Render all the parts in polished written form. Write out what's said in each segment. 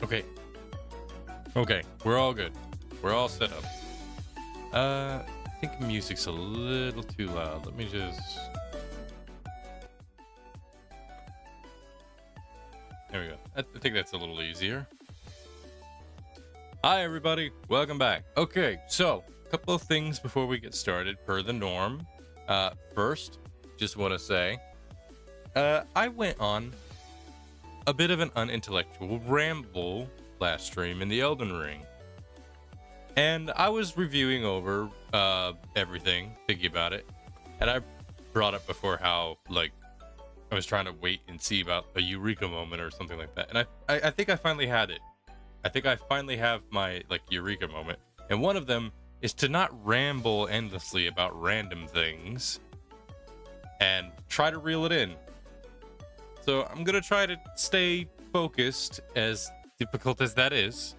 Okay. Okay, we're all good. We're all set up. I think music's a little too loud. Let me just... There we go. I think that's a little easier. Hi, everybody. Welcome back. Okay, so a couple of things before we get started, per the norm. First, just want to say, I went on a bit of an unintellectual ramble last stream in the Elden Ring. And I was reviewing over everything, thinking about it. And I brought up before how, like, I was trying to wait and see about a eureka moment or something like that. And I think I finally had it. I think I finally have my, like, eureka moment. And one of them is to not ramble endlessly about random things and try to reel it in. So I'm going to try to stay focused, as difficult as that is.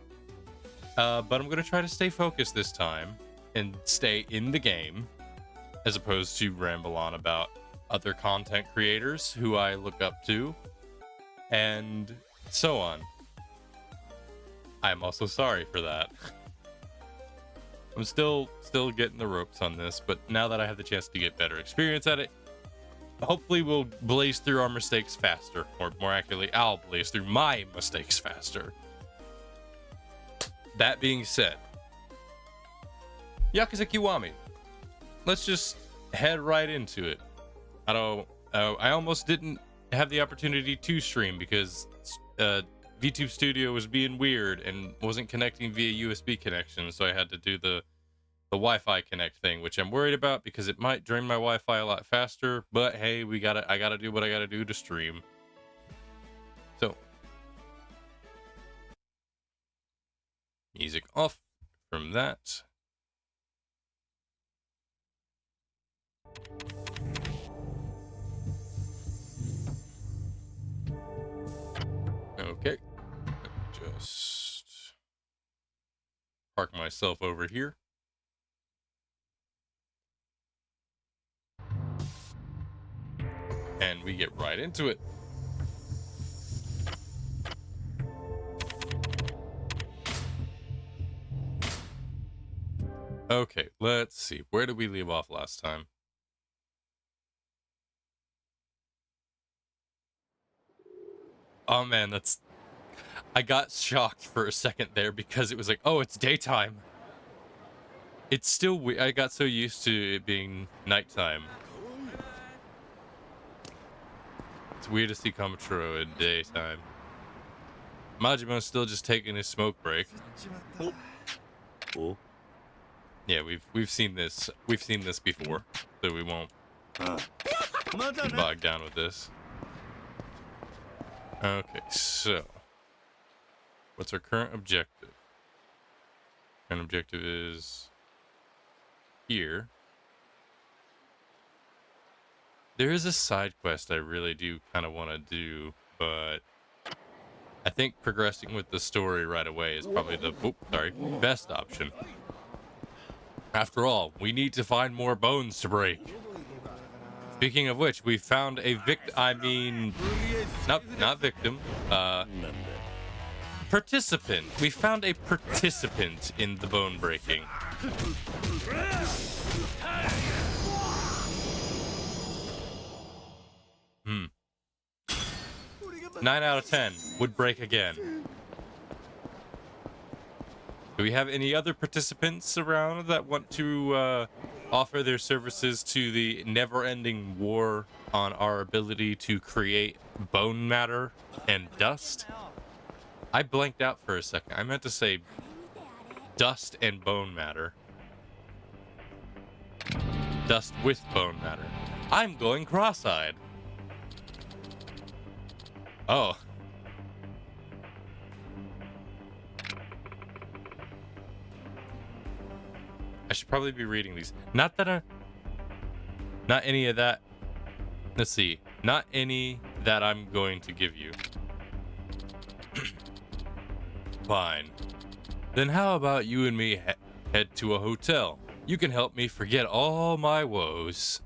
But I'm going to try to stay focused this time and stay in the game, as opposed to ramble on about other content creators who I look up to, and so on. I'm also sorry for that. I'm still getting the ropes on this, but now that I have the chance to get better experience at it, hopefully we'll blaze through our mistakes faster, or more accurately, I'll blaze through my mistakes faster. That being said, Yakuza Kiwami. Let's just head right into it. I almost didn't have the opportunity to stream because VTube Studio was being weird and wasn't connecting via USB connection, so I had to do the Wi-Fi connect thing, which I'm worried about because it might drain my Wi-Fi a lot faster. But hey, I gotta do what I gotta do to stream. So, music off from that. Okay, let me just park myself over here. And we get right into it. Okay, let's see. Where did we leave off last time? Oh man, I got shocked for a second there because it was like, oh, it's daytime. It's still weird. I got so used to it being nighttime. It's weird to see Kamaturo in daytime. Majimo's still just taking his smoke break. Oh. Yeah, we've seen this. We've seen this before, so we won't bog down with this. Okay, so what's our current objective? Current objective is here. There is a side quest I really do kind of want to do, but I think progressing with the story right away is probably the best option. After all, we need to find more bones to break. Speaking of which, we found a not victim, participant. We found a participant in the bone breaking. 9 out of 10 would break again. Do we have any other participants around that want to offer their services to the never-ending war on our ability to create bone matter and dust? I blanked out for a second. I meant to say dust and bone matter. Dust with bone matter. I'm going cross-eyed. Oh. I should probably be reading these. Not any of that. Let's see. Not any that I'm going to give you. Fine. Then how about you and me head to a hotel? You can help me forget all my woes.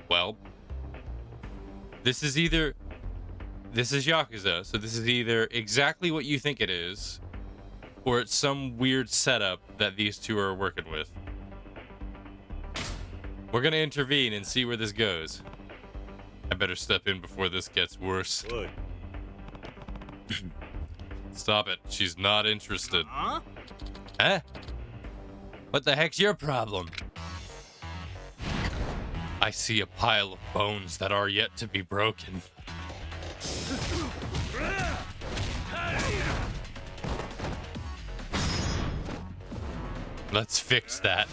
Well, this is either this is Yakuza, so this is either exactly what you think it is, or it's some weird setup that these two are working with. We're gonna intervene and see where this goes. I better step in before this gets worse. Stop it. She's not interested. Huh? What the heck's your problem? I see a pile of bones that are yet to be broken. Let's fix that.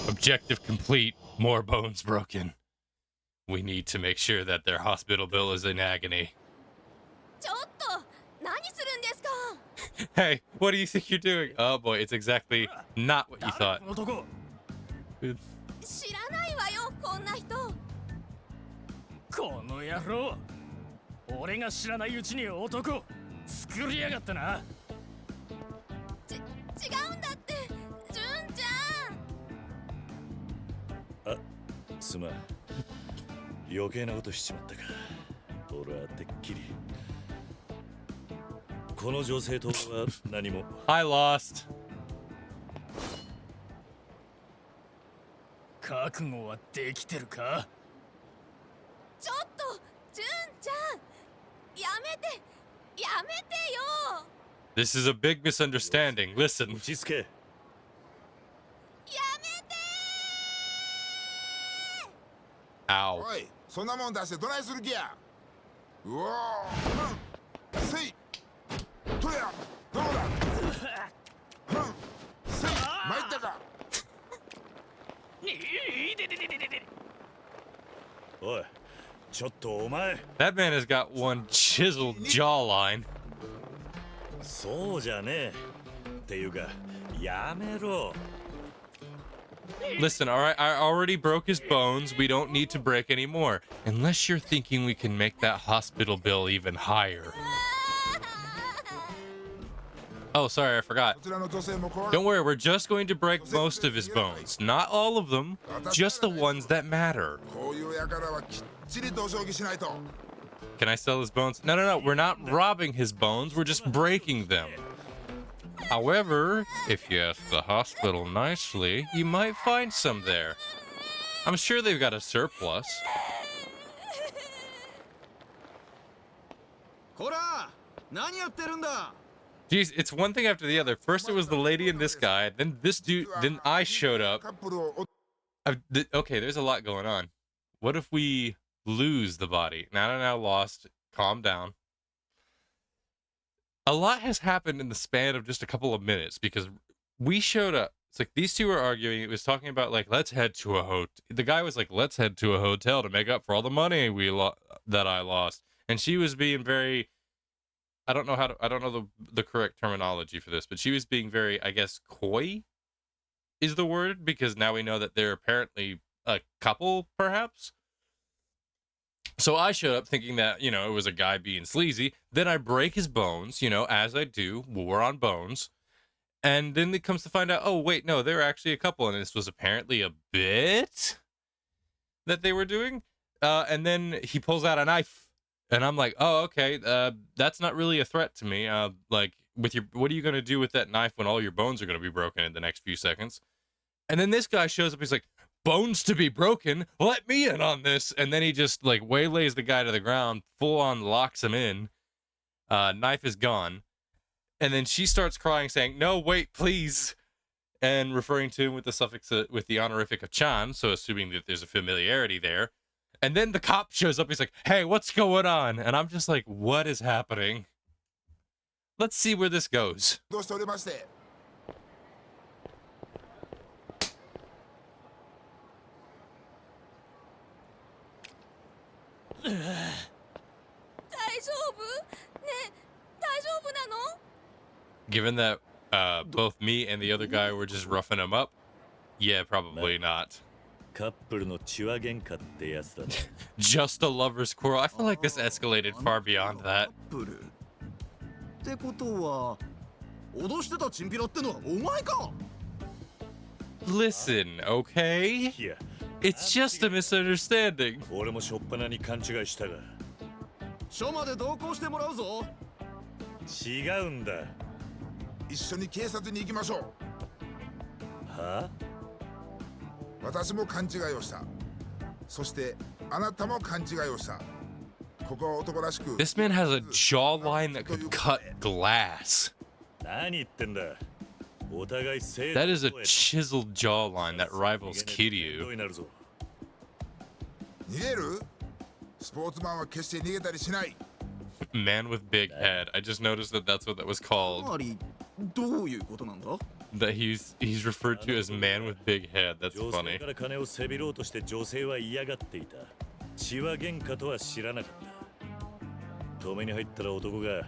Objective complete. More bones broken. We need to make sure that their hospital bill is in agony. Hey, what do you think you're doing? Oh boy, it's exactly not what you thought. 知らないわよ、こんな人。この野郎。俺が知らないうちに男作りやがったな。違うんだって、純ちゃん。あ、すまん。余計なことしちまったか。俺はてっきり。この女性とは何も。I lost. 覚悟はできてるか？ちょっと、純ちゃん、やめてよ。This is a big misunderstanding. Listen. 落ち着け。やめてー。Ow. おい、そんなもん出してどないする気や。うおー。せい。とや。どうだ。せい。参ったか。おい、ちょっとお前。That man has got one chiseled jawline. そうじゃねえ。っていうか、やめろ。Listen, alright, I already broke his bones. We don't need to break any more. Unless you're thinking we can make that hospital bill even higher. Oh, sorry, I forgot. Don't worry, we're just going to break most of his bones. Not all of them, just the ones that matter. Can I sell his bones? No, we're not robbing his bones, we're just breaking them. However, if you ask the hospital nicely, you might find some there. I'm sure they've got a surplus. Jeez, it's one thing after the other. First it was the lady and this guy, then this dude, then I showed up. Okay, there's a lot going on. What if we lose the body? Now lost. Calm down. A lot has happened in the span of just a couple of minutes because we showed up. It's like these two were arguing. It was talking about like, let's head to a hotel. The guy was like, let's head to a hotel to make up for all the money that I lost. And she was being very, I don't know the correct terminology for this, but she was being very, I guess, coy is the word, because now we know that they're apparently a couple, perhaps. So I showed up thinking that, you know, it was a guy being sleazy. Then I break his bones, you know, as I do, war on bones. And then it comes to find out, oh, wait, no, they're actually a couple. And this was apparently a bit that they were doing. And then he pulls out a knife. And I'm like, oh, okay, that's not really a threat to me. Like, what are you going to do with that knife when all your bones are going to be broken in the next few seconds? And then this guy shows up. He's like, bones to be broken? Let me in on this. And then he just, like, waylays the guy to the ground, full on locks him in. Knife is gone. And then she starts crying, saying, no, wait, please. And referring to him with the suffix, with the honorific of Chan, so assuming that there's a familiarity there. And then the cop shows up. He's like, hey, what's going on? And I'm just like, what is happening? Let's see where this goes. Given that both me and the other guy were just roughing him up, yeah, probably not. Just a lover's quarrel. I feel like this escalated far beyond that. Listen, okay? It's just a misunderstanding. 署まで同行してもらうぞ。違うんだ。一緒に警察に行きましょう。は？私も勘違いをした。そしてあなたも勘違いをした。ここは男らしく。 This man has a jawline that could cut glass. 何言ってんだ。お互い正 That is a chiseled jawline that rivals Kiryu. になるぞ。逃げる？スポーツマンは決して逃げたりしない。 Man with big head. I just noticed that that's what that was called. どういうことなんだ？ That he's referred to as man with big head. That's 女性 funny. から金をせびろうとして女性は嫌がっていた。血は喧嘩とは知らなかった。止めに入ったら男が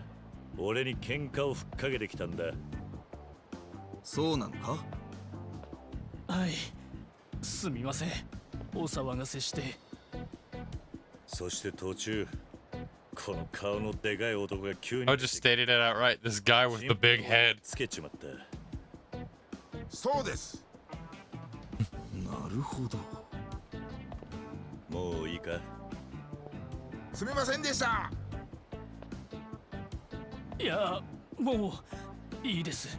俺に喧嘩をふっかけてきたんだ。そうなのか？はい。すみません。お騒がせして。そして途中、この顔のでかい男が急に I just stated it outright. This guy with the big head. つけちまった。そうです。なるほど。もういいか？すみませんでした。いや、もういいです。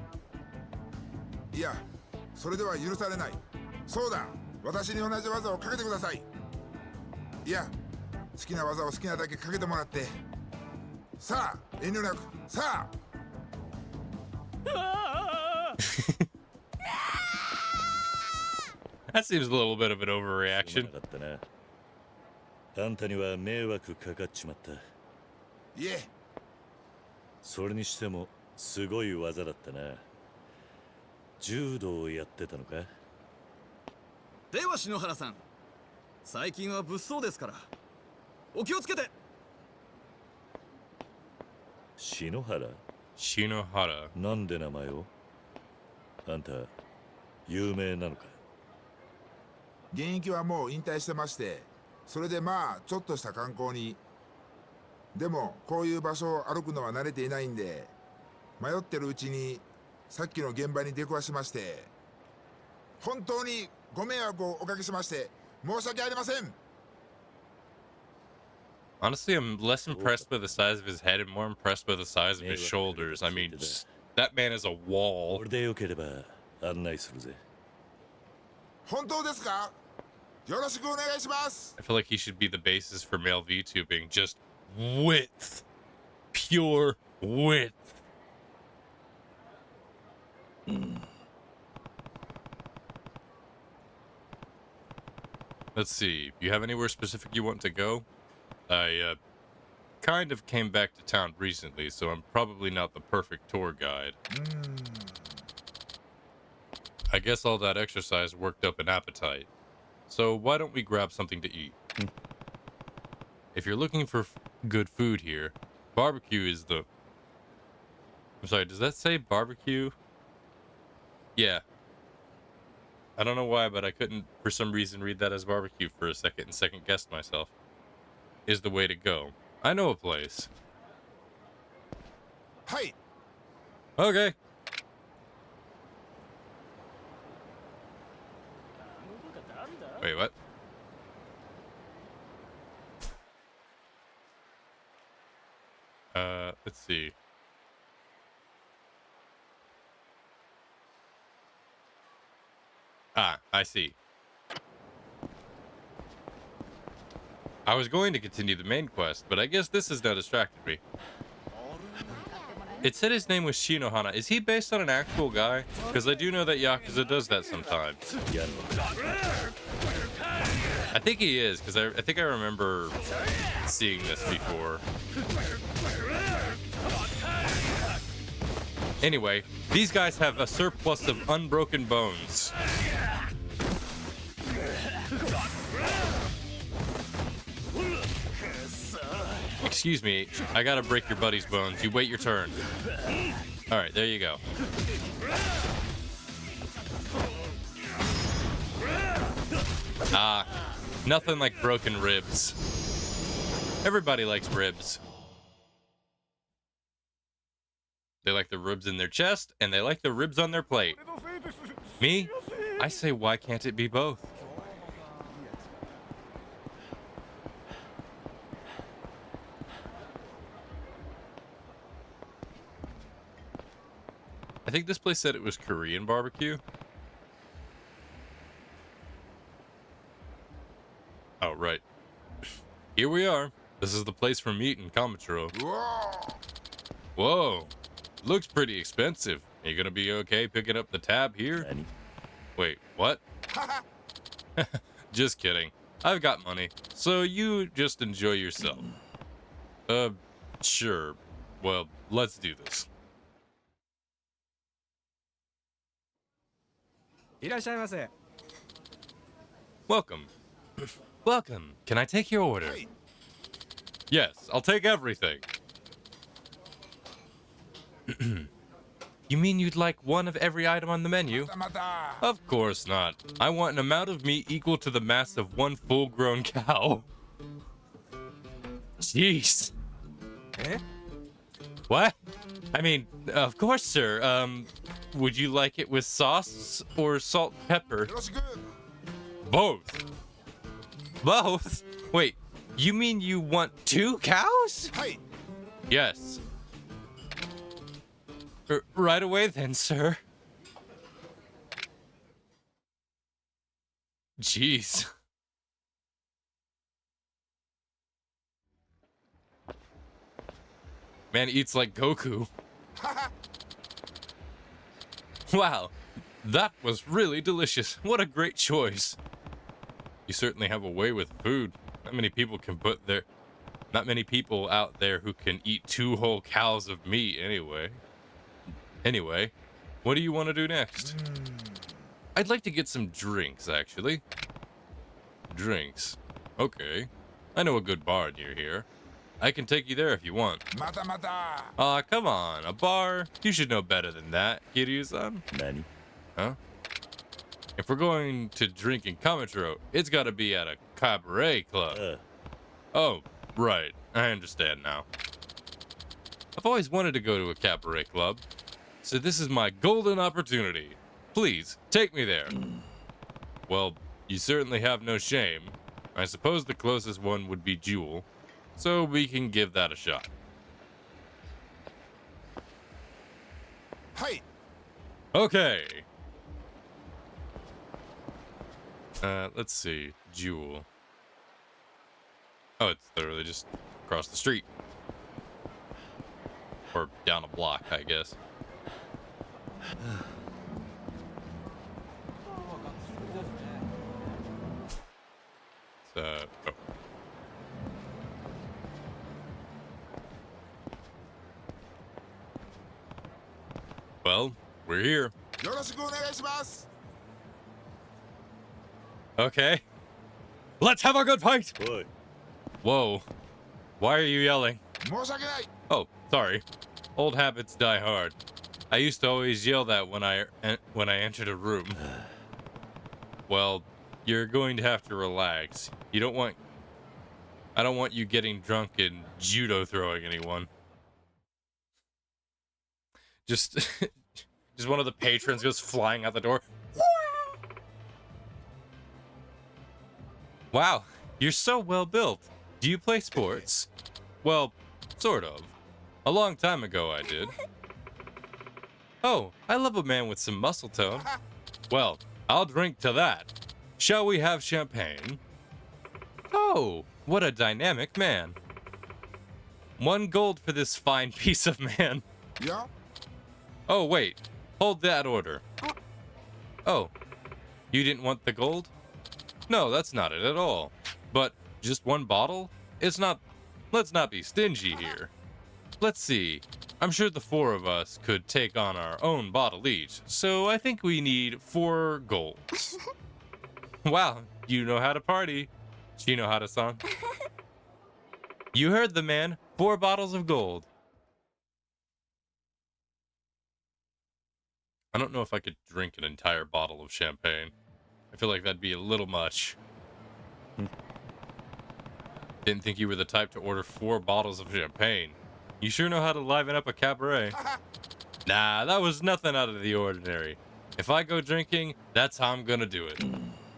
いや、それでは許されない。そうだ、私に同じ技をかけてください。いや、好きな技を好きなだけかけてもらって。さあ、遠慮なく、さあ。That seems a little bit of an す overreaction. まなかったな。あんたには迷惑かかっちまった。いえ、それにしてもすごい技だったな。柔道をやってたのか？では篠原さん、最近は物騒ですからお気をつけて。篠原？ Shinohara. なんで名前を？あんた有名なのか？現役はもう引退してまして、それでまあちょっとした観光に。でもこういう場所を歩くのは慣れていないんで、迷ってるうちにさっきの現場に出くわしまして、本当にご迷惑をおかけしまして申し訳ありません。 Honestly, I'm less impressed by the size of his head and more impressed by the size of his shoulders. I mean, that man is a wall. 俺でよければ案内するぜ。本当ですか？よろしくお願いします。 I feel like he should be the basis for male VTubing. Just width. Pure width. Let's see. You have anywhere specific you want to go? I kind of came back to town recently, so I'm probably not the perfect tour guide. I guess all that exercise worked up an appetite. So why don't we grab something to eat? If you're looking for good food here, barbecue is the... I'm sorry, does that say barbecue? Yeah. I don't know why, but I couldn't, for some reason, read that as barbecue for a second and second-guessed myself. Is the way to go. I know a place. はい。 Okay. Wait, what? Let's see. Ah, I see. I was going to continue the main quest, but I guess this has now distracted me. It said his name was Shinohana. Is he based on an actual guy? Because I do know that Yakuza does that sometimes. I think he is, because I think I remember seeing this before. Anyway, these guys have a surplus of unbroken bones. Excuse me, I gotta break your buddy's bones. You wait your turn. Alright, there you go. Ah, nothing like broken ribs. Everybody likes ribs. They like the ribs in their chest, and they like the ribs on their plate. Me? I say, why can't it be both? I think this place said it was Korean barbecue. Oh, right. Here we are. This is the place for meat in Kamaturo. Whoa! Whoa. Looks pretty expensive. Are you gonna be okay picking up the tab here? Nani? Wait, what? Just kidding. I've got money. So you just enjoy yourself. Sure. Well, let's do this. いらっしゃいませ。 Welcome. Welcome. Can I take your order? Hey. Yes, I'll take everything. You mean you'd like one of every item on the menu? また Of course not. I want an amount of meat equal to the mass of one full-grown cow. Jeez. え What? I mean, of course, sir. Would you like it with sauce or salt and pepper? よろしく Both. Both? Wait, you mean you want 2 cows? はい Yes. Right away then, sir. Jeez. Man eats like Goku. Wow, that was really delicious. What a great choice. You certainly have a way with food. Not many people out there who can eat 2 whole cows of meat anyway. Anyway, what do you want to do next? I'd like to get some drinks, actually. Drinks. Okay. I know a good bar near here. I can take you there if you want. またまた Aw, come on. A bar? You should know better than that, Kiryu-san. Nani? Huh? If we're going to drink in Kamaturo, it's gotta be at a cabaret club. Oh, right. I understand now. I've always wanted to go to a cabaret club, so this is my golden opportunity. Please, take me there. Well, you certainly have no shame. I suppose the closest one would be Jewel, so we can give that a shot. はい Okay. Let's see. Jewel. Oh, it's literally just across the street. Or down a block, I guess. So, oh. Well, we're here. よろしくお願いします Okay. Let's have a good fight! おい、 Whoa. Why are you yelling? 申し訳ない Oh, sorry. Old habits die hard. I used to always yell that when I entered a room. Well, you're going to have to relax. I don't want you getting drunk and judo throwing anyone. Just one of the patrons goes flying out the door. Wow, you're so well built. Do you play sports? Well, sort of. A long time ago I did. Oh, I love a man with some muscle tone. Well, I'll drink to that. Shall we have champagne? Oh, what a dynamic man. 1 gold for this fine piece of man. いや Oh, wait. Hold that order. Oh, you didn't want the gold? No, that's not it at all. But just 1 bottle? Let's not be stingy here. Let's see. I'm sure the 4 of us could take on our own bottle each, so I think we need 4 gold. Wow, you know how to party. Shinohara-san. You heard the man. 4 bottles of gold. I don't know if I could drink an entire bottle of champagne. I feel like that'd be a little much. Didn't think you were the type to order 4 bottles of champagne. You sure know how to liven up a cabaret. Nah, that was nothing out of the ordinary. If I go drinking, that's how I'm gonna do it.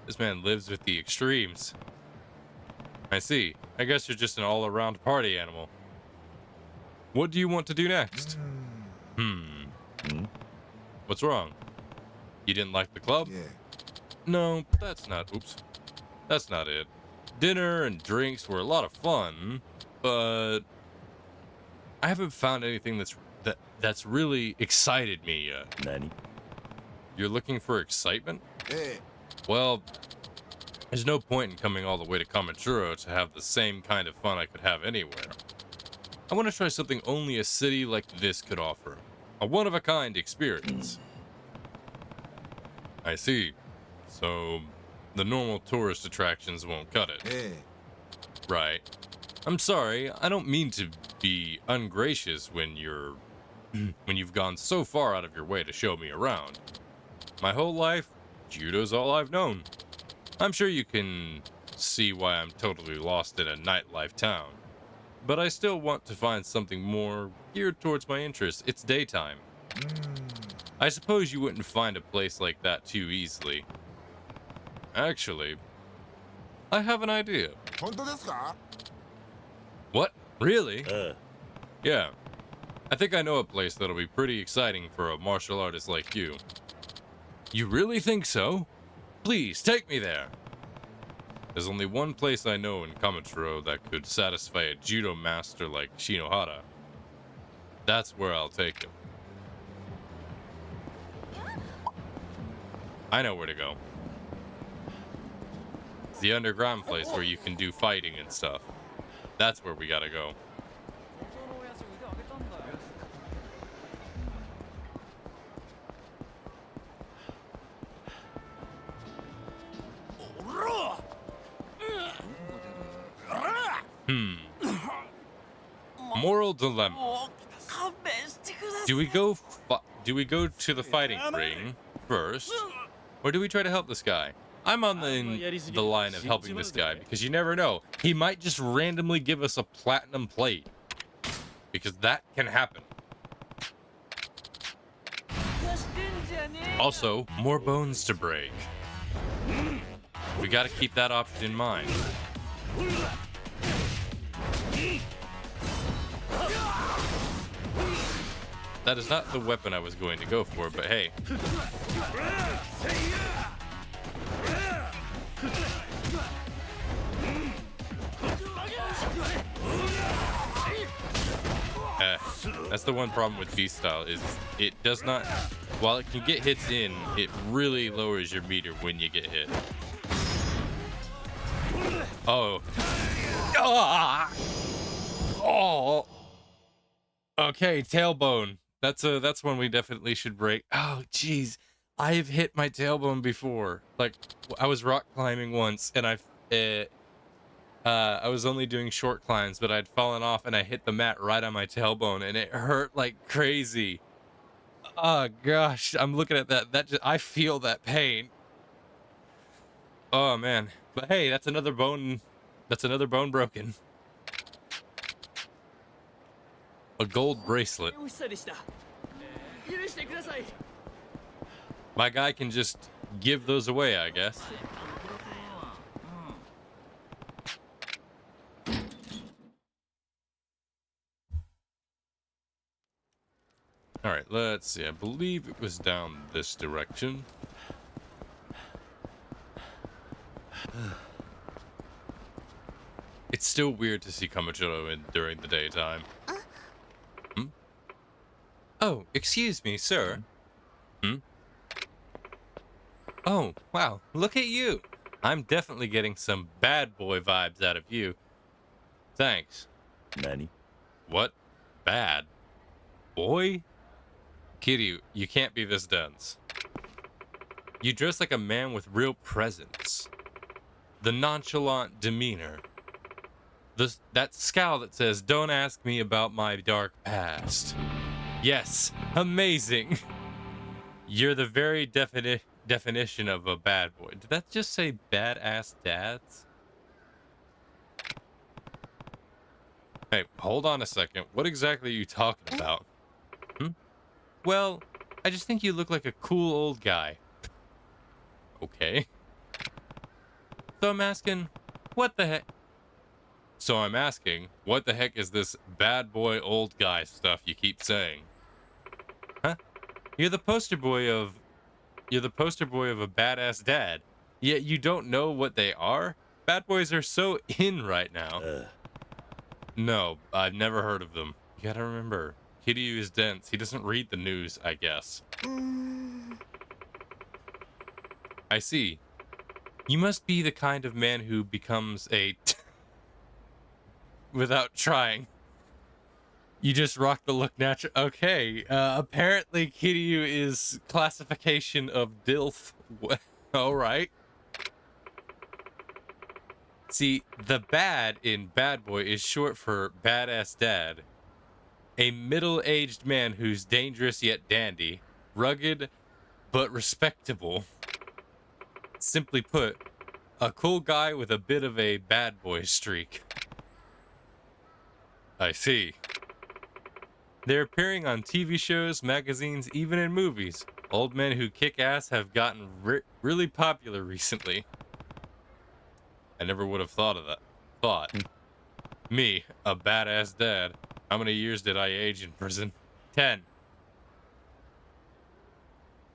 This man lives with the extremes. I see. I guess you're just an all-around party animal. What do you want to do next? What's wrong? You didn't like the club? Yeah. No, that's not. Oops. That's not it. Dinner and drinks were a lot of fun, but I haven't found anything that's really excited me yet. 何 You're looking for excitement? え Well, there's no point in coming all the way to Kamakura to have the same kind of fun I could have anywhere. I want to try something only a city like this could offer. A one-of-a-kind experience. I see. So, the normal tourist attractions won't cut it. え Right. I'm sorry, I don't mean to be ungracious when you've gone so far out of your way to show me around. My whole life, judo's all I've known. I'm sure you can see why I'm totally lost in a nightlife town. But I still want to find something more geared towards my interests. It's daytime. うーん I suppose you wouldn't find a place like that too easily. Actually, I have an idea. 本当ですか What? Really? ああ Yeah. I think I know a place that'll be pretty exciting for a martial artist like you. You really think so? Please, take me there. There's only one place I know in Kamaturo that could satisfy a judo master like Shinohara. That's where I'll take him. I know where to go. It's the underground place where you can do fighting and stuff. That's where we gotta go. Hmm. Moral dilemma. Do we go to the fighting ring first, or do we try to help this guy? I'm on the line of helping this guy because you never know. He might just randomly give us a platinum plate. Because that can happen. Also, more bones to break. We gotta keep that option in mind. That is not the weapon I was going to go for, but hey. That's the one problem with Beast Style is it does not, while it can get hits in, it really lowers your meter when you get hit. Oh. Ah! Oh. Okay, tailbone. That's one we definitely should break. Oh, jeez. I've hit my tailbone before. Like, I was rock climbing once, and I was only doing short climbs, but I'd fallen off, and I hit the mat right on my tailbone, and it hurt like crazy. Oh, gosh. I'm looking at that. I feel that pain. Oh, man. But hey, that's another bone. That's another bone broken. A gold bracelet. My guy can just give those away, I guess. All right, let's see. I believe it was down this direction. It's still weird to see Kamakura during the daytime. Hmm? Oh, excuse me, sir. Hmm? Oh, wow, look at you. I'm definitely getting some bad boy vibes out of you. Thanks. 何 What? Bad? Boy? Kiryu, you can't be this dense. You dress like a man with real presence. The nonchalant demeanor. That scowl that says, "Don't ask me about my dark past." Yes, amazing. You're the very definition of a bad boy. Did that just say badass dads? Hey, hold on a second. What exactly are you talking about? Hmm? Well, I just think you look like a cool old guy. Okay. So I'm asking, what the heck? So I'm asking, what the heck is this bad boy old guy stuff you keep saying? Huh? You're the poster boy of a badass dad. Yet you don't know what they are? Bad boys are so in right now. No, I've never heard of them. You gotta remember, Kiryu is dense. He doesn't read the news, I guess. I see. You must be the kind of man who becomes a without trying. You just rock the look natural. Okay, apparently Kiryu is classification of DILF. All right. See, the bad in Bad Boy is short for badass dad. A middle-aged man who's dangerous yet dandy, rugged but respectable. Simply put, a cool guy with a bit of a bad boy streak. I see. They're appearing on TV shows, magazines, even in movies. Old men who kick ass have gotten really popular recently. I never would have thought of that. Me, a badass dad. How many years did I age in prison? 10.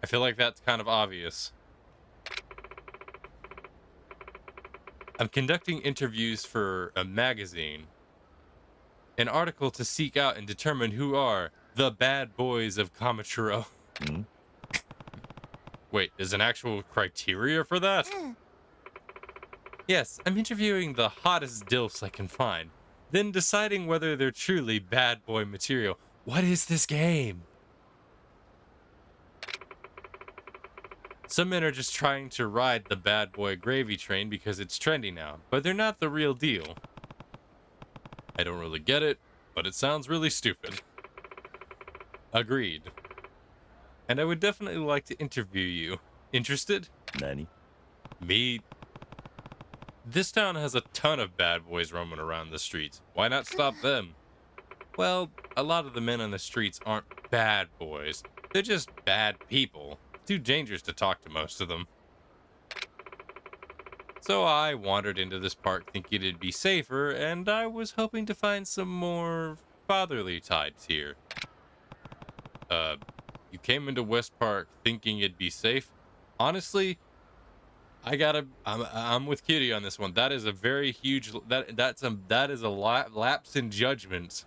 I feel like that's kind of obvious. I'm conducting interviews for a magazine. An article to seek out and determine who are the bad boys of Kamaturo. Wait, there's an actual criteria for that? Yes, I'm interviewing the hottest DILFs I can find, then deciding whether they're truly bad boy material. What is this game? Some men are just trying to ride the bad boy gravy train because it's trendy now, but they're not the real deal. I don't really get it, but it sounds really stupid. Agreed. And I would definitely like to interview you. Interested? Nani? Me. This town has a ton of bad boys roaming around the streets. Why not stop them? Well, a lot of the men on the streets aren't bad boys. They're just bad people. Too dangerous to talk to most of them. So I wandered into this park thinking it'd be safer, and I was hoping to find some more fatherly types here. You came into West Park thinking it'd be safe? Honestly, I'm with Kitty on this one. That is a very huge, that is a lapse in judgment.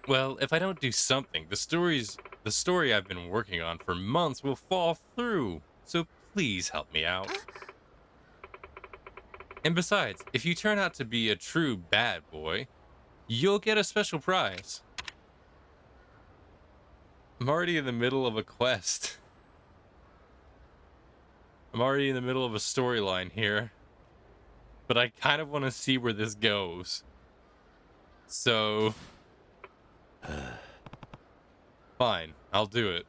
Well, if I don't do something, the story I've been working on for months will fall through. So please help me out. And besides, if you turn out to be a true bad boy, you'll get a special prize. I'm already in the middle of a quest. I'm already in the middle of a storyline here. But I kind of want to see where this goes. So... fine, I'll do it.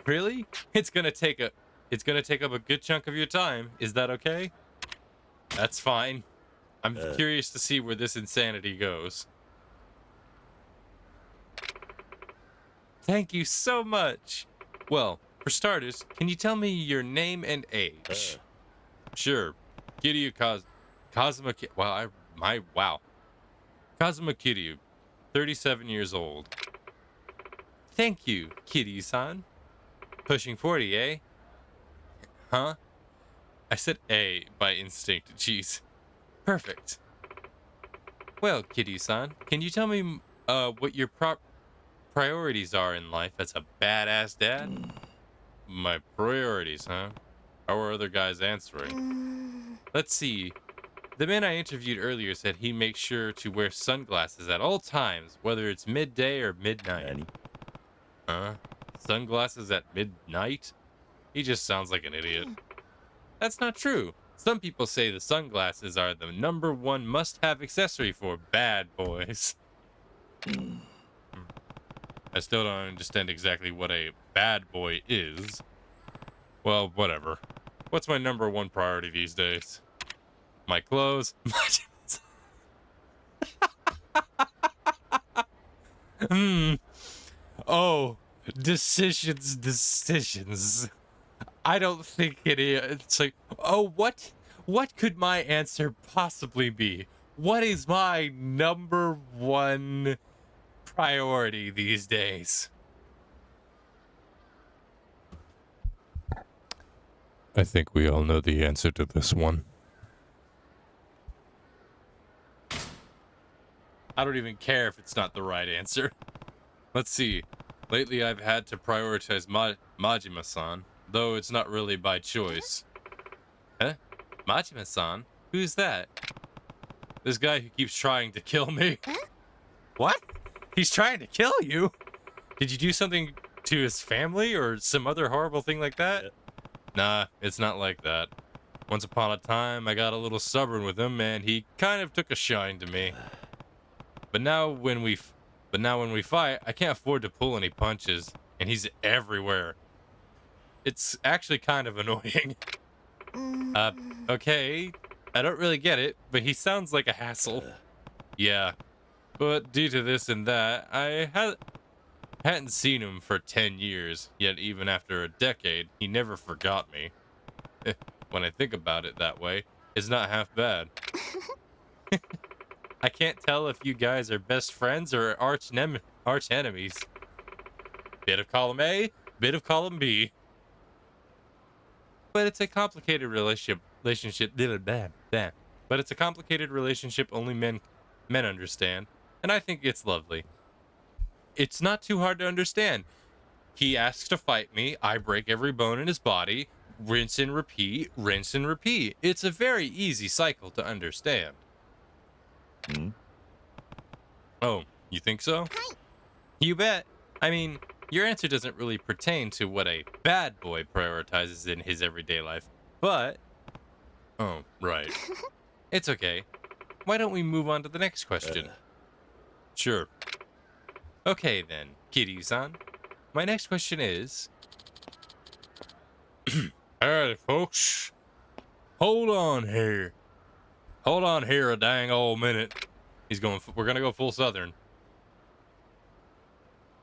Really? It's gonna take up a good chunk of your time. Is that okay? That's fine. I'm curious to see where this insanity goes. Thank you so much. Well, for starters, can you tell me your name and age? Sure. Kiryu Kazuma. Wow. Kazuma Kiryu, 37 years old. Thank you, Kiryu-san. Pushing 40, eh? Huh? I said A by instinct. Jeez. Perfect. Well, Kiryu-san, can you tell me what your priorities are in life as a badass dad? My priorities, huh? How are other guys answering? Let's see. The man I interviewed earlier said he makes sure to wear sunglasses at all times, whether it's midday or midnight. Nani? Huh? Sunglasses at midnight? He just sounds like an idiot. That's not true. Some people say the sunglasses are the #1 must-have accessory for bad boys. I still don't understand exactly what a bad boy is. Well, whatever. What's my #1 priority these days? My clothes? Oh, decisions. I don't think it's like, oh, what could my answer possibly be? What is my #1 priority these days. I think we all know the answer to this one. I don't even care if it's not the right answer. Let's see. Lately, I've had to prioritize Majima-san, though it's not really by choice. Huh? Majima-san? Who's that? This guy who keeps trying to kill me. What? He's trying to kill you? Did you do something to his family or some other horrible thing like that? Yeah. Nah, it's not like that. Once upon a time, I got a little stubborn with him, and he kind of took a shine to me. But now when we fight, I can't afford to pull any punches, and he's everywhere. It's actually kind of annoying. Okay, I don't really get it, but he sounds like a hassle. Yeah, but due to this and that, I hadn't seen him for 10 years, yet even after a decade, he never forgot me. When I think about it that way, it's not half bad. I can't tell if you guys are best friends or arch enemies. Bit of column A, bit of column B. But it's a complicated relationship. But it's a complicated relationship only men understand, and I think it's lovely. It's not too hard to understand. He asks to fight me, I break every bone in his body, rinse and repeat, rinse and repeat. It's a very easy cycle to understand. Oh, you think so? You bet. I mean, your answer doesn't really pertain to what a bad boy prioritizes in his everyday life, but... Oh, right. It's okay. Why don't we move on to the next question? Sure. Okay then, Kiryu-san. My next question is... Alright, folks. Hold on here. Hold on here a dang old minute. We're gonna go full Southern.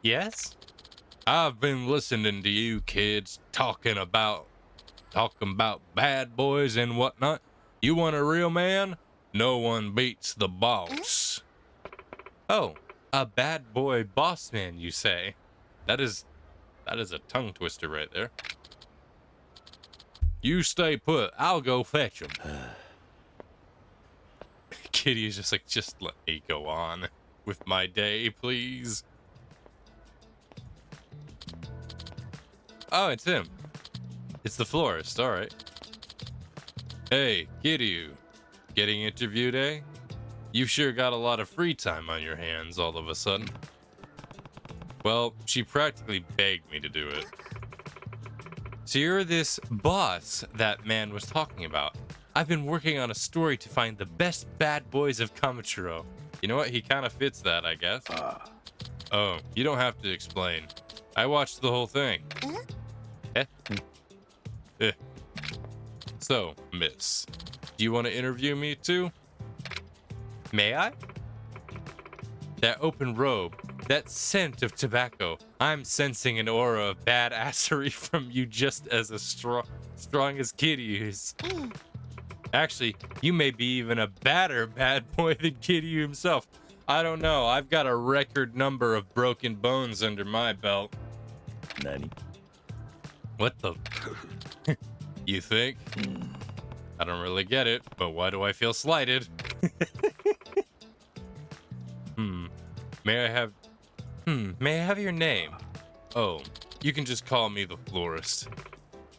Yes? I've been listening to you kids talking about bad boys and whatnot. You want a real man? No one beats the boss. Oh, a bad boy boss man, you say? That is a tongue twister right there. You stay put. I'll go fetch him. Kitty is just like, just let me go on with my day, please. Oh, it's him. It's the florist, all right. Hey, Kiryu. Getting interviewed, eh? You've sure got a lot of free time on your hands all of a sudden. Well, she practically begged me to do it. So you're this boss that man was talking about. I've been working on a story to find the best bad boys of Kamachiro. You know what? He kind of fits that, I guess. Oh, you don't have to explain. I watched the whole thing. So, miss, do you want to interview me too? May I? That open robe, that scent of tobacco. I'm sensing an aura of badassery from you just as strong as Kiryu's. Actually, you may be even a badder bad boy than Kiryu himself. I don't know. I've got a record number of broken bones under my belt. Nani? What the? You think? I don't really get it, but why do I feel slighted? May I have your name? Oh, you can just call me the florist.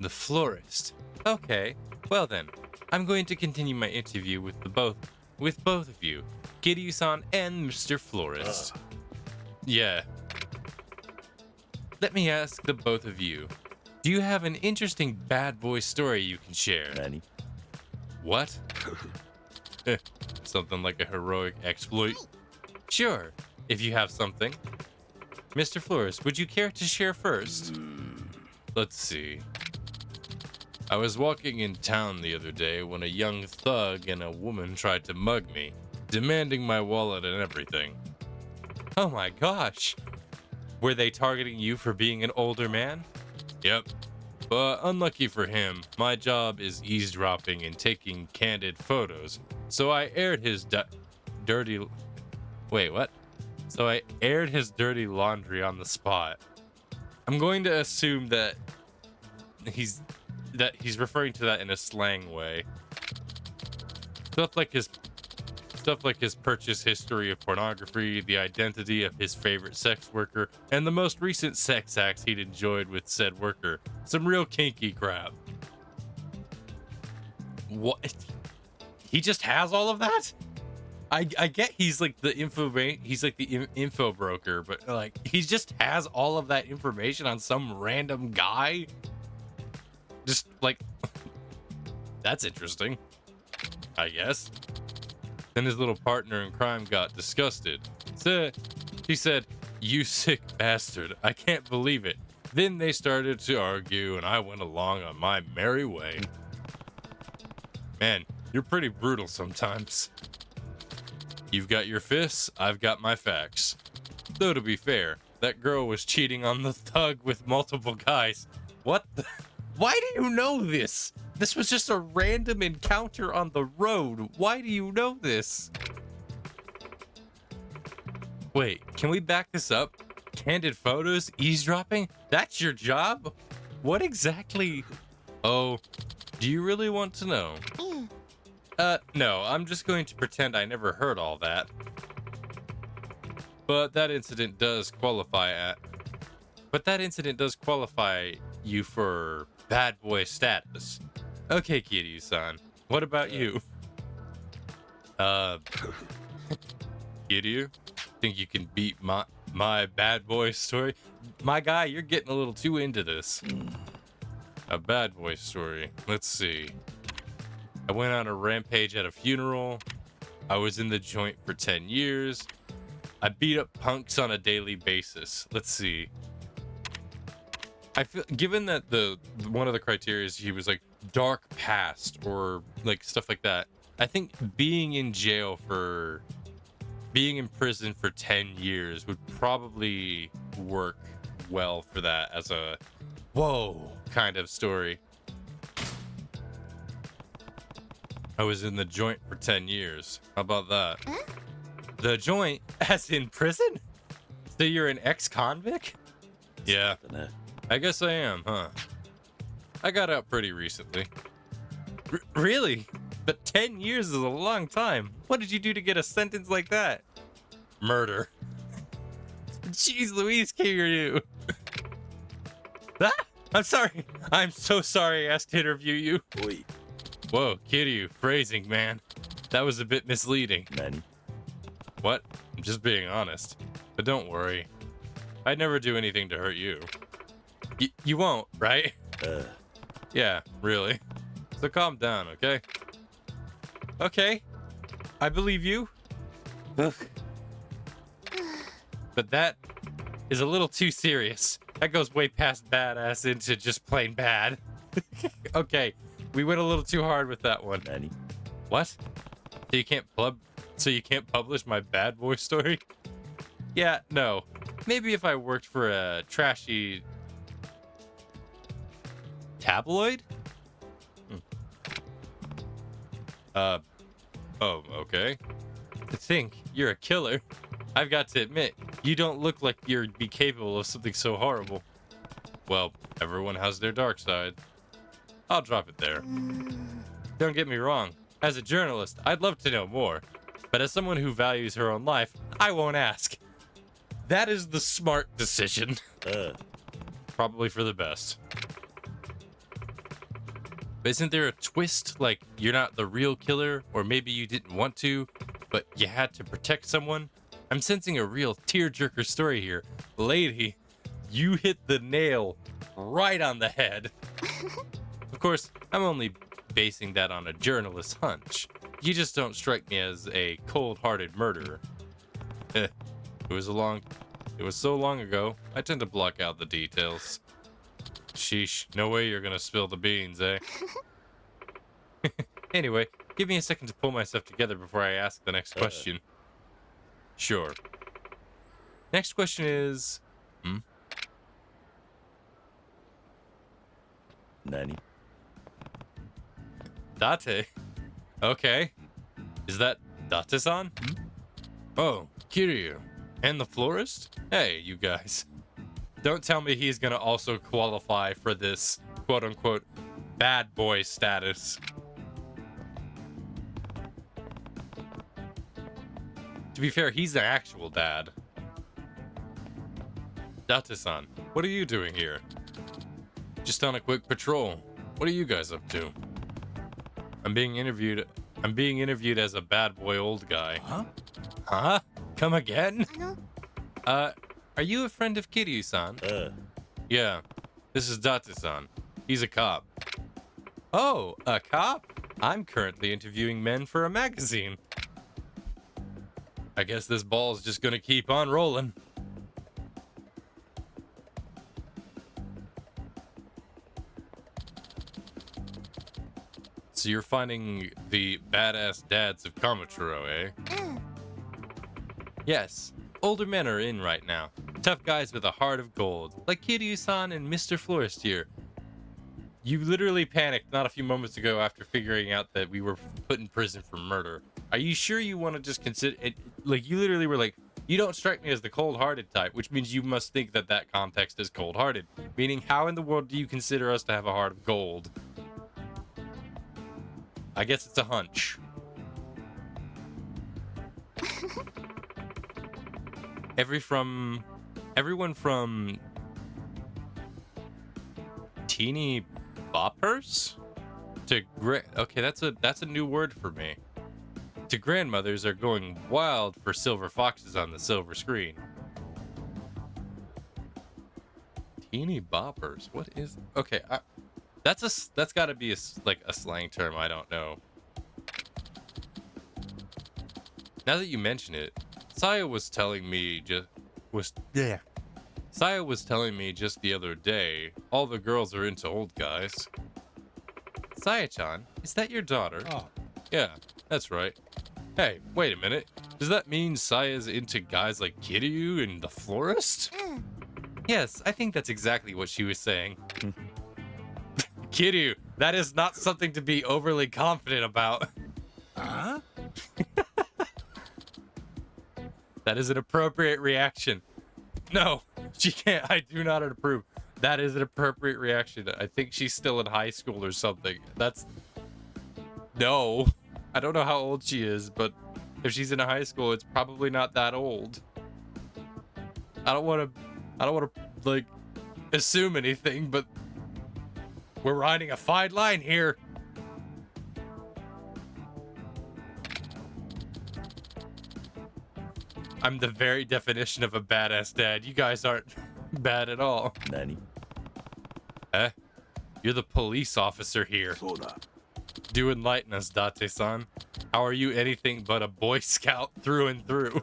The florist? Okay, well then, I'm going to continue my interview with both of you, Kiryu-san and Mr. Florist. Yeah. Let me ask the both of you, do you have an interesting bad boy story you can share? Nani? What? Something like a heroic exploit? Sure, if you have something. Mr. Florist, would you care to share first? Let's see. I was walking in town the other day when a young thug and a woman tried to mug me, demanding my wallet and everything. Oh my gosh! Were they targeting you for being an older man? Yep. But unlucky for him, my job is eavesdropping and taking candid photos, so I aired his dirty... Wait, what? So I aired his dirty laundry on the spot. I'm going to assume that he's referring to that in a slang way. Stuff like his purchase history of pornography, the identity of his favorite sex worker, and the most recent sex acts he'd enjoyed with said worker. Some real kinky crap. What? He just has all of that? I get he's like the info broker, but like he just has all of that information on some random guy. Just like that's interesting, I guess. Then his little partner in crime got disgusted. He said, "You sick bastard, I can't believe it." Then they started to argue and I went along on my merry way. Man, you're pretty brutal sometimes. You've got your fists, I've got my facts. Though to be fair, that girl was cheating on the thug with multiple guys. What the? Why do you know this? This was just a random encounter on the road. Why do you know this? Wait, can we back this up? Candid photos, eavesdropping? That's your job? What exactly? Oh, do you really want to know? No, I'm just going to pretend I never heard all that. But that incident does qualify you for bad boy status. Okay, Kiryu-san, what about you? Kiryu, think you can beat my bad boy story? My guy, you're getting a little too into this. A bad boy story. Let's see. I went on a rampage at a funeral. I was in the joint for 10 years. I beat up punks on a daily basis. Let's see. I feel, given that one of the criteria is he was like dark past or like stuff like that, I think being in prison for 10 years would probably work well for that as a whoa kind of story. I was in the joint for 10 years. How about that? The joint as in prison? So you're an ex-convict? Yeah. I guess I am, huh? I got out pretty recently. Really? But 10 years is a long time. What did you do to get a sentence like that? Murder. Jeez Louise, Kiryu. Ah, I'm sorry. I'm so sorry I asked to interview you. Oi. Whoa, Kiryu, phrasing, man. That was a bit misleading. Nani? What? I'm just being honest. But don't worry. I'd never do anything to hurt you. You won't, right? Yeah, really. So calm down, okay? Okay. I believe you. But that is a little too serious. That goes way past badass into just plain bad. Okay, we went a little too hard with that one. Nani? What? So you can't publish my bad boy story? Yeah, no. Maybe if I worked for a trashy tabloid? Oh, okay. To think you're a killer. I've got to admit, you don't look like you'd be capable of something so horrible. Well, everyone has their dark side. I'll drop it there. Don't get me wrong. As a journalist, I'd love to know more. But as someone who values her own life, I won't ask. That is the smart decision. Probably for the best. But isn't there a twist? Like, you're not the real killer, or maybe you didn't want to, but you had to protect someone? I'm sensing a real tearjerker story here. Lady, you hit the nail right on the head. Of course, I'm only basing that on a journalist's hunch. You just don't strike me as a cold-hearted murderer. It was so long ago, I tend to block out the details. Sheesh, no way you're gonna spill the beans, eh? Anyway, give me a second to pull myself together before I ask the next question. Sure. Next question is... Nani? Date? Okay. Is that Date-san? Oh, Kiryu. And the florist? Hey, you guys. Don't tell me he's gonna also qualify for this quote-unquote bad boy status. To be fair, he's the actual dad. Date-san, what are you doing here? Just on a quick patrol. What are you guys up to? I'm being interviewed as a bad boy old guy. Huh? Huh? Come again? Are you a friend of Kiryu-san? Yeah, this is Date-san. He's a cop. Oh, a cop? I'm currently interviewing men for a magazine. I guess this ball's just gonna keep on rolling. So you're finding the badass dads of Kamaturo, eh? Yes, older men are in right now. Tough guys with a heart of gold, like Kiryu-san and Mr. Florist here. You literally panicked not a few moments ago after figuring out that we were put in prison for murder. Are you sure you want to just consider it? Like, you literally were like, you don't strike me as the cold-hearted type, which means you must think that that context is cold-hearted. Meaning, how in the world do you consider us to have a heart of gold? I guess it's a hunch. Everyone from teeny boppers to okay, that's a new word for me. To grandmothers are going wild for silver foxes on the silver screen. Teeny boppers. What is? Okay, that's got to be like a slang term. I don't know. Now that you mention it, Saya was telling me just the other day, all the girls are into old guys. Saya-chan, is that your daughter? Oh. Yeah, that's right. Hey, wait a minute. Does that mean Saya's into guys like Kiryu and the florist? Yes, I think that's exactly what she was saying. Kiryu, that is not something to be overly confident about. Huh? That is an appropriate reaction. No, she can't. I do not approve. That is an appropriate reaction. I think she's still in high school or something. No. I don't know how old she is, but if she's in high school, it's probably not that old. I don't want to like assume anything, but we're riding a fine line here. I'm the very definition of a badass dad. You guys aren't bad at all. Nani? Eh? You're the police officer here. Do enlighten us, Date-san. How are you anything but a Boy Scout through and through?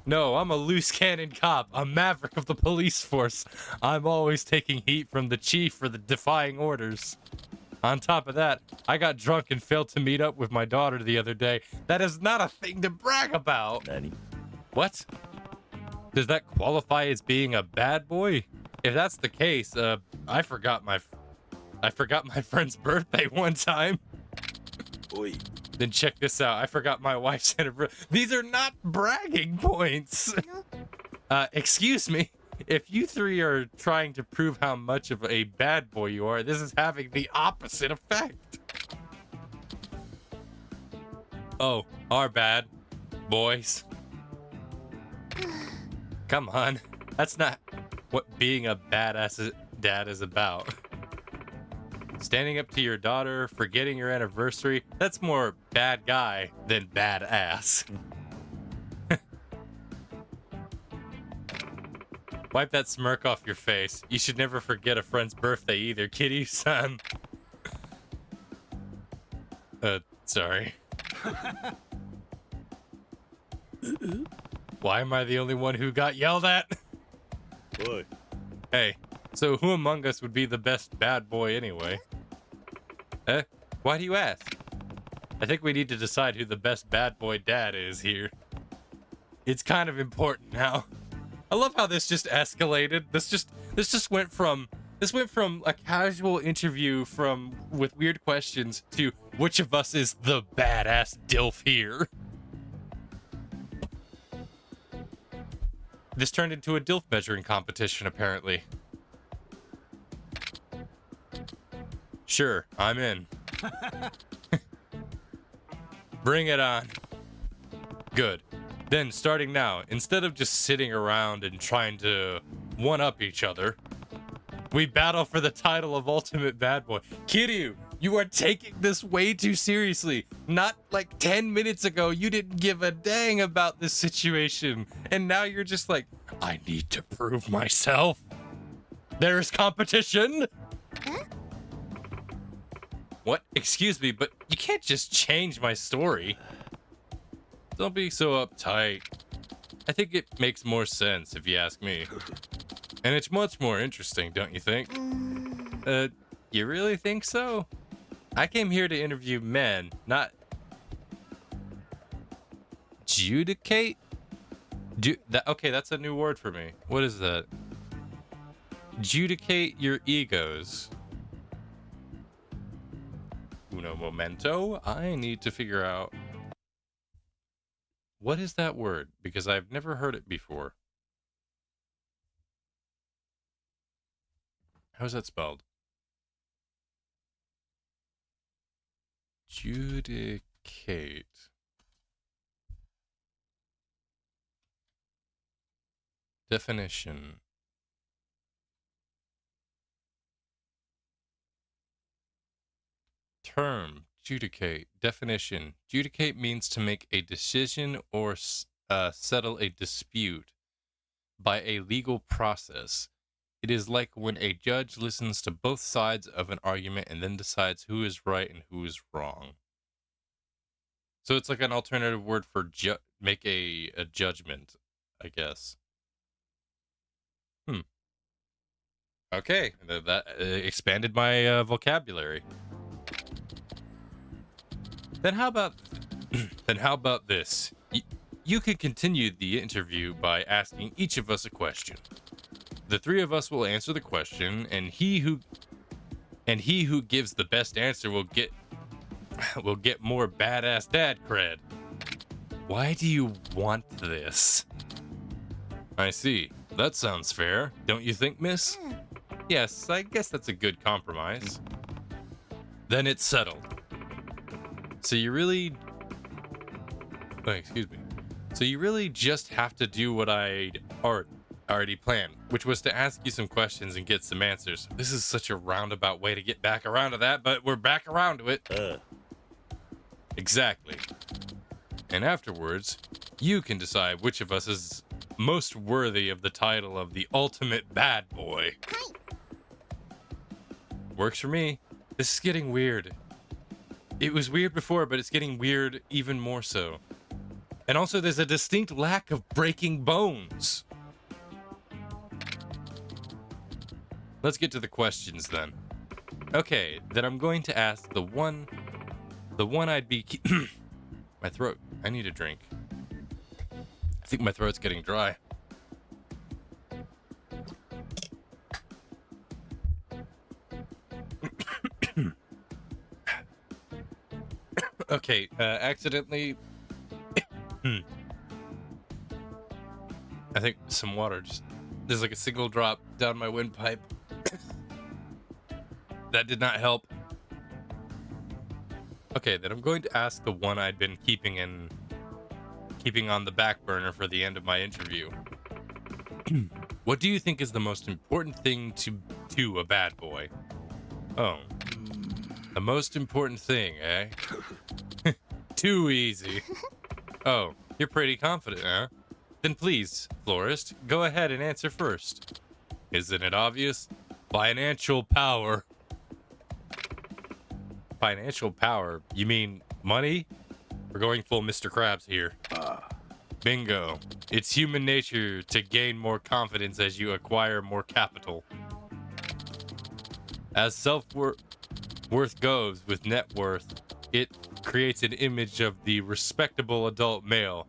No, I'm a loose cannon cop, a maverick of the police force. I'm always taking heat from the chief for the defying orders. On top of that, I got drunk and failed to meet up with my daughter the other day. That is not a thing to brag about. Nani? What? Does that qualify as being a bad boy? If that's the case, I forgot my friend's birthday one time. Oi. Then check this out. I forgot my wife's anniversary. These are not bragging points. Excuse me. If you three are trying to prove how much of a bad boy you are, this is having the opposite effect. Oh, our bad boys. Come on. That's not what being a badass dad is about. Standing up to your daughter, forgetting your anniversary, that's more bad guy than badass. Wipe that smirk off your face. You should never forget a friend's birthday either, Kitty-san. Sorry. Why am I the only one who got yelled at? Oi. Hey, so who among us would be the best bad boy anyway? Why do you ask? I think we need to decide who the best bad boy dad is here. It's kind of important now. I love how this just escalated. This just went from a casual interview with weird questions to which of us is the badass dilf here. This turned into a DILF measuring competition, apparently. Sure, I'm in. Bring it on. Good. Then, starting now, instead of just sitting around and trying to one-up each other, we battle for the title of Ultimate Bad Boy. Kiryu, you are taking this way too seriously. Not like 10 minutes ago, you didn't give a dang about this situation. And now you're just like, I need to prove myself. There's competition. What? Excuse me, but you can't just change my story. Don't be so uptight. I think it makes more sense if you ask me. And it's much more interesting, don't you think? You really think so? I came here to interview men, not judicate? Okay, that's a new word for me. What is that? Judicate your egos. Uno momento. I need to figure out what is that word, because I've never heard it before. How's that spelled? Judicate. Definition. Term. Judicate. Definition. Judicate means to make a decision or settle a dispute by a legal process. It is like when a judge listens to both sides of an argument and then decides who is right and who is wrong. So it's like an alternative word for make a judgment, I guess. Okay, that expanded my vocabulary. Then how about this? You can continue the interview by asking each of us a question. The three of us will answer the question, and he who gives the best answer will get more badass dad cred. Why do you want this? I see. That sounds fair, don't you think, miss? Yes, I guess that's a good compromise. Then it's settled. So you really... Oh, excuse me. So you really just have to do what I'd already planned, which was to ask you some questions and get some answers. This is such a roundabout way to get back around to that, but we're back around to it. Exactly. And afterwards, you can decide which of us is most worthy of the title of the Ultimate Bad Boy. Works for me. This is getting weird. It was weird before, but it's getting weird even more so. And also, there's a distinct lack of breaking bones. Let's get to the questions then. Okay, then I'm going to ask the one I'd be... My throat. I need a drink. I think my throat's getting dry. Okay, accidentally... I think some water just... There's like a single drop down my windpipe. That did not help. Okay, then I'm going to ask the one I'd been keeping on the back burner for the end of my interview. What do you think is the most important thing to a bad boy? Oh. The most important thing, eh? Too easy. Oh, you're pretty confident, huh? Then please, florist, go ahead and answer first. Isn't it obvious? Financial power. Financial power? You mean money? We're going full Mr. Krabs here. Bingo. It's human nature to gain more confidence as you acquire more capital. As self-worth goes with net worth, it creates an image of the respectable adult male.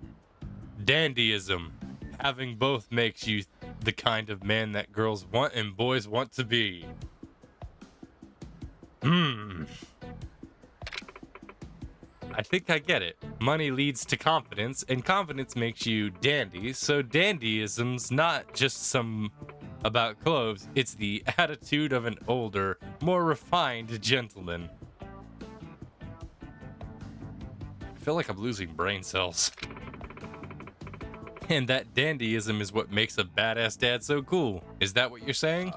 Dandyism. Having both makes you the kind of man that girls want and boys want to be. I think I get it. Money leads to confidence, and confidence makes you dandy. So dandyism's not just some about clothes, it's the attitude of an older, more refined gentleman. I feel like I'm losing brain cells. And that dandyism is what makes a badass dad so cool. Is that what you're saying?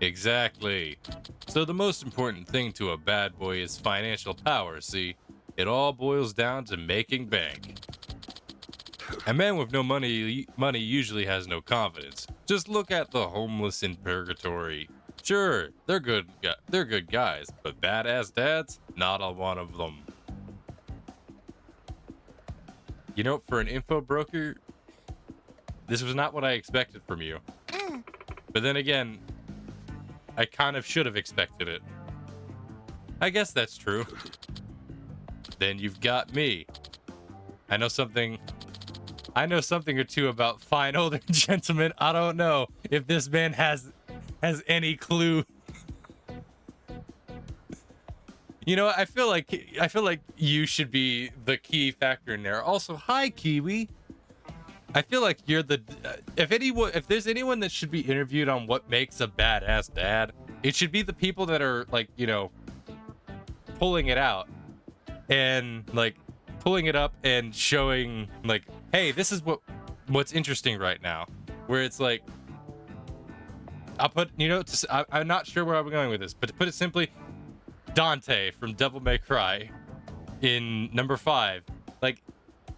Exactly. So the most important thing to a bad boy is financial power, see? It all boils down to making bank. A man with no money usually has no confidence. Just look at the homeless in purgatory. Sure, they're good guys, but badass dads, not a one of them. You know, for an info broker, this was not what I expected from you. But then again, I kind of should have expected it. I guess that's true. Then you've got me. I know something or two about fine older gentlemen. I don't know if this man has any clue. You know, I feel like you should be the key factor in there. Also, hi Kiwi. I feel like you're the if there's anyone that should be interviewed on what makes a badass dad, it should be the people that are like, you know, pulling it out and like pulling it up and showing like, hey, this is what's interesting right now. Where it's like, I'll put, you know, I'm not sure where I'm going with this, but to put it simply, Dante from Devil May Cry in number 5, like,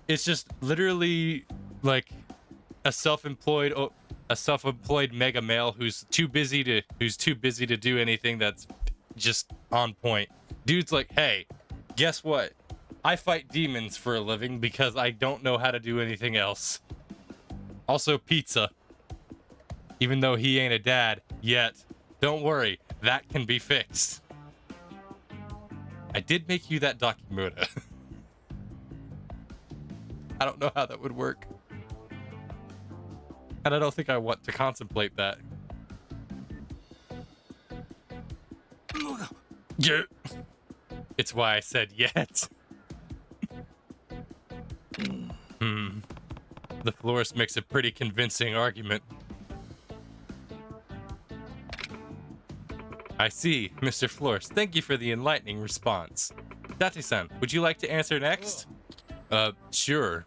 it's just literally like a self-employed mega male who's too busy to do anything that's just on point. Dude's like, hey, guess what? I fight demons for a living because I don't know how to do anything else. Also pizza. Even though he ain't a dad yet, don't worry, that can be fixed. I did make you that Dakimura. I don't know how that would work. And I don't think I want to contemplate that. Yeah. It's why I said yet. The florist makes a pretty convincing argument. I see, Mr. Florist. Thank you for the enlightening response. Date-san, would you like to answer next? Sure.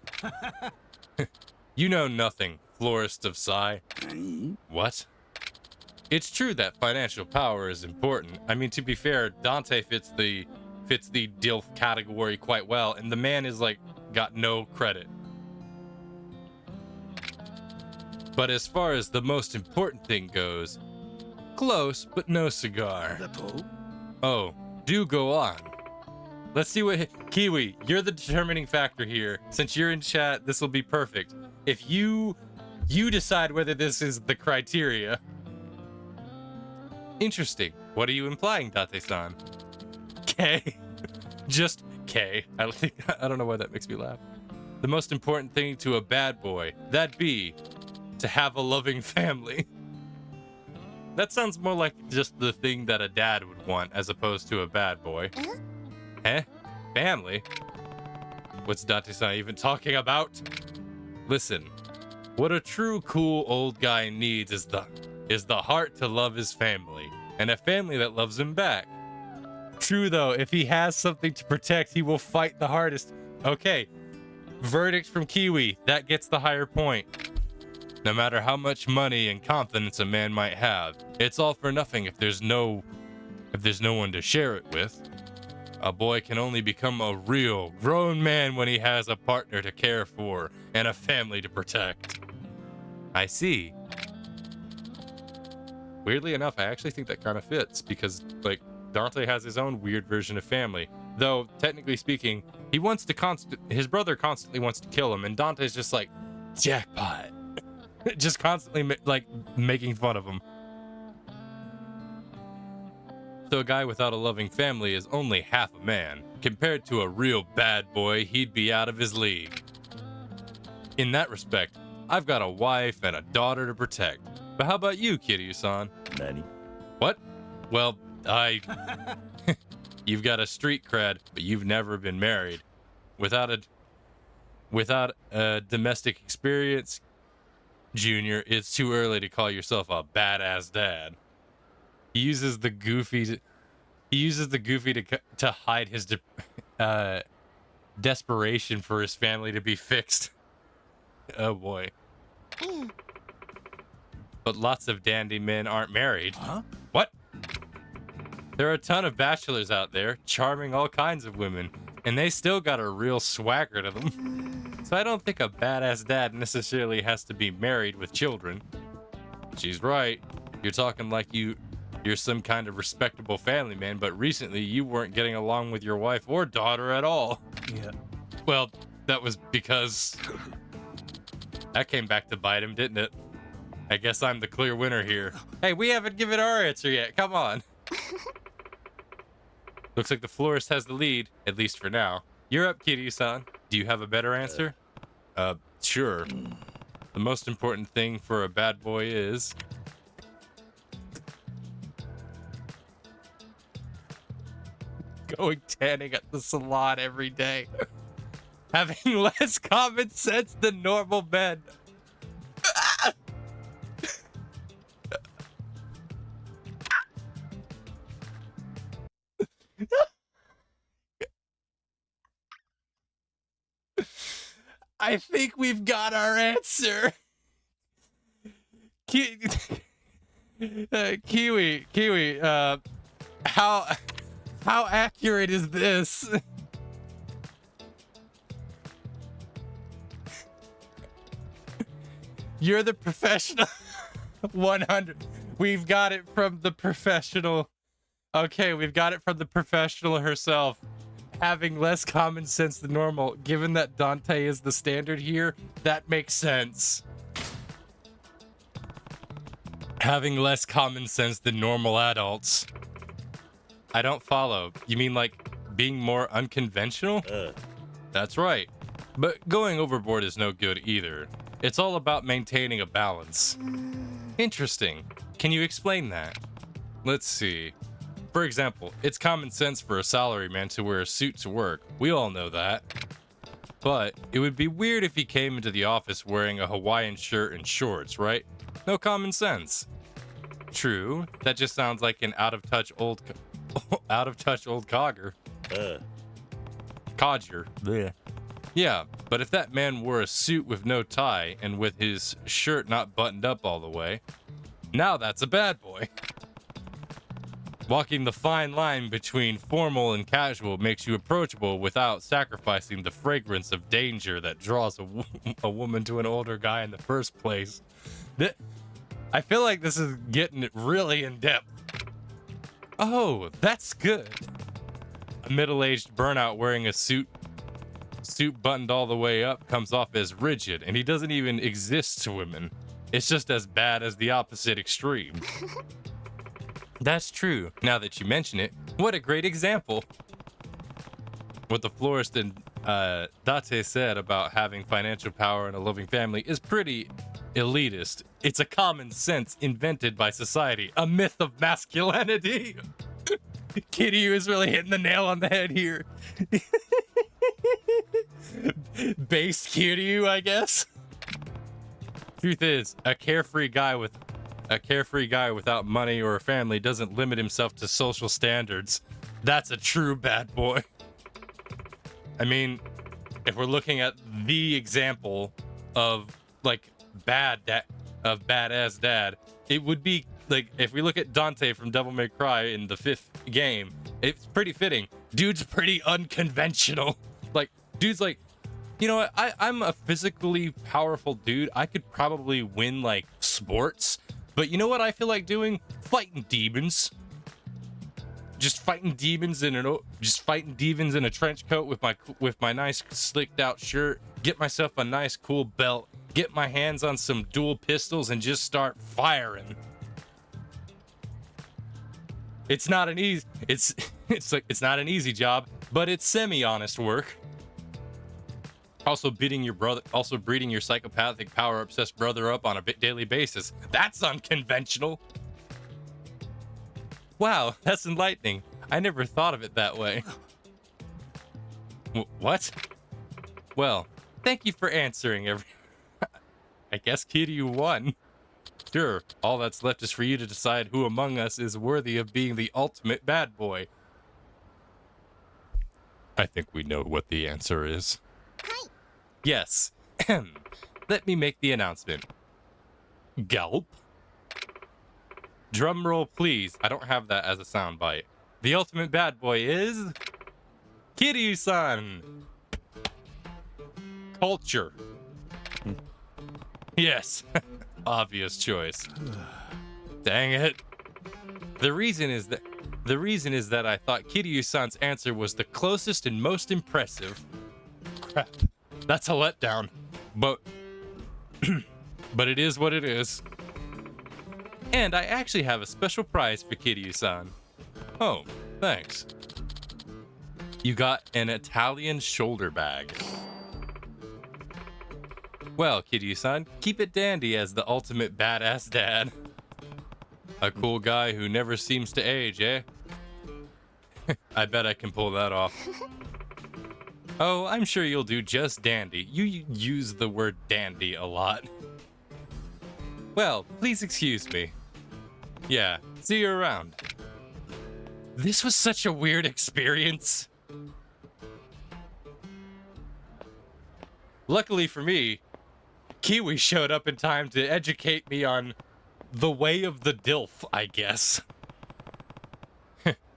You know nothing, Florist of Sai. What? It's true that financial power is important. I mean, to be fair, Dante fits the DILF category quite well, and the man is like got no credit. But as far as the most important thing goes, close but no cigar. Oh, do go on. Let's see what Kiwi, you're the determining factor here. Since you're in chat, this will be perfect. If you decide whether this is the criteria. Interesting. What are you implying, Date-san? K. Just K. I don't know why that makes me laugh. The most important thing to a bad boy, that'd be to have a loving family. That sounds more like just the thing that a dad would want as opposed to a bad boy. Eh? Family? What's Date-san even talking about? Listen, what a true cool old guy needs is the heart to love his family, and a family that loves him back. True though, if he has something to protect, he will fight the hardest. Okay, verdict from Kiwi, that gets the higher point. No matter how much money and confidence a man might have, it's all for nothing if there's no one to share it with. A boy can only become a real grown man when he has a partner to care for and a family to protect. I see. Weirdly enough, I actually think that kind of fits because, like, Dante has his own weird version of family. Though, technically speaking, his brother constantly wants to kill him, and Dante's just like, jackpot. Just constantly, making fun of him. So a guy without a loving family is only half a man. Compared to a real bad boy, he'd be out of his league. In that respect, I've got a wife and a daughter to protect. But how about you, Kiryu-san? Nani? What? Well, you've got a street cred, but you've never been married. without a domestic experience, Junior, it's too early to call yourself a badass dad. He uses the goofy to hide his desperation for his family to be fixed. Oh boy. But lots of dandy men aren't married. Huh? What? There are a ton of bachelors out there, charming all kinds of women, and they still got a real swagger to them. So I don't think a badass dad necessarily has to be married with children. She's right. You're talking like you're some kind of respectable family man, but recently you weren't getting along with your wife or daughter at all. Yeah. Well, that was because that came back to bite him, didn't it? I guess I'm the clear winner here. Hey, we haven't given our answer yet. Come on. Looks like the florist has the lead, at least for now. You're up, Kiryu-san. Do you have a better answer? Sure. The most important thing for a bad boy is... going tanning at the salon every day. Having less common sense than normal men. I think we've got our answer. Kiwi, how accurate is this? You're the professional. 100. We've got it from the professional. Okay, we've got it from the professional herself. Having less common sense than normal. Given that Dante is the standard here, that makes sense. Having less common sense than normal adults. I don't follow. You mean like being more unconventional? That's right. But going overboard is no good either. It's all about maintaining a balance. Interesting. Can you explain that? Let's see. For example, it's common sense for a salaryman to wear a suit to work. We all know that. But it would be weird if he came into the office wearing a Hawaiian shirt and shorts, right? No common sense. True. That just sounds like an out-of-touch old cogger. Codger. Blech. Yeah, but if that man wore a suit with no tie and with his shirt not buttoned up all the way, now that's a bad boy. Walking the fine line between formal and casual makes you approachable without sacrificing the fragrance of danger that draws a woman to an older guy in the first place. I feel like this is getting it really in depth. Oh, that's good. A middle-aged burnout wearing a suit buttoned all the way up comes off as rigid, and he doesn't even exist to women. It's just as bad as the opposite extreme. That's true. Now that you mention it, what a great example. What the florist and Date said about having financial power and a loving family is pretty elitist. It's a common sense invented by society, a myth of masculinity. Kiryu is really hitting the nail on the head here. Base Kiryu, I guess. Truth is, a carefree guy without money or a family doesn't limit himself to social standards. That's a true bad boy. I mean, if we're looking at the example of like badass dad, it would be like if we look at Dante from Devil May Cry in the 5th game, it's pretty fitting. Dude's pretty unconventional. Like, dude's like, you know what? I'm a physically powerful dude. I could probably win like sports. But you know what I feel like doing? Fighting demons. Just fighting demons in a trench coat with my nice slicked out shirt. Get myself a nice cool belt. Get my hands on some dual pistols and just start firing. It's not an not an easy job, but it's semi-honest work. Also breeding your psychopathic, power-obsessed brother up on a daily basis. That's unconventional. Wow, that's enlightening. I never thought of it that way. What? Well, thank you for answering I guess Kiryu won. Sure, all that's left is for you to decide who among us is worthy of being the ultimate bad boy. I think we know what the answer is. Yes. Let me make the announcement. Gulp. Drum roll, please. I don't have that as a soundbite. The ultimate bad boy is Kiryu-san. Culture. Yes. Obvious choice. Dang it. The reason is that I thought Kiryu-san's answer was the closest and most impressive. Crap. That's a letdown. But but it is what it is. And I actually have a special prize for Kiryu-san. Oh, thanks. You got an Italian shoulder bag. Well, Kiryu-san, keep it dandy as the ultimate badass dad. A cool guy who never seems to age, eh? I bet I can pull that off. Oh, I'm sure you'll do just dandy. You use the word dandy a lot. Well, please excuse me. Yeah, see you around. This was such a weird experience. Luckily for me, Kiwi showed up in time to educate me on the way of the DILF, I guess.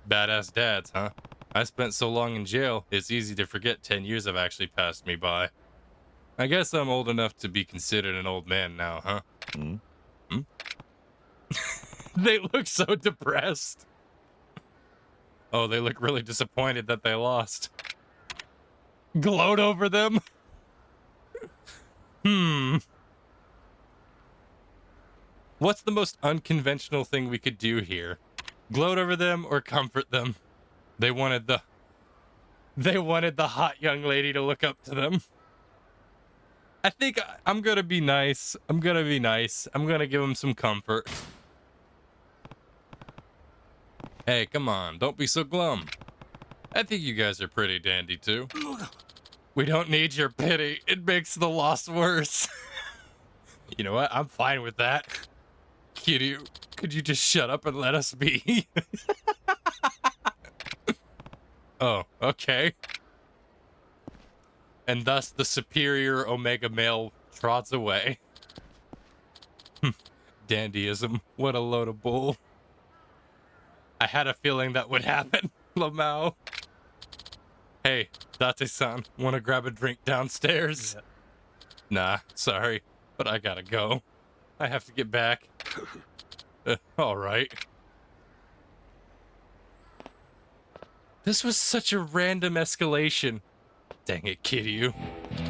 Badass dads, huh? I spent so long in jail, it's easy to forget 10 years have actually passed me by. I guess I'm old enough to be considered an old man now, huh? They look so depressed. Oh, they look really disappointed that they lost. Gloat over them? What's the most unconventional thing we could do here? Gloat over them or comfort them? They wanted the hot young lady to look up to them. I think I'm gonna be nice. I'm gonna give them some comfort. Hey, come on, don't be so glum. I think you guys are pretty dandy too. We don't need your pity. It makes the loss worse. You know what? I'm fine with that. Kiryu, could you just shut up and let us be? Oh, okay. And thus the superior Omega male trots away. Dandyism. What a load of bull. I had a feeling that would happen, Lamau. Hey, Date-san, wanna grab a drink downstairs? Yeah. Nah, sorry, but I gotta go. I have to get back. Alright. This was such a random escalation. Dang it, Kiryu.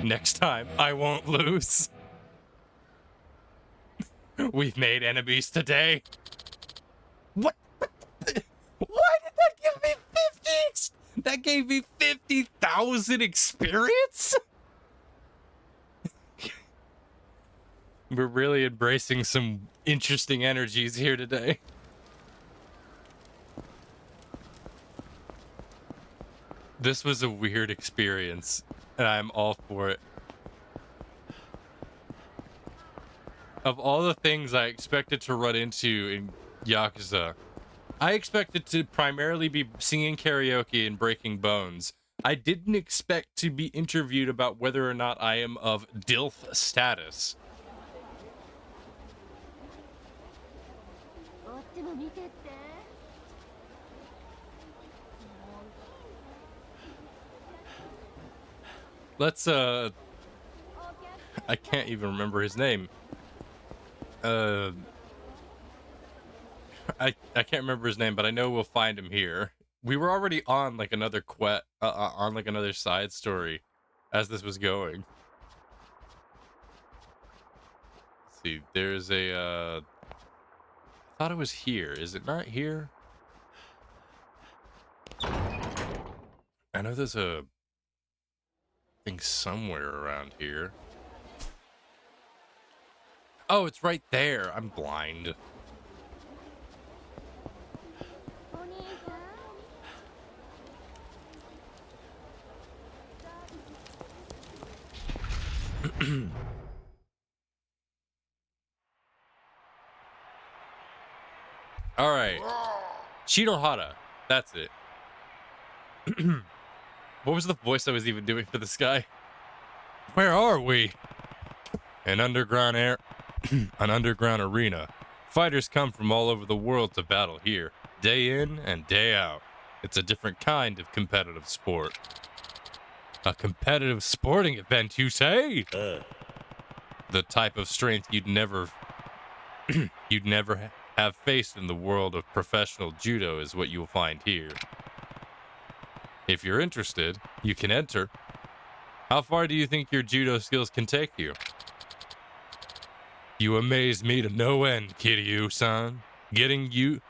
Next time, I won't lose. We've made enemies today. What? Why did that give me 50? That gave me 50,000 experience? We're really embracing some interesting energies here today. This was a weird experience, and I'm all for it. Of all the things I expected to run into in Yakuza, I expected to primarily be singing karaoke and breaking bones. I didn't expect to be interviewed about whether or not I am of DILF status. Let's, I can't even remember his name. I can't remember his name, but I know we'll find him here. We were already on like another on like another side story as this was going. Let's see, there's a, I thought it was here. Is it not here? I know there's a thing somewhere around here. Oh, it's right there. I'm blind. All right. Shinohara. That's it. What was the voice I was even doing for this guy? Where are we? An underground an underground arena. Fighters come from all over the world to battle here, day in and day out. It's a different kind of competitive sport. A competitive sporting event, you say? The type of strength you'd never have faced in the world of professional judo is what you'll find here. If you're interested, you can enter. How far do you think your judo skills can take you? You amaze me to no end, Kiryu-san. Getting you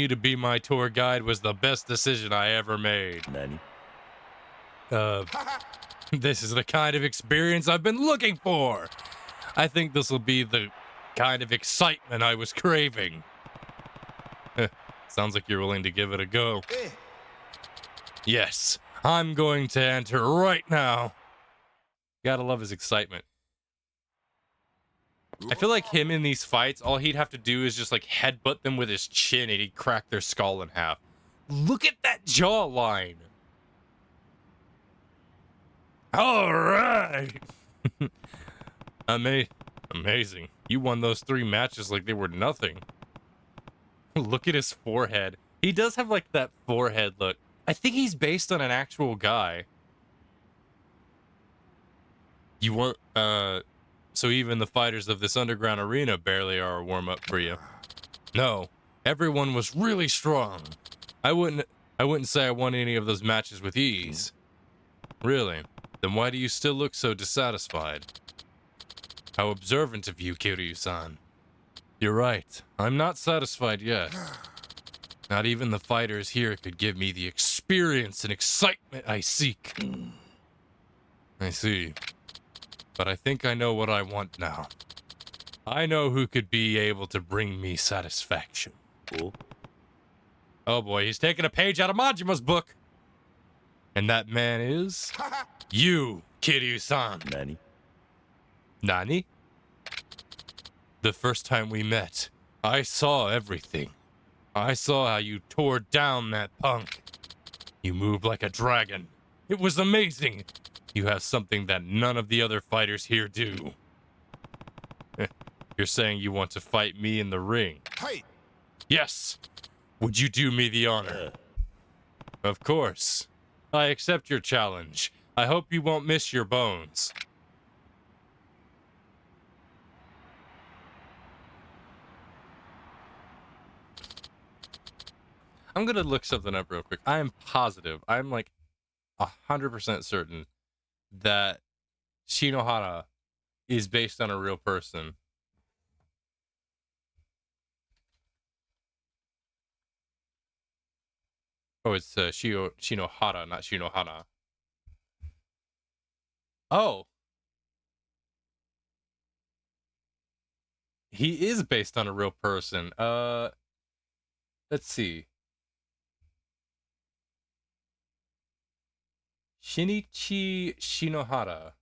to be my tour guide was the best decision I ever made. Nani? This is the kind of experience I've been looking for. I think this will be the kind of excitement I was craving. Sounds like you're willing to give it a go. Yes, I'm going to enter right now. Gotta love his excitement. I feel like him in these fights, all he'd have to do is just like headbutt them with his chin and he'd crack their skull in half. Look at that jawline. All right. Amazing. You won those 3 matches like they were nothing. Look at his forehead. He does have like that forehead look. I think he's based on an actual guy. You weren't, so even the fighters of this underground arena barely are a warm-up for you. No, everyone was really strong. I wouldn't say I won any of those matches with ease. Really? Then why do you still look so dissatisfied? How observant of you, Kiryu-san. You're right. I'm not satisfied yet. Not even the fighters here could give me the experience and excitement I seek. I see. But I think I know what I want now. I know who could be able to bring me satisfaction. Oh boy, he's taking a page out of Majima's book. And that man is... you, Kiryu-san. Nani? Nani? The first time we met, I saw everything. I saw how you tore down that punk. You moved like a dragon. It was amazing. You have something that none of the other fighters here do. You're saying you want to fight me in the ring? Hey! Yes. Would you do me the honor? Of course. I accept your challenge. I hope you won't miss your bones. I'm gonna look something up real quick. I am positive. I'm like 100% certain that Shinohara is based on a real person. Oh, it's Shinohara, not Shinohana. Oh. He is based on a real person. Let's see. Shinichi Shinohara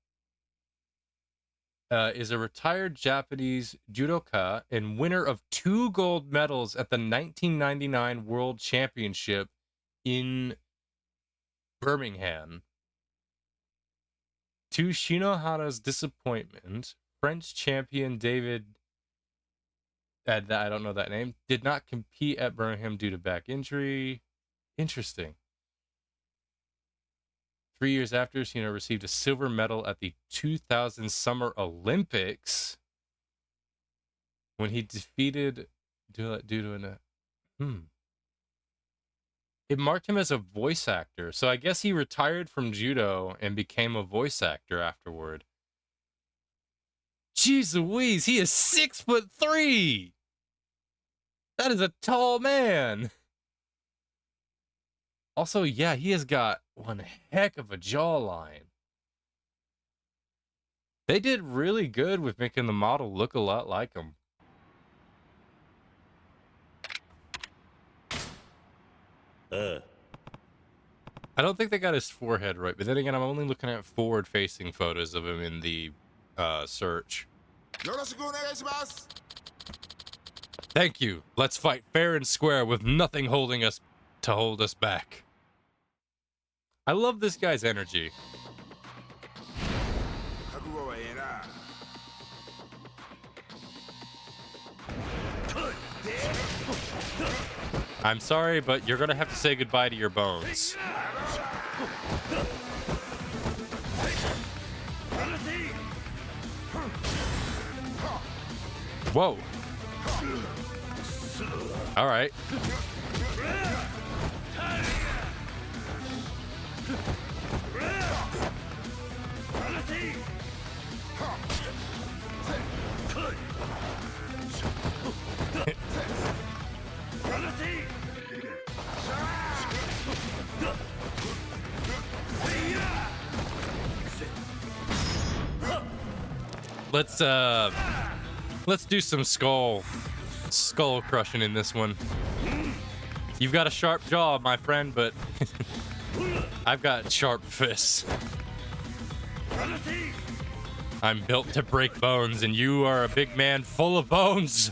is a retired Japanese judoka and winner of 2 gold medals at the 1999 World Championship in Birmingham. To Shinohara's disappointment, French champion David, I don't know that name, did not compete at Birmingham due to back injury. Interesting. 3 years after, Shino received a silver medal at the 2000 Summer Olympics when he defeated due to It marked him as a voice actor. So I guess he retired from judo and became a voice actor afterward. Jeez Louise, he is 6'3". That is a tall man. Also, yeah, he has got one heck of a jawline. They did really good with making the model look a lot like him. I don't think they got his forehead right, but then again, I'm only looking at forward-facing photos of him in the search. よろしくお願いします。 Thank you. Let's fight fair and square with nothing holding us to hold us back. I love this guy's energy. 覚悟はええな。 I'm sorry, but you're gonna have to say goodbye to your bones. Whoa. All right. Let's do some skull crushing in this one. You've got a sharp jaw, my friend, but I've got sharp fists. I'm built to break bones, and you are a big man full of bones.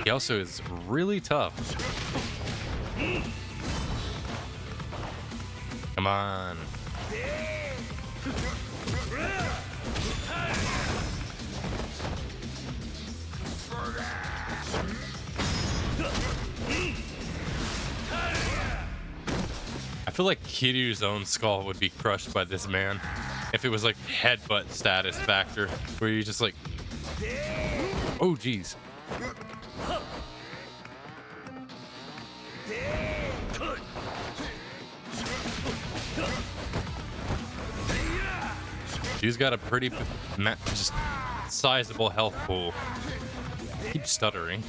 He also is really tough. Come on. I feel like Kiryu's own skull would be crushed by this man if it was like headbutt status factor, where you just like, oh geez. He's got a pretty just sizable health pool. Keep stuttering.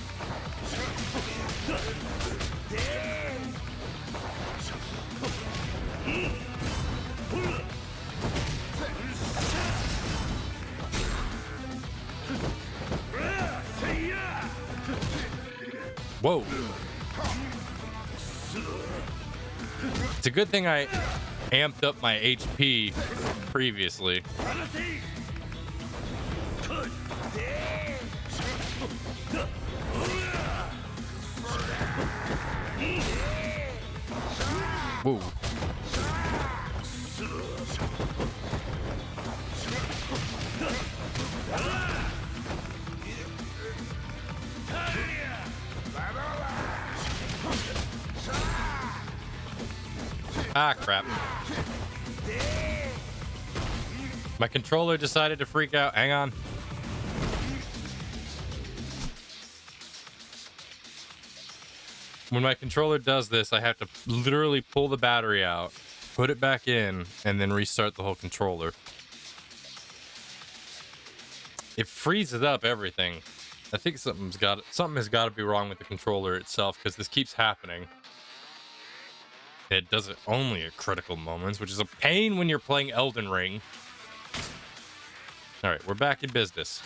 Whoa. It's a good thing I amped up my HP previously. Whoa. Ah, crap. My controller decided to freak out. Hang on. When my controller does this, I have to literally pull the battery out, put it back in, and then restart the whole controller. It freezes up everything. I think something has got to be wrong with the controller itself, because this keeps happening. It does it only at critical moments, which is a pain when you're playing Elden Ring. All right, we're back in business.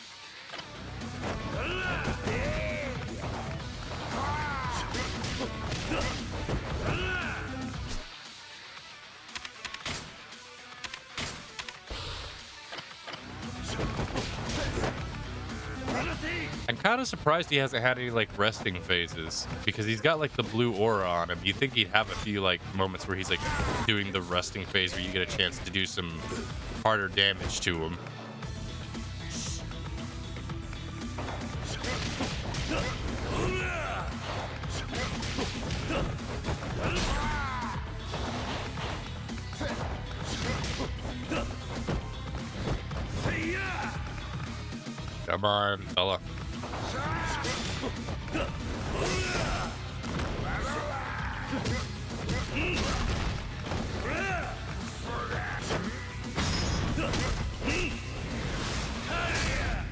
I'm kind of surprised he hasn't had any like resting phases, because he's got like the blue aura on him. You'd think he'd have a few like moments where he's like doing the resting phase, where you get a chance to do some harder damage to him. Come on, fella.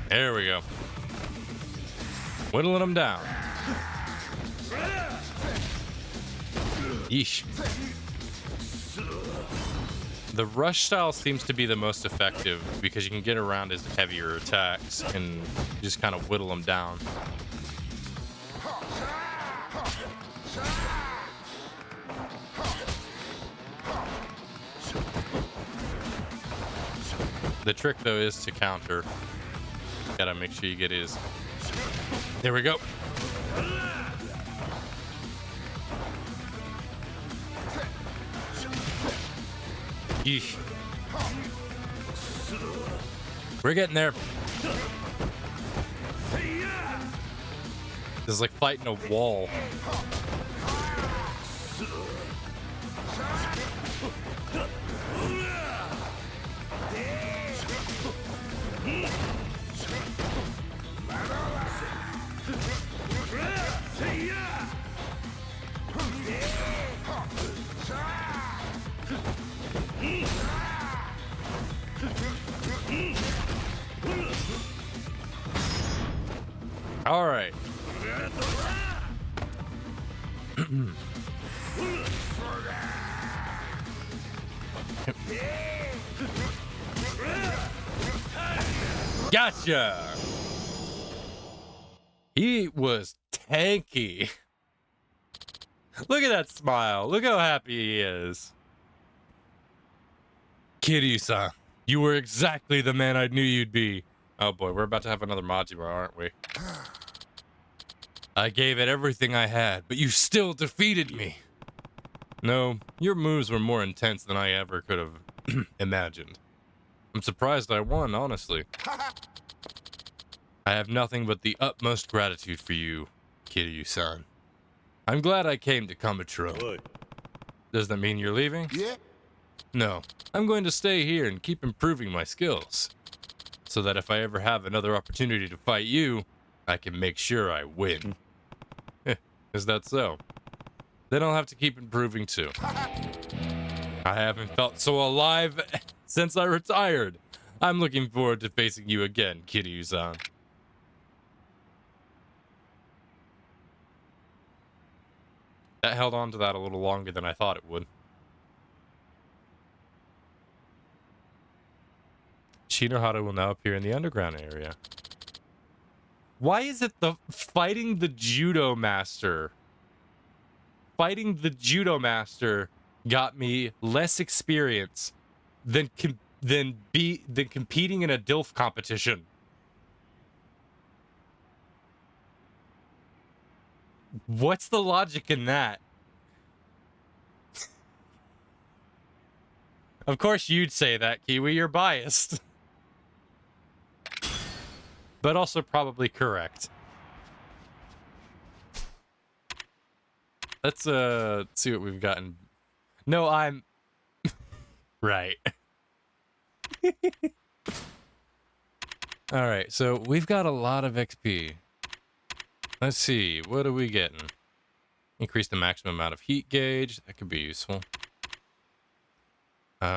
There we go. Whittling them down. Yeesh. The rush style seems to be the most effective because you can get around his heavier attacks and just kind of whittle them down. The trick, though, is to counter. Gotta make sure you get his. There we go. Yeesh. We're getting there. This is like fighting a wall. All right. Gotcha. He was tanky. Look at that smile. Look how happy he is. Kiryu-san, you were exactly the man I knew you'd be. Oh boy, we're about to have another Majima, aren't we? I gave it everything I had, but you still defeated me. No, your moves were more intense than I ever could have imagined. I'm surprised I won, honestly. I have nothing but the utmost gratitude for you, Kiryu-san. I'm glad I came to Kamuchiro.おい Does that mean you're leaving? Yeah? No, I'm going to stay here and keep improving my skills. So that if I ever have another opportunity to fight you, I can make sure I win. Is that so? Then I'll have to keep improving too. I haven't felt so alive since I retired. I'm looking forward to facing you again, Kiryu-san. That held on to that a little longer than I thought it would. Shinohara will now appear in the underground area. Why is it the fighting the judo master? Fighting the judo master got me less experience than competing in a DILF competition. What's the logic in that? Of course you'd say that, Kiwi. You're biased. But also probably correct. Let's see what we've gotten. No, I'm right. All right, so we've got a lot of XP. Let's see, what are we getting? Increase the maximum amount of heat gauge. That could be useful.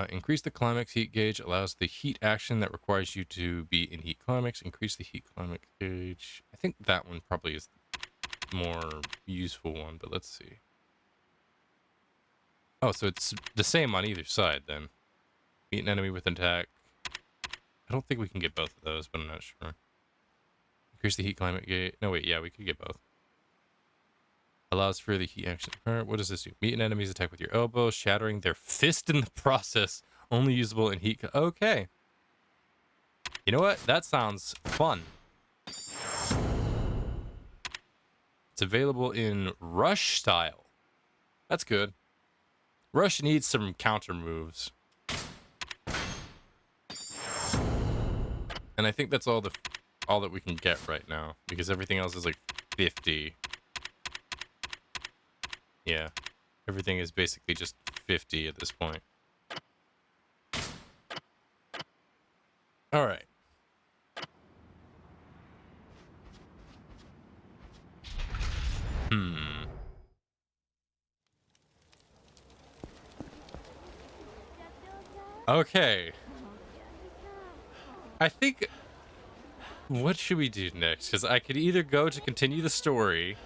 Increase the climax heat gauge. Allows the heat action that requires you to be in heat climax. Increase the heat climax gauge. I think that one probably is the more useful one, but let's see. Oh, so it's the same on either side then. Meet an enemy with an attack. I don't think we can get both of those, but I'm not sure. Increase the heat climate gauge. No, wait, yeah, we could get both. Allows for the heat action. What does this do? Meet an enemy's attack with your elbow, shattering their fist in the process. Only usable in heat. Okay. You know what? That sounds fun. It's available in Rush style. That's good. Rush needs some counter moves. And I think that's all that we can get right now, because everything else is like 50. Yeah. Everything is basically just 50 at this point. All right. Okay. I think... What should we do next? Because I could either go to continue the story,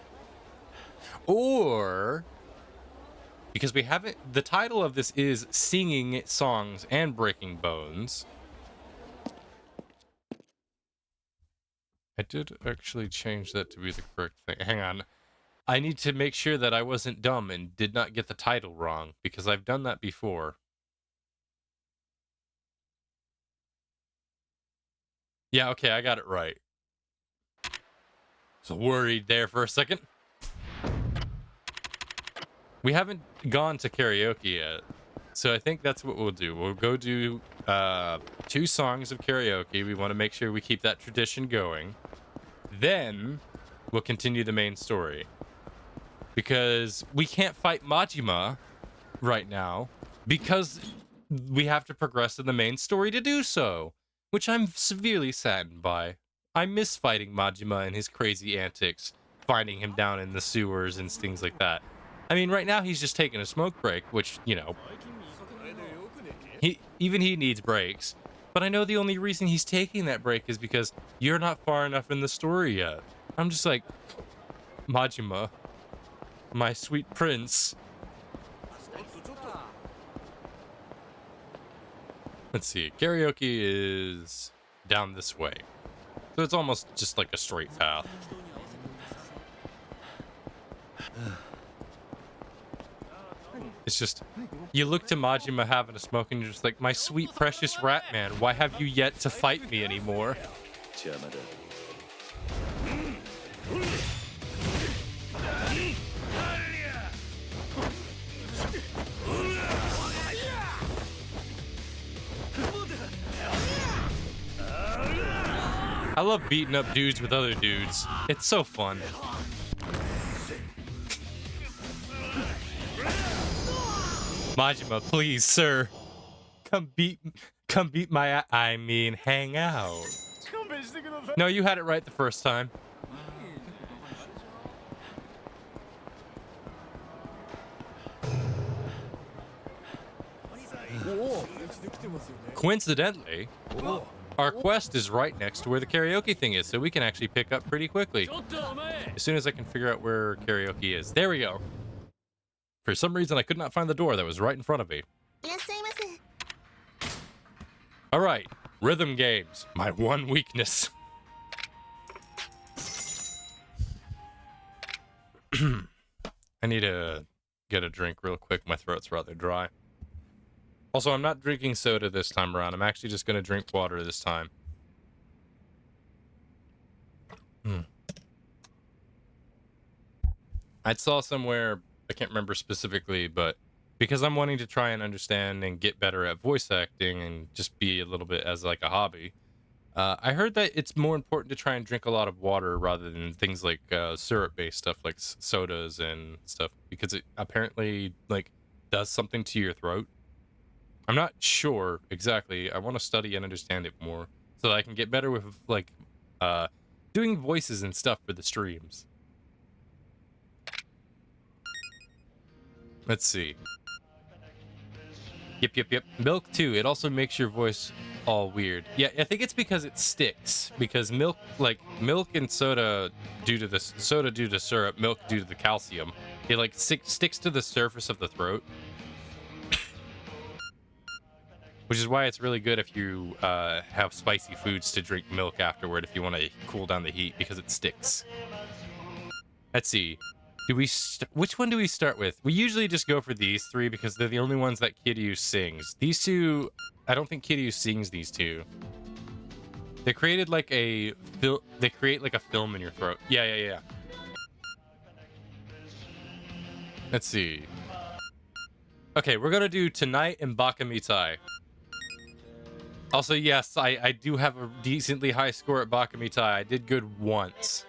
or... Because we haven't... The title of this is Singing Songs and Breaking Bones. I did actually change that to be the correct thing. Hang on. I need to make sure that I wasn't dumb and did not get the title wrong, because I've done that before. Yeah, okay, I got it right. So worried there for a second. We haven't gone to karaoke yet. So I think that's what we'll do. We'll go do 2 songs of karaoke. We want to make sure we keep that tradition going. Then we'll continue the main story. Because we can't fight Majima right now because we have to progress in the main story to do so, which I'm severely saddened by. I miss fighting Majima and his crazy antics, finding him down in the sewers and things like that. I mean, right now he's just taking a smoke break, which, you know, he needs breaks. But I know the only reason he's taking that break is because you're not far enough in the story yet. I'm just like, Majima, my sweet prince. Let's see. Karaoke is down this way. So it's almost just like a straight path. It's just, you look to Majima having a smoke and you're just like, my sweet precious rat man, why have you yet to fight me anymore? I love beating up dudes with other dudes. It's so fun. Majima, please, sir. Come beat my, I mean, hang out. No, you had it right the first time. Coincidentally, our quest is right next to where the karaoke thing is, so we can actually pick up pretty quickly. As soon as I can figure out where karaoke is. There we go. For some reason, I could not find the door that was right in front of me. All right, rhythm games, my one weakness. I need to get a drink real quick. My throat's rather dry. Also, I'm not drinking soda this time around. I'm actually just going to drink water this time. I saw somewhere, I can't remember specifically, but because I'm wanting to try and understand and get better at voice acting and just be a little bit as like a hobby, I heard that it's more important to try and drink a lot of water rather than things like syrup-based stuff like sodas and stuff, because it apparently like does something to your throat. I'm not sure exactly. I want to study and understand it more so that I can get better with like doing voices and stuff for the streams. Let's see. Yep. Milk too. It also makes your voice all weird. Yeah, I think it's because it sticks. Because milk and soda due to syrup, milk due to the calcium, it like sticks to the surface of the throat. Which is why it's really good if you have spicy foods to drink milk afterward if you want to cool down the heat, because it sticks. Let's see. Which one do we start with? We usually just go for these 3 because they're the only ones that Kiryu sings. These 2, I don't think Kiryu sings these 2. They created like a they create like a film in your throat. Yeah. Let's see. Okay, we're gonna do Tonight and Bakamitai. Also, yes, I do have a decently high score at Bakamitai. I did good once.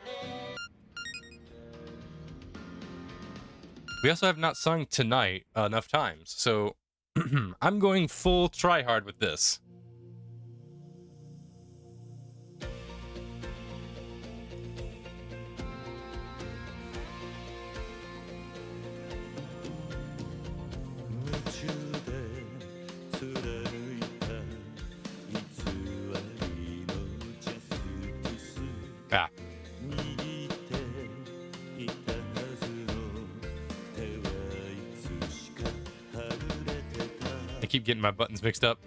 We also have not sung Tonight enough times, so I'm going full try hard with this. Ah. I keep getting my buttons mixed up.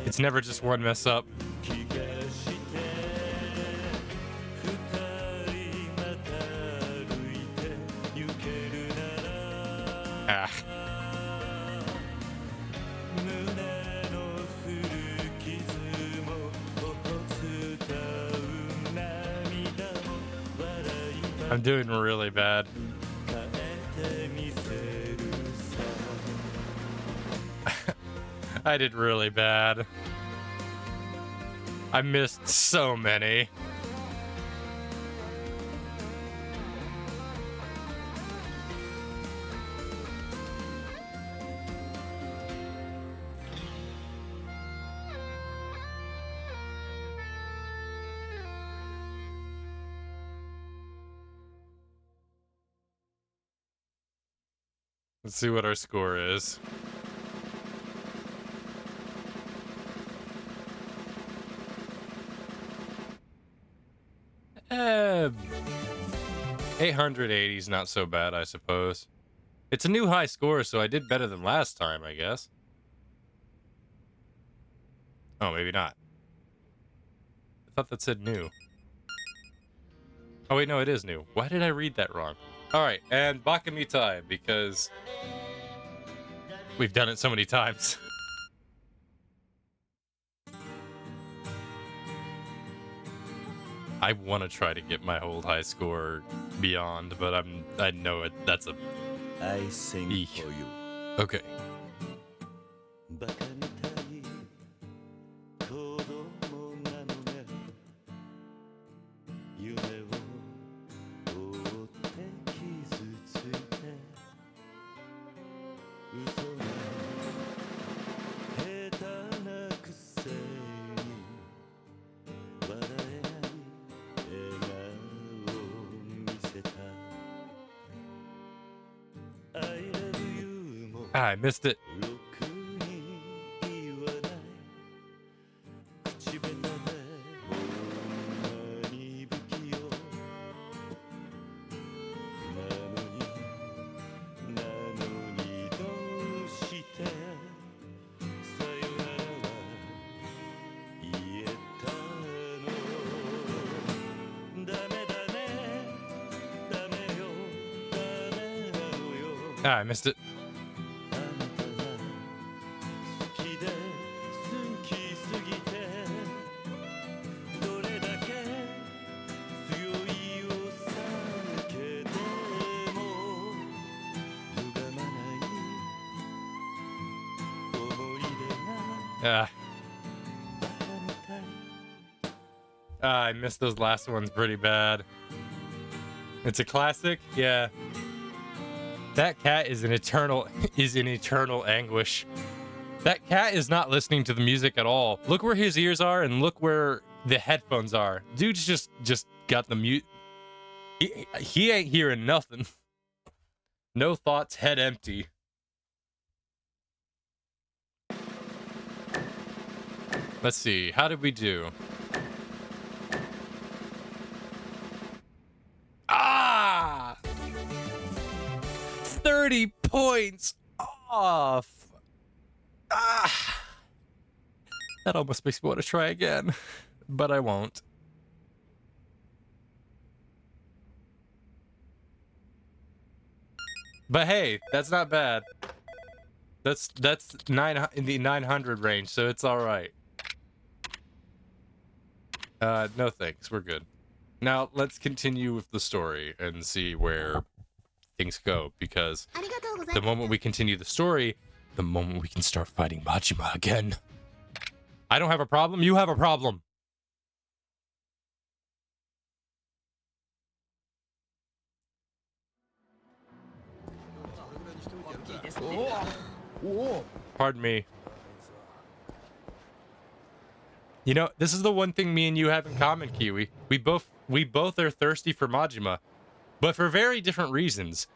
It's never just one mess up. Ah. I'm doing really bad. I did really bad. I missed so many. Let's see what our score is. Uh, 880 is not so bad, I suppose. It's a new high score, so I did better than last time, I guess. Oh, maybe not. I thought that said new. Oh, wait, no, it is new. Why did I read that wrong? Alright, and Bakamitai, because we've done it so many times. I want to try to get my old high score beyond, but I know it. That's a I sing Eek. for you. okay. バカみたい子供なのね夢を追って傷ついて嘘が下手なくせに笑えない笑顔を見せた I love you も Ah, I missed it. ろくに言わない口下手でほんまに不器用なのにどうしてさよならは言えたのダメだねダメよダメなのよ Ah, I missed it. あなたが好きで好きすぎてどれだけ強いお酒でも歪まない思い出が Ah, バカみたい I missed those last ones pretty bad. It's a classic, yeah. That cat is in eternal anguish. That cat is not listening to the music at all. Look where his ears are and look where the headphones are. Dude's just got the mute. He ain't hearing nothing. No thoughts, head empty. Let's see. How did we do? Ah! 30 points off. Ah! That almost makes me want to try again, but I won't. But hey, that's not bad. That's in the 900 range, so it's all right. No thanks. We're good. Now let's continue with the story and see where things go, because the moment we continue the story, the moment we can start fighting Majima again. I don't have a problem. You have a problem. Pardon me. You know, this is the one thing me and you have in common, Kiwi. We both are thirsty for Majima, but for very different reasons.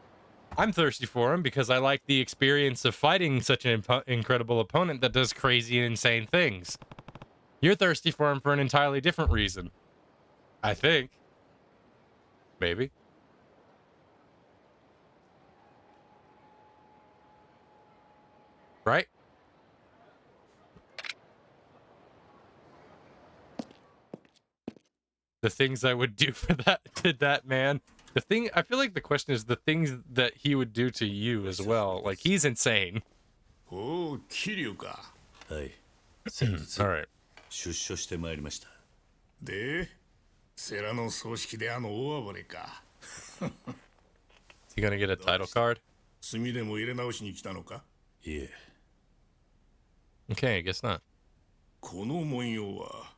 I'm thirsty for him because I like the experience of fighting such an incredible opponent that does crazy and insane things. You're thirsty for him for an entirely different reason. I think. Maybe. Right? The things I would do for that man. The thing, I feel like the question is the things that he would do to you as well. Like, he's insane. おう、桐生か。はい。先日 All right. 出所してまいりました。で、世良の葬式であの大暴れか。Is he gonna get a title card? 炭でも入れ直しに来たのか。いえ、 Okay, I guess not. この文様は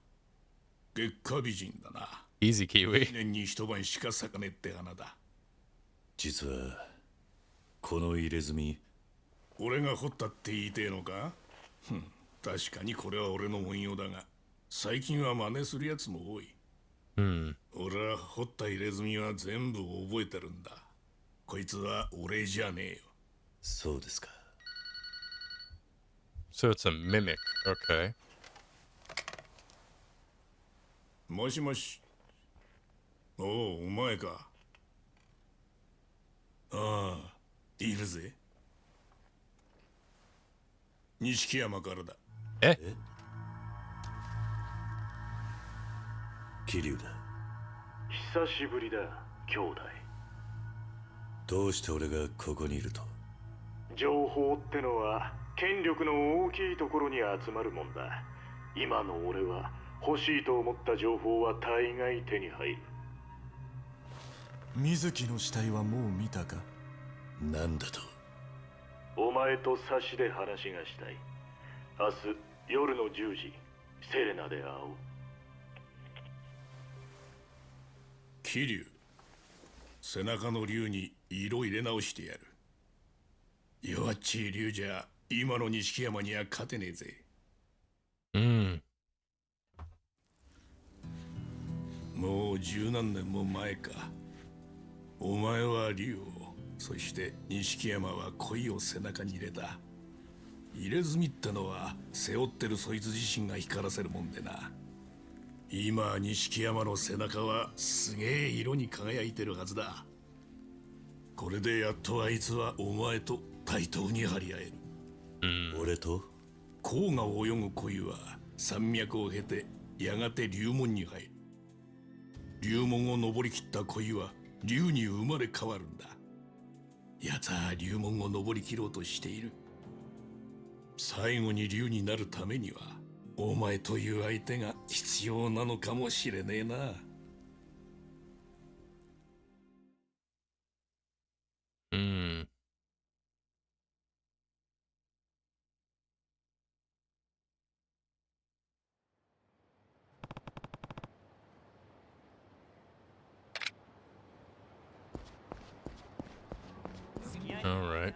月下美人だな。 Easy, Kiwi. 年に一晩しか咲かねって花だ。実はこの入れ墨、俺が掘ったって言いてえのか。確かにこれは俺の文様だが、最近は真似するやつも多い。Hmm. 俺は掘った入れ墨は全部覚えてるんだ。こいつは俺じゃねえよ。そうですか。 So it's a mimic. Okay. もしもし。おう、お前か。ああ、いるぜ。錦山からだ。Eh? 桐生だ。久しぶりだ、兄弟。どうして俺がここにいると。情報ってのは権力の大きいところに集まるもんだ。今の俺は欲しいと思った情報は大概手に入る。水木の死体はもう見たか。なんだと。お前と差しで話がしたい。明日夜の10時、セレナで会おう。桐生、背中の竜に色入れ直してやる。弱っちい竜じゃ今の錦山には勝てねえぜ。Hmm. もう十何年も前か。お前は竜を、そして錦山は恋を背中に入れた。入れ墨ってのは背負ってるそいつ自身が光らせるもんでな。今錦山の背中はすげえ色に輝いてるはずだ。これでやっとあいつはお前と対等に張り合える。俺と黄河を泳ぐ恋は山脈を経てやがて龍門に入る。龍門を登りきった恋は龍に生まれ変わるんだ。奴は龍門を登りきろうとしている。最後に龍になるためにはお前という相手が必要なのかもしれねえな。Hmm. All right.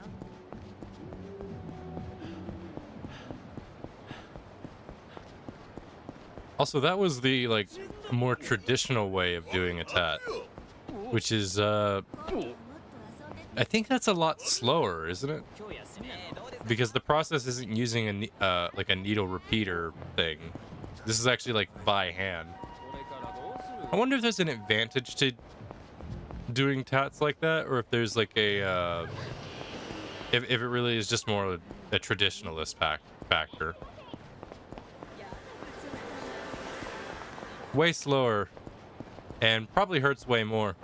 Also, that was the like more traditional way of doing a tat, which is I think that's a lot slower, isn't it? Because the process isn't using like a needle repeater thing. This is actually like by hand. I wonder if there's an advantage to doing tats like that, or if there's like a if it really is just more a traditionalist factor. Way slower, and probably hurts way more.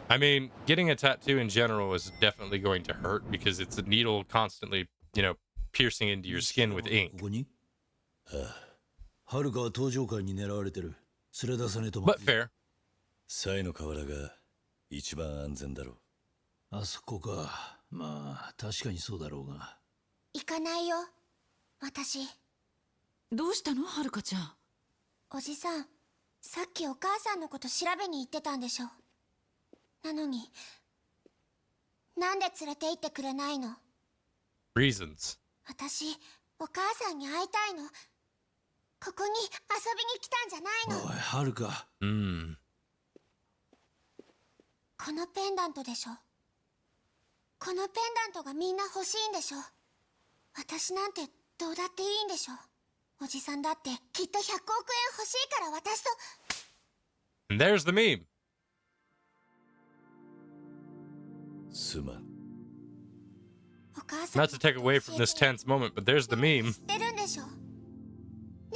I mean, getting a tattoo in general is definitely going to hurt because it's a needle constantly, you know, piercing into your skin with ink. ここにはるかは登場会に狙われてる。連れ出さねえと。 But fair. サイの河原が一番安全だろう。あそこか。まあ確かにそうだろうが。行かないよ、私。どうしたの、はるかちゃん。おじさん、さっきお母さんのこと調べに行ってたんでしょ。なのに、なんで連れて行ってくれないの？ Reasons. 私、お母さんに会いたいの。ここに遊びに来たんじゃないの。おい、はるか。このペンダントでしょ。このペンダントがみんな欲しいんでしょ。私なんてどうだっていいんでしょ。おじさんだってきっと100億円欲しいから私と。 And there's the meme. すまん。お母さん Not to take away from this tense moment, but there's the meme. 知ってるんでしょ。ねえ、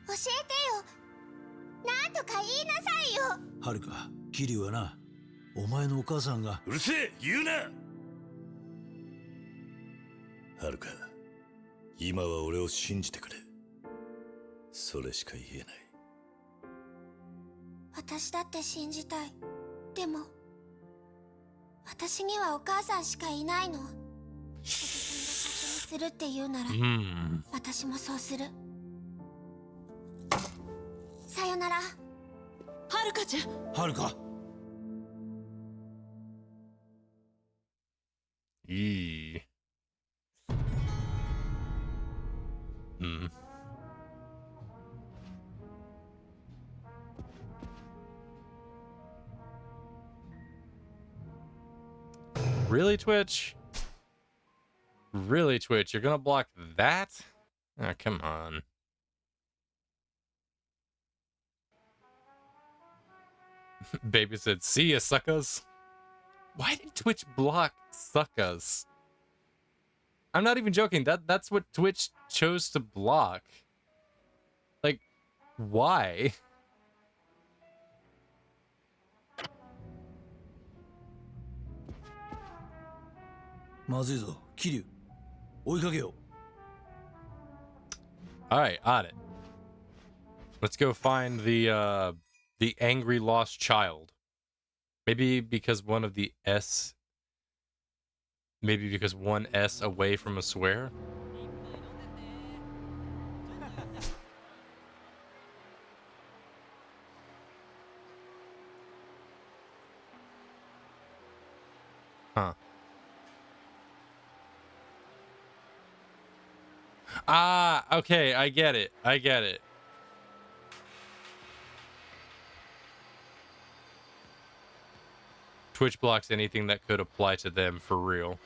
教えてよ。なとか言いなさいよ。はるか、桐生はな、お前のお母さんが。うるせえ、言うな。はるか、今は俺を信じてくれ。それしか言えない。私だって信じたい。でも私にはお母さんしかいないの。おじさんが先にするって言うなら、私もそうする。さよなら。はるかちゃん。はるか。いい。Really, Twitch? Really, Twitch? You're gonna block that? Oh, come on. Baby said, "See ya, suckers." Why did Twitch block suckers? I'm not even joking. That's what Twitch chose to block. Like, why? まずいぞ、桐生。追いかけよう。Alright, on it. Let's go find the angry lost child. Maybe because one S away from a swear? Huh. Ah, okay, I get it. Twitch blocks anything that could apply to them for real.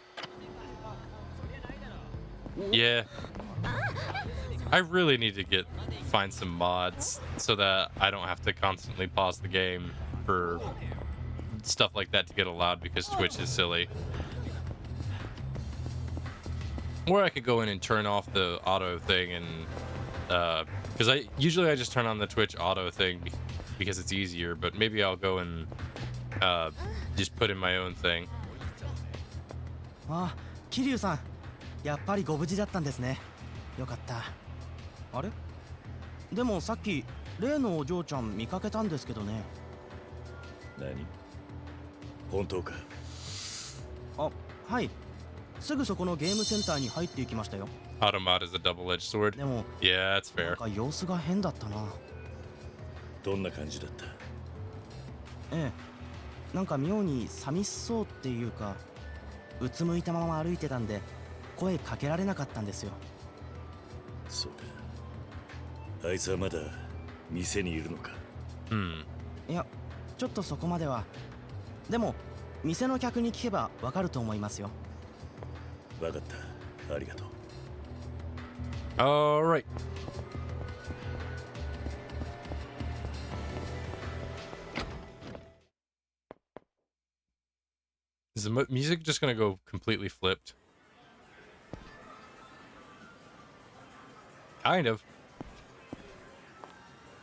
Yeah. I really need to find some mods so that I don't have to constantly pause the game for stuff like that to get allowed because Twitch is silly. Or I could go in and turn off the auto thing and because I usually just turn on the Twitch auto thing because it's easier, but maybe I'll go and just put in my own thing. あ、桐生さん、やっぱりご無事だったんですね。よかった。あれ？でもさっき例のお嬢ちゃん見かけたんですけどね。何？本当か？あ、はい。すぐそこのゲームセンターに入っていきましたよ。Automod is a double-edged sword. でも、yeah, that's fair. なんか様子が変だったな。どんな感じだった？ええ、なんか妙に寂しそうっていうか、うつむいたまま歩いてたんで、声かけられなかったんですよ。そうか。あいつはまだ店にいるのか？いや、ちょっとそこまでは。でも、店の客に聞けばわかると思いますよ。わかった。ありがとう。All right. Is the music just gonna go completely flipped? Kind of.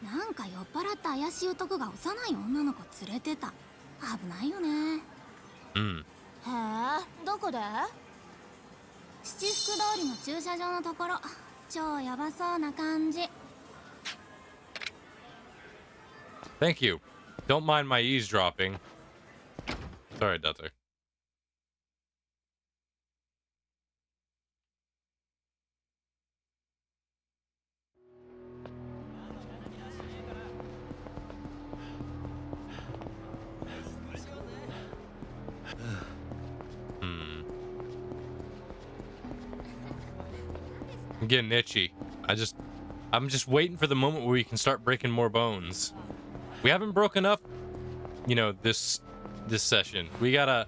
なんか酔っ払った怪しい男が幼い女の子連れてた。危ないよね。へえ、どこで？七福通りの駐車場のところ。超ヤバそうな感じ。Thank you. Don't mind my eavesdropping. Sorry, Dutzer. I'm getting itchy. I'm just waiting for the moment where we can start breaking more bones. We haven't broken up, you know, this session. We gotta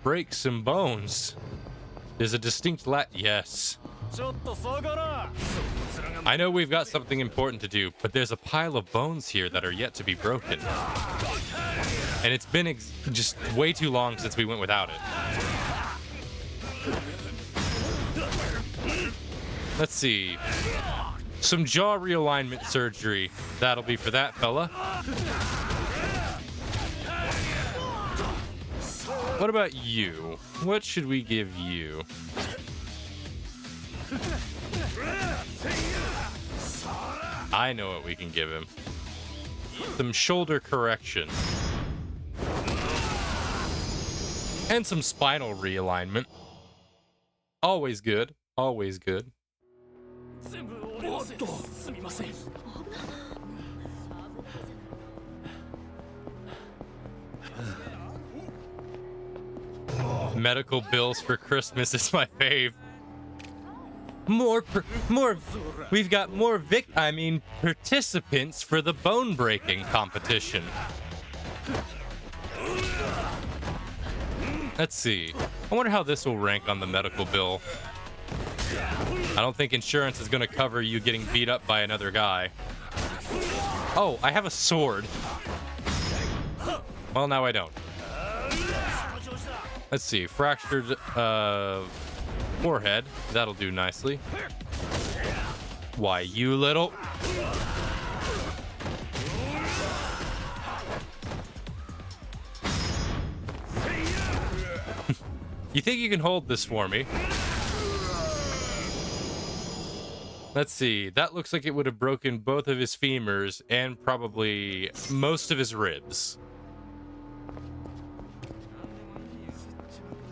break some bones. There's a distinct yes. I know we've got something important to do, but there's a pile of bones here that are yet to be broken. And it's been just way too long since we went without it. Let's see. Some jaw realignment surgery. That'll be for that fella. What about you? What should we give you? I know what we can give him. Some shoulder correction. And some spinal realignment. Always good. Always good. Medical bills for Christmas is my fave. We've got more participants for the bone breaking competition. Let's see. I wonder how this will rank on the medical bill. I don't think insurance is going to cover you getting beat up by another guy. Oh, I have a sword. Well, now I don't. Let's see. Fractured forehead. That'll do nicely. Why, you little... You think you can hold this for me? Let's see. That looks like it would have broken both of his femurs and probably most of his ribs.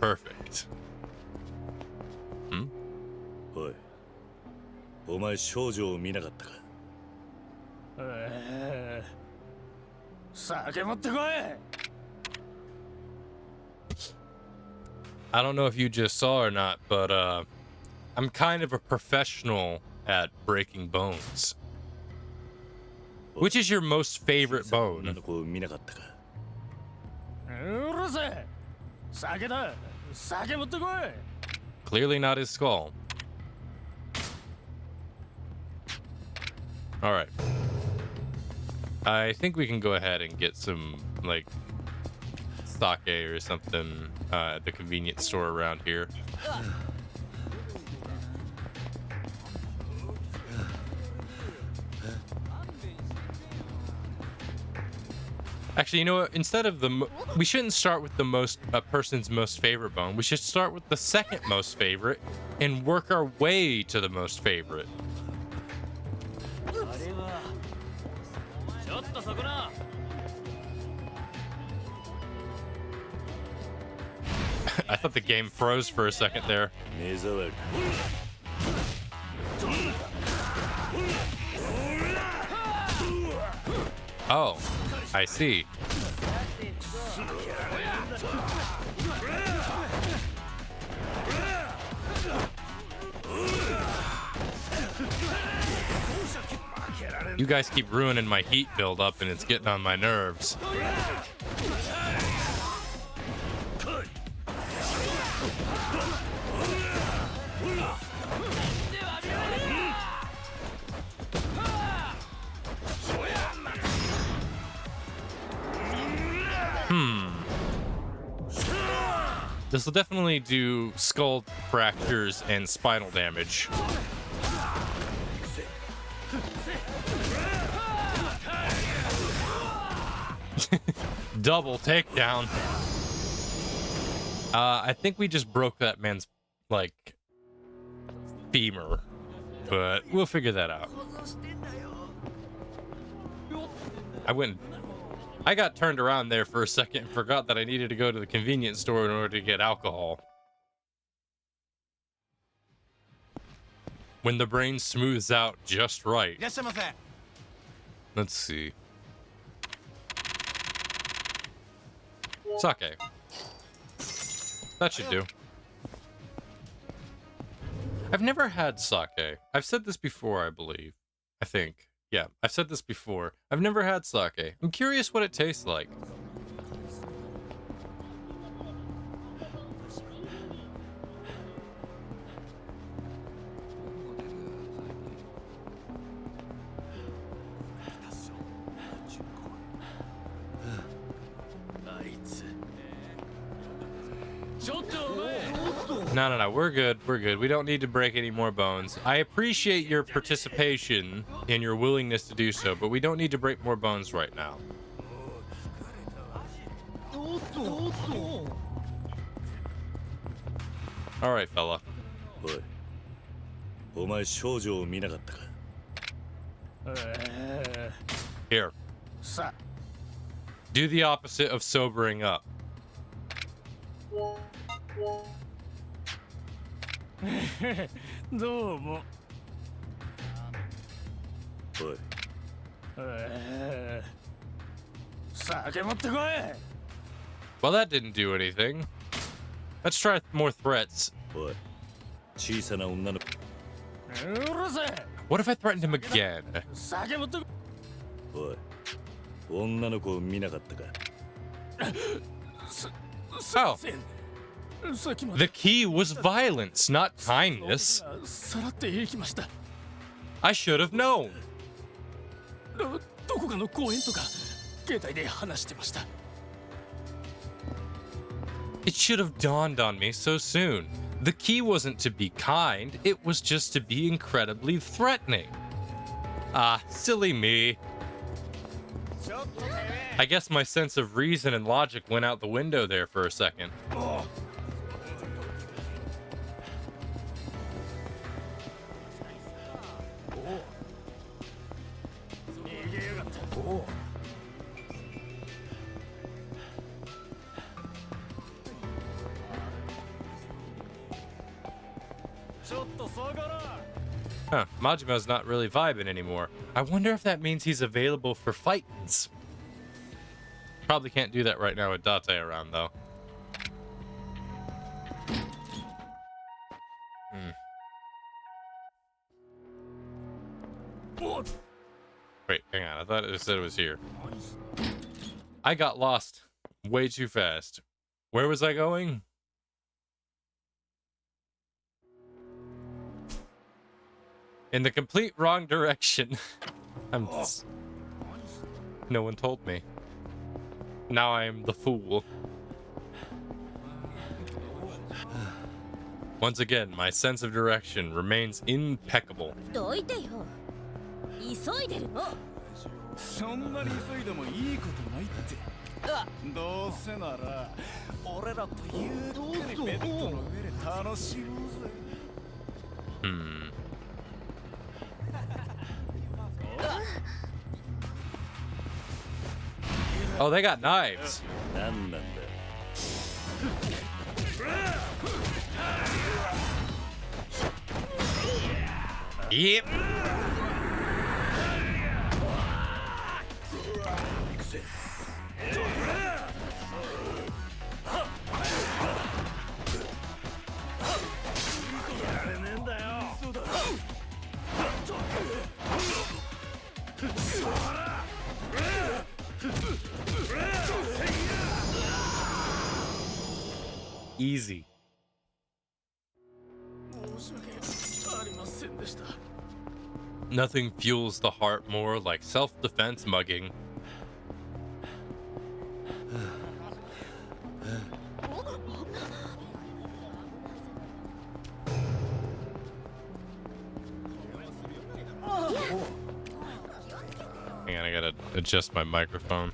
Perfect. Hmm? おい、お前少女を見なかったか？酒持ってこい。I don't know if you just saw or not, but I'm kind of a professional at breaking bones. Which is your most favorite bone? の子を見なかったか？うるせえ。酒だ。酒持ってこい。Clearly not his skull. All right. I think we can go ahead and get some, like, sake or something at the convenience store around here. Actually, you know what? Instead of we shouldn't start with the person's most favorite bone. We should start with the second most favorite and work our way to the most favorite. I thought the game froze for a second there. Oh, I see. You guys keep ruining my heat buildup and it's getting on my nerves. This will definitely do skull fractures and spinal damage. Double takedown. I think we just broke that man's, like, femur, but we'll figure that out. I got turned around there for a second and forgot that I needed to go to the convenience store in order to get alcohol. When the brain smooths out just right. Let's see. Sake. That should do. I've never had sake. I've said this before, I believe. I think. Yeah, I've said this before. I've never had sake. I'm curious what it tastes like. No. We're good. We're good. We don't need to break any more bones. I appreciate your participation and your willingness to do so, but we don't need to break more bones right now. All right, fella. おい、お前少女を見なかったか? Here. Do the opposite of sobering up. どうも。おい。酒持ってこい。 Well, that didn't do anything. Let's try more threats. おい、小さな女の子。うるせえ。 What if I threatened him again? 酒持ってこい。おい、女の子を見なかったか? Oh. The key was violence, not kindness. さらって行きました。 I should have known. どこかの公園とか携帯で話してました。 It should have dawned on me so soon. The key wasn't to be kind, it was just to be incredibly threatening. Ah, silly me. I guess my sense of reason and logic went out the window there for a second. Huh, Majima's not really vibing anymore. I wonder if that means he's available for fights. Probably can't do that right now with Date around, though. Wait, hang on. I thought it said it was here. I got lost way too fast. Where was I going? In the complete wrong direction. No one told me. Now I am the fool. Once again, my sense of direction remains impeccable. そんなに急いでもいいことないって。どうせなら俺らとゆっくりベッドの上で楽しもうぜ。Oh, they got knives. Yep. Easy. Nothing fuels the heart more like self-defense mugging. Hang on, I gotta adjust my microphone.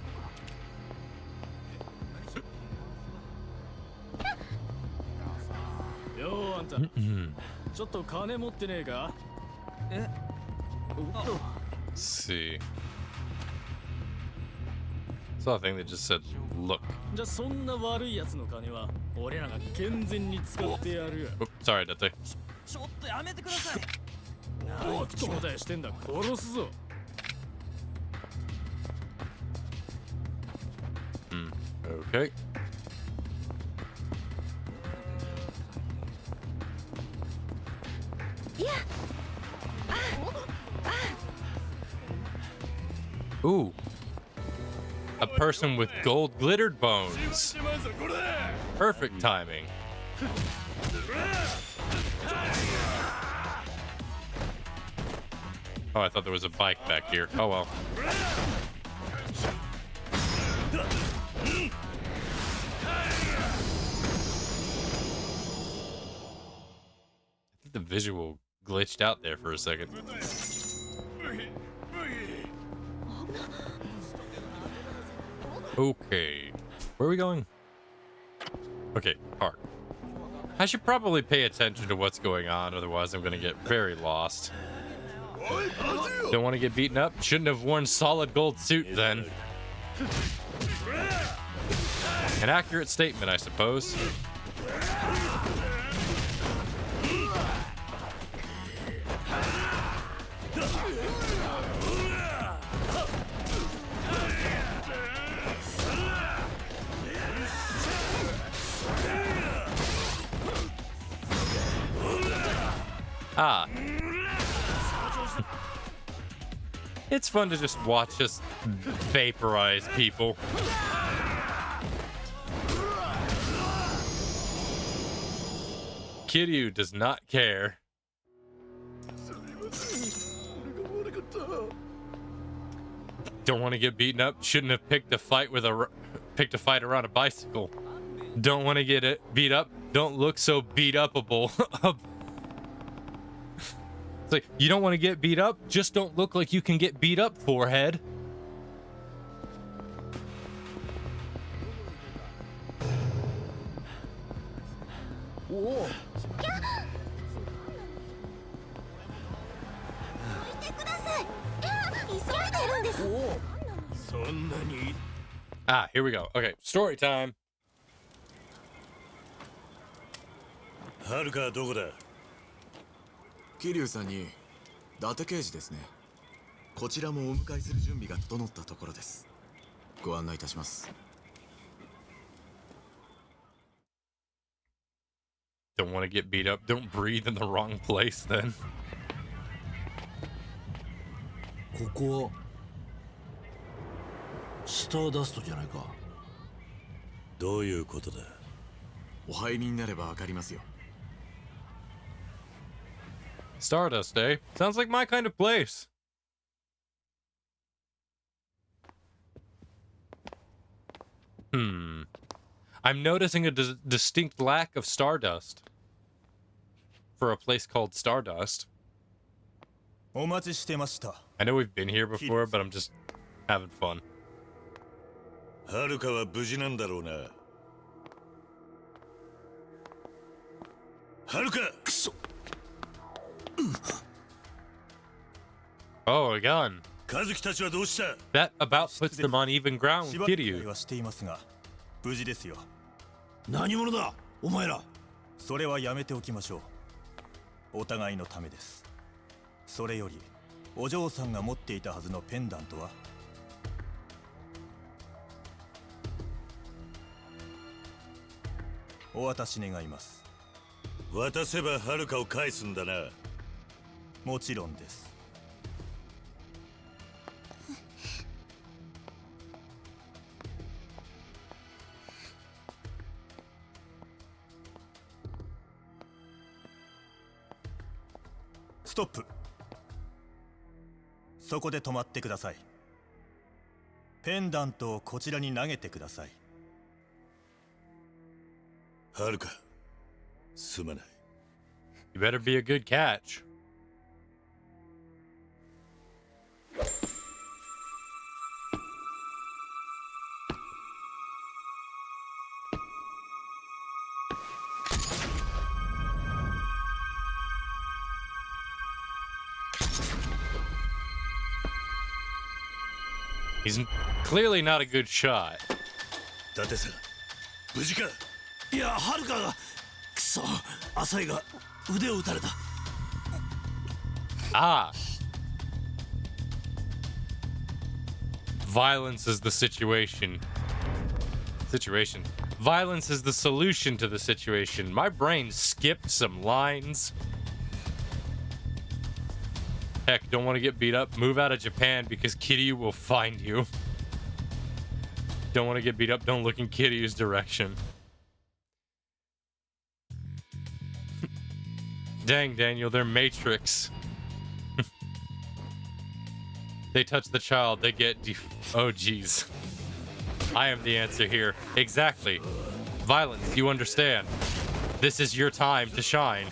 Let's see. Saw a thing that just said, look. Oh, sorry, Date. Okay. Ooh. A person with gold glittered bones. Perfect timing. Oh, I thought there was a bike back here. Oh well. visual glitched out there for a second. Okay. Where are we going? Okay, park. I should probably pay attention to what's going on, otherwise I'm gonna get very lost. Don't want to get beaten up? Shouldn't have worn solid gold suit then. An accurate statement, I suppose. Ah. It's fun to just watch us vaporize people. Kiryu does not care. Don't want to get beaten up. Shouldn't have picked a fight around a bicycle. Don't want to get it beat up. Don't look so beat upable. It's like, you don't want to get beat up, just don't look like you can get beat up, forehead. Whoa. Ah, here we go. Okay, story time. はるかはどこだ？桐生さんに伊達刑事ですね。こちらもお迎えする準備が整ったところです。ご案内いたします。 Don't want to get beat up. Don't breathe in the wrong place then. ここはスターダストじゃないか。どういうことだ？お入りになればわかりますよ。 Stardust, eh? Sounds like my kind of place. I'm noticing a distinct lack of Stardust for a place called Stardust. I know we've been here before, but I'm just having fun. はるかは無事なんだろうな。はるか！くそ。 Oh, a gun. 和樹たちはどうした？ That about puts them on even ground with Kiryu. 無事ですよ。何者だお前ら。それはやめておきましょう。お互いのためです。それよりお嬢さんが持っていたはずのペンダントは？お渡し願います。渡せばはるかを返すんだな。もちろんです。ストップ。そこで止まってください。ペンダントをこちらに投げてください。はるか、すまない。You better be a good catch. He's clearly not a good shot. 伊達さん、無事か？いや、はるかがくそ、浅井が腕を打たれた。Ah. Violence is the situation. Violence is the solution to the situation. My brain skipped some lines. Heck, don't want to get beat up? Move out of Japan because Kiryu will find you. Don't want to get beat up? Don't look in Kiryu's direction. Dang, Daniel, they're Matrix. They touch the child, they get oh, jeez. I am the answer here. Exactly. Violence, you understand. This is your time to shine.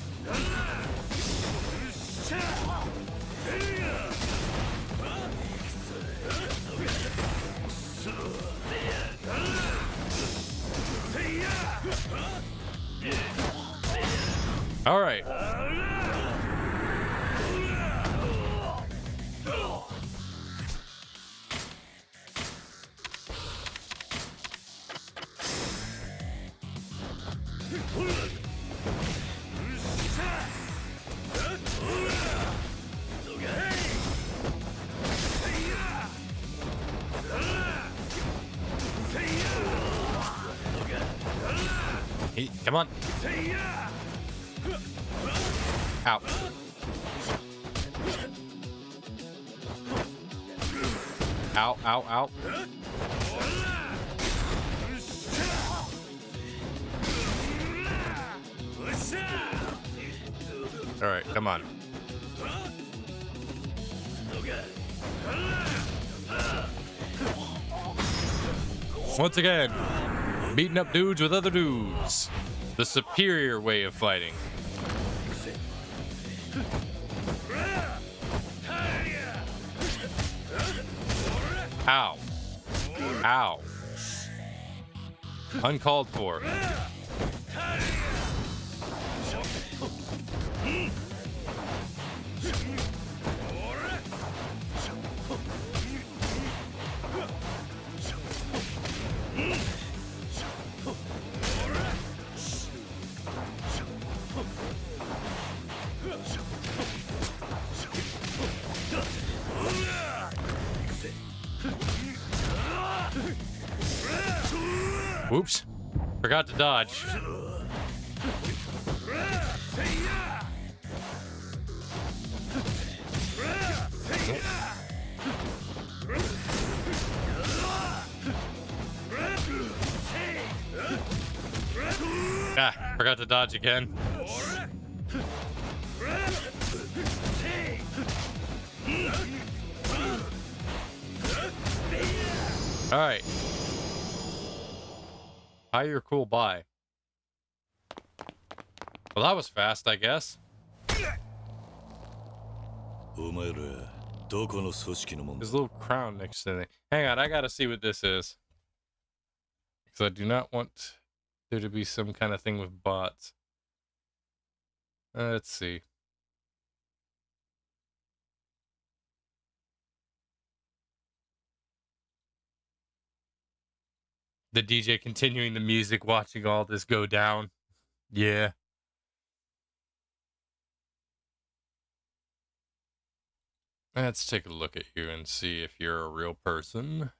All right. Come on. Ow. Ow, ow, ow. All right, come on. Once again, beating up dudes with other dudes. The superior way of fighting. Ow. Ow. Uncalled for. Whoops. Forgot to dodge. Ah, forgot to dodge again. All right. Hi, you're cool. Bye. Well, that was fast, I guess. His little crown next to me. Hang on, I gotta see what this is. Because I do not want there to be some kind of thing with bots. Let's see. The DJ continuing the music, watching all this go down. Yeah. Let's take a look at you and see if you're a real person.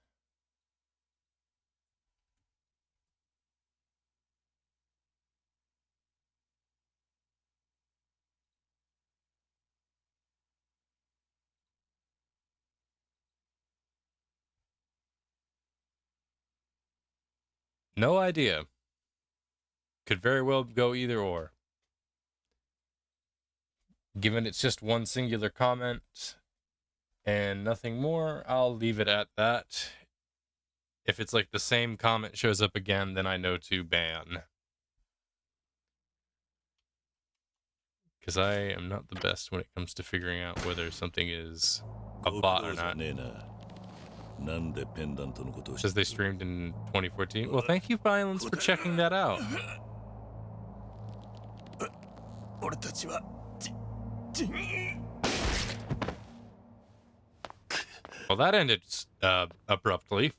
No idea. Could very well go either or. Given it's just one singular comment and nothing more, I'll leave it at that. If it's like the same comment shows up again, then I know to ban. Because I am not the best when it comes to figuring out whether something is a bot or not. Says they streamed in 2014. Well, thank you, Violence, for checking that out. Well, that ended abruptly.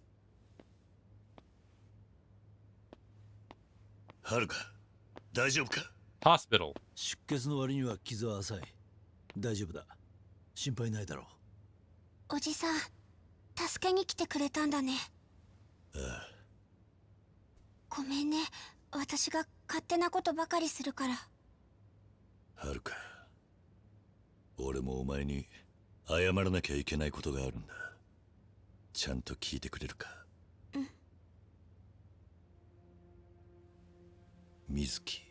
Hospital. 出血の割には傷は浅い。大丈夫だ。心配ないだろう。おじさん、助けに来てくれたんだね。ごめんね、私が勝手なことばかりするから。はるか、俺もお前に謝らなきゃいけないことがあるんだ。ちゃんと聞いてくれるか。うん。水木、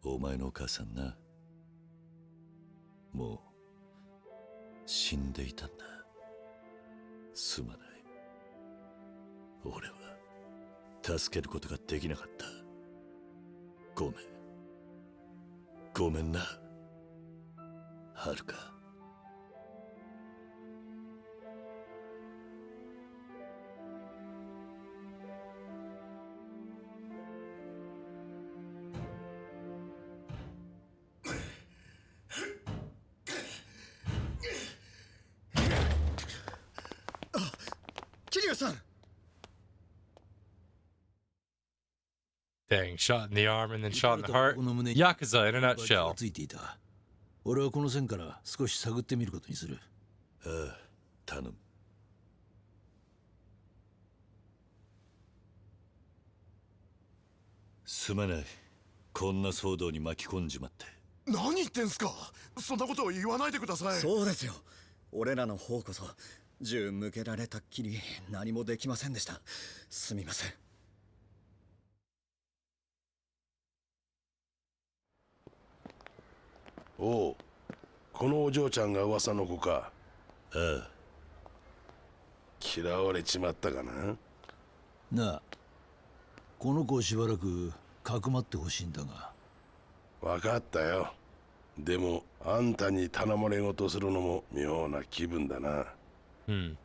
お前のお母さんな、もう死んでいたんだ。すまない。俺は助けることができなかった。ごめん。ごめんな。はるか。桐生さん。 Dang, shot in the arm and then shot in the heart. Yakuza in a nutshell. ついていた。俺はこの線から少し探ってみることにする。ああ、頼む。すまない。こんな騒動に巻き込んじまって。何言ってんすか。そんなことを言わないでください。そうですよ。俺らの方こそ銃向けられたっきり何もできませんでした。すみません。おう、このお嬢ちゃんが噂の子か。ああ。嫌われちまったかな。なあ、この子をしばらくかくまってほしいんだが。分かったよ。でもあんたに頼まれ事するのも妙な気分だな。うん。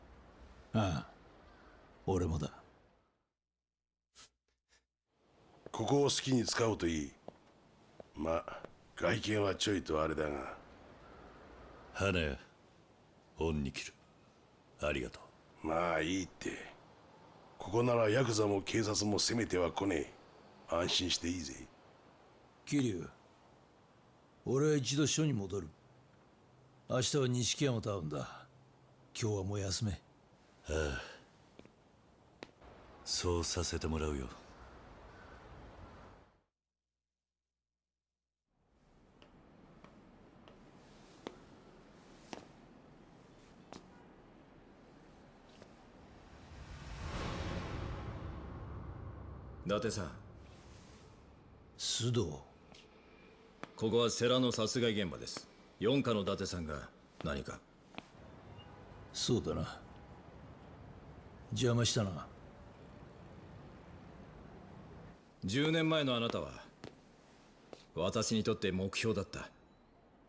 ああ、俺もだ。ここを好きに使うといい。まあ外見はちょいとあれだが。花屋、恩に切る。ありがとう。まあいいって。ここならヤクザも警察も攻めては来ねえ。安心していいぜ。桐生、俺は一度署に戻る。明日は錦山と会うんだ。今日はもう休め。ああ、そうさせてもらうよ。伊達さん。須藤。ここは世良の殺害現場です。四課の伊達さんが何か。そうだな。邪魔したな。10年前のあなたは私にとって目標だった。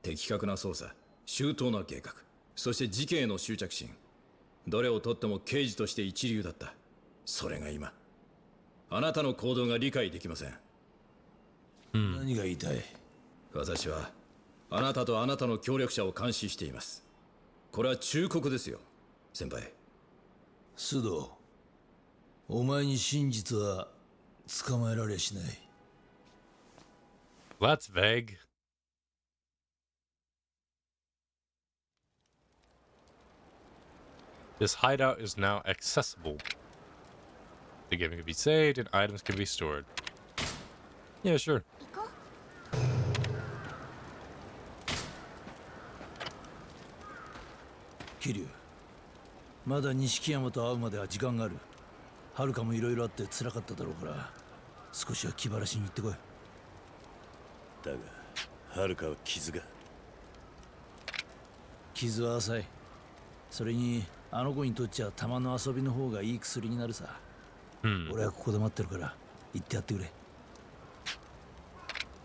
的確な捜査、周到な計画、そして事件への執着心。どれをとっても刑事として一流だった。それが今あなたの行動が理解できません。何が言いたい？私はあなたとあなたの協力者を監視しています。これは忠告ですよ、先輩。須藤、お前に真実は捕まえられしない。That's vague. This hideout is now accessible. The game can be saved and items can be stored. Yeah, sure. 桐生、まだ錦山と会うまでは時間がある。はるかもいろいろあって辛かっただろうから、少しは気晴らしに行ってこい。だが、はるかは傷は浅い。それにあの子にとっちゃ玉の遊びの方がいい薬になるさ。俺はここで待ってるから行ってやってくれ。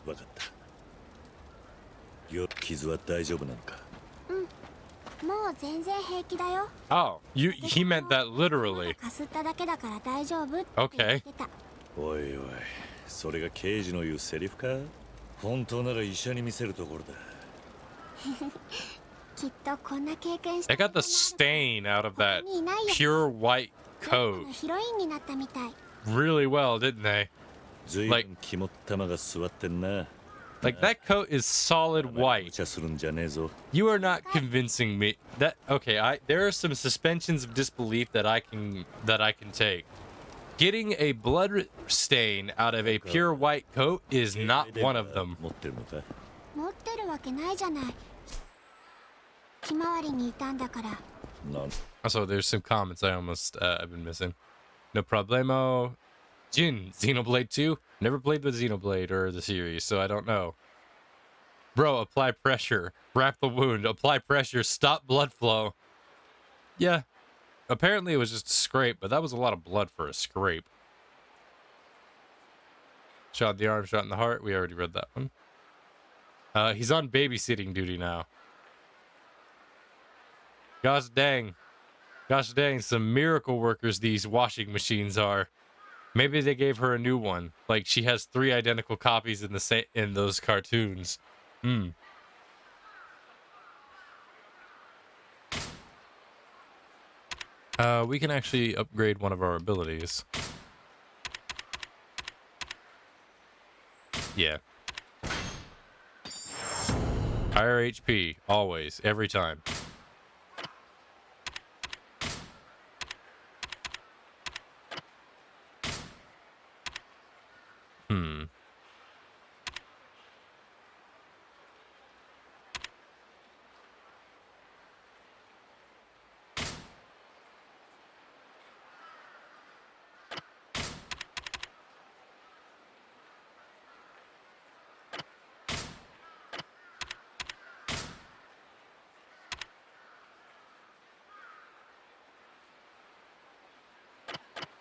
分かった。傷は大丈夫なのか？もう全然平気だよ。Oh, he meant that literally. かすっただけだから大丈夫って言ってた。おいおい、それが刑事の言うセリフか？本当なら医者に見せるところだ。きっとこんな経験し They got the stain out of that pure white coat ヒロインになったみたい。 really well, didn't they? 随分肝っ玉が座ってんな。Like that coat is solid white. You are not convincing me that okay, there are some suspensions of disbelief that I can take. Getting a blood stain out of a pure white coat is not one of them. 持ってるわけないじゃない。ひまわりにいたんだから。Also, there's some comments I almost have been missing. No problemo. Jin, Xenoblade 2? Never played the Xenoblade or the series, so I don't know. Bro, apply pressure. Wrap the wound. Apply pressure. Stop blood flow. Yeah. Apparently it was just a scrape, but that was a lot of blood for a scrape. Shot in the arm, shot in the heart. We already read that one. He's on babysitting duty now. Gosh dang. Gosh dang, some miracle workers these washing machines are. Maybe they gave her a new one. Like she has 3 identical copies in the in those cartoons. Hmm. We can actually upgrade one of our abilities. Yeah. Higher HP, always, every time. Hmm.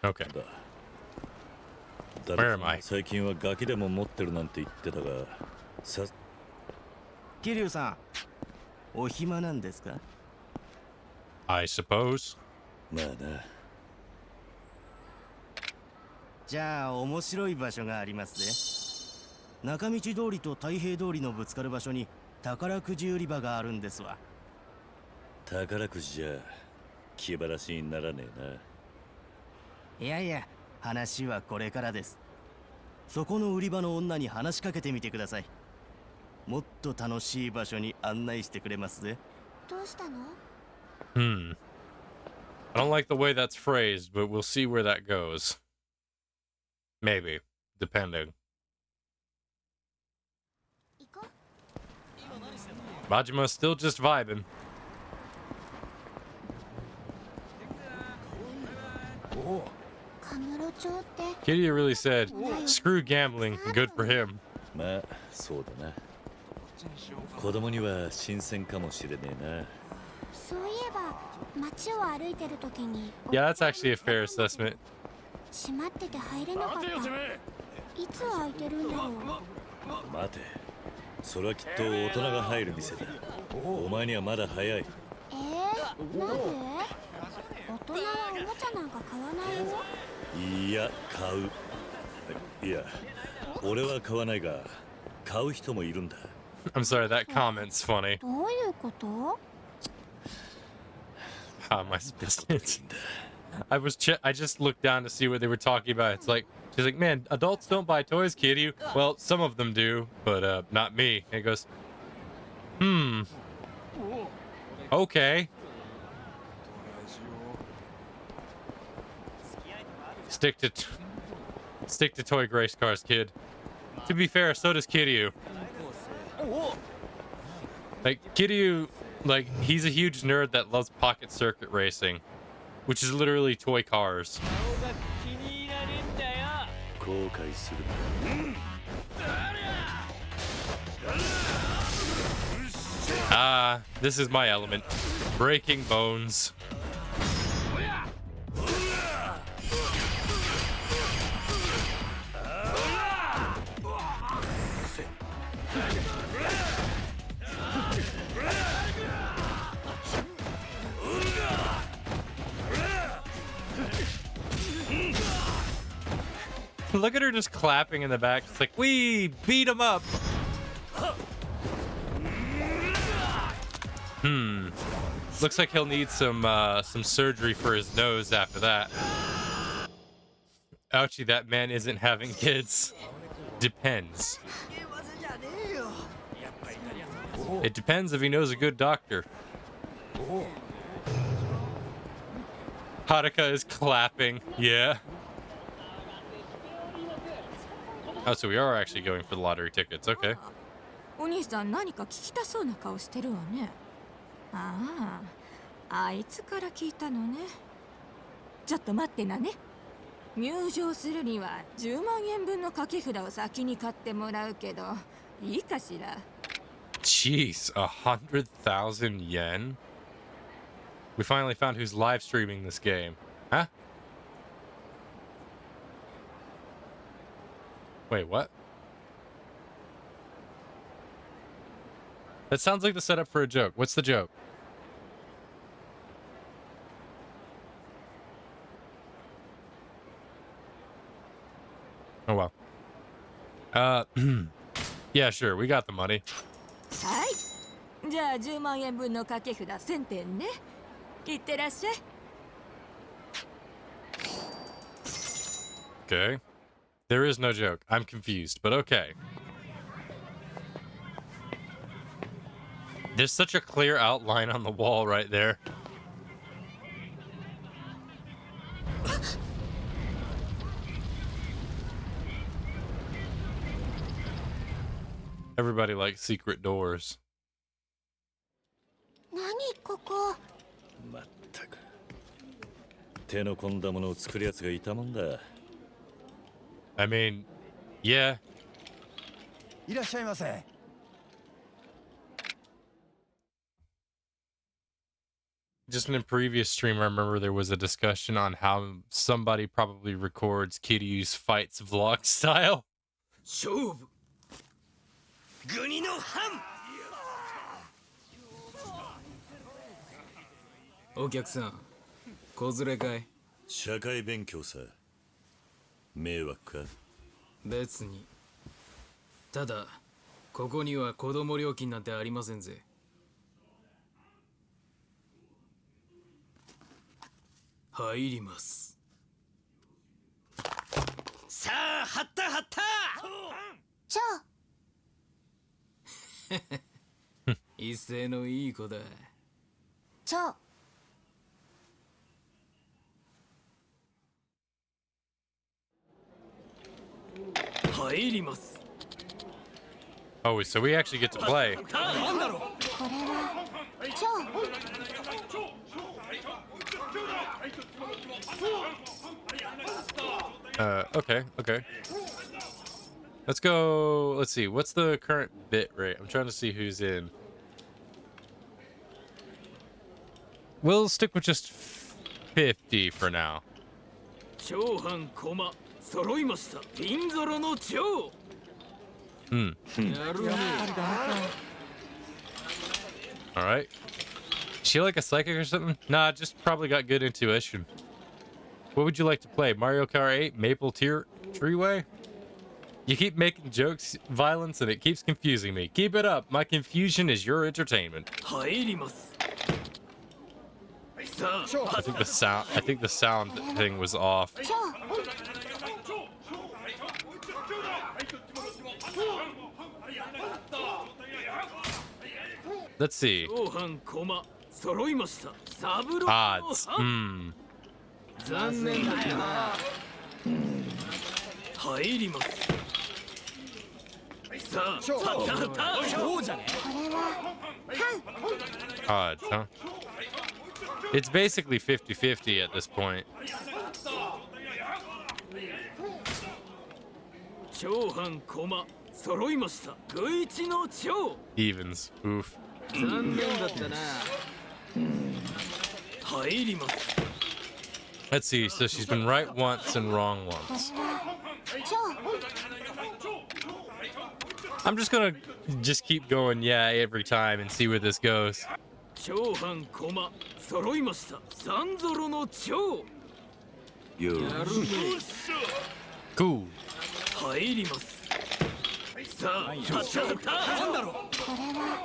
Okay. Where am I? 最近はガキでも持ってるなんて言ってたが、桐生さん、お暇なんですか？ I suppose. まあな。じゃあ面白い場所がありますね。中道通りと太平通りのぶつかる場所に宝くじ売り場があるんですわ。宝くじじゃ気晴らしにならねえな。いやいや、話はこれからです。そこの売り場の女に話しかけてみてください。もっと楽しい場所に案内してくれますぜ。どうしたの？ Hmm. I don't like the way that's phrased, but we'll see where that goes. Maybe, depending. Majima's still just vibing. Kitty really said, screw gambling, good for him. まあ、そうだな。子供には新鮮かもしれねえな。そういえば街を歩いてる時に Yeah, that's actually a fair assessment. 閉まってて入れなかった。いつ開いてるんだろう。待て。それはきっと大人が入る店だ。お前にはまだ早い。なんで？大人はおもちゃなんか買わないよ。いや、買う。いや、俺は買わないが、買う人もいるんだ。I'm sorry, that comment's funny. どういうこと？ How am I supposed to? I just looked down to see what they were talking about. It's like she's like, man, adults don't buy toys, kid. Well, some of them do, but not me. And it goes, okay. Stick to toy race cars, kid. To be fair, so does Kiryu. Like Kiryu, like he's a huge nerd that loves pocket circuit racing, which is literally toy cars. This is my element. Breaking bones. Look at her just clapping in the back. It's like, we beat him up. Looks like he'll need some surgery for his nose after that. Ouchie, that man isn't having kids. Depends. It depends if he knows a good doctor. Haruka is clapping. Yeah. Oh, so we are actually going for the lottery tickets. Okay. お兄さん何か聞きたそうな顔してるわね。ああ、あいつから聞いたのね。ちょっと待ってなね。入場するには10万円分の掛け札を先に買ってもらうけど、いいかしら。Jeez, 100,000 yen? We finally found who's live streaming this game. Huh? Wait, what? That sounds like the setup for a joke. What's the joke? Yeah, sure. We got the money. はい。じゃあ10万円分の掛け札1000点ね。いってらっしゃい。Okay. There is no joke. I'm confused, but okay. There's such a clear outline on the wall right there. Everybody likes secret doors. 何ここ。まったく手の込んだものを作るやつがいたもんだ。 I mean, yeah. いらっしゃいませ。Just in a previous stream, I remember there was a discussion on how somebody probably records Kiryu's fights vlog style. 勝負国の藩お客さん、子連れかい？社会勉強さ。迷惑か？別に。ただ、ここには子供料金なんてありませんぜ。入ります。さあ、張った張ったじゃあ一斉のいい子だ。じゃあ入ります。 Oh, so we actually get to play. なんだろう。これはじゃあ Okay, okay. Let's go. Let's see. What's the current bit rate? I'm trying to see who's in. We'll stick with just 50 for now. 長藩駒揃いました。ピンゾロの長。Hmm. やるね。 All right. She like a psychic or something? Nah, just probably got good intuition. What would you like to play? Mario Kart 8? Maple Treeway? You keep making jokes, violence, and it keeps confusing me. Keep it up. My confusion is your entertainment. 入ります。さあ、I think the sound thing was off. じゃあ Let's see. 長藩駒揃いました。サブローの Odds. 藩。残念だったな。入ります。さあ、張った張った。そうじゃね。これは Odds, huh? It's basically 50-50 at this point. 長藩駒揃いました。グイチの長。 Evens. Oof. 残念だったな。入ります。 Let's see. So she's been right once and wrong こ once. れはじゃあ I'm just gonna keep going, yeah, every time and see where this goes. 長藩駒揃いました。サンゾロの長。やるね。 Cool. 入ります。さあ、張った張った。なんだろう。これは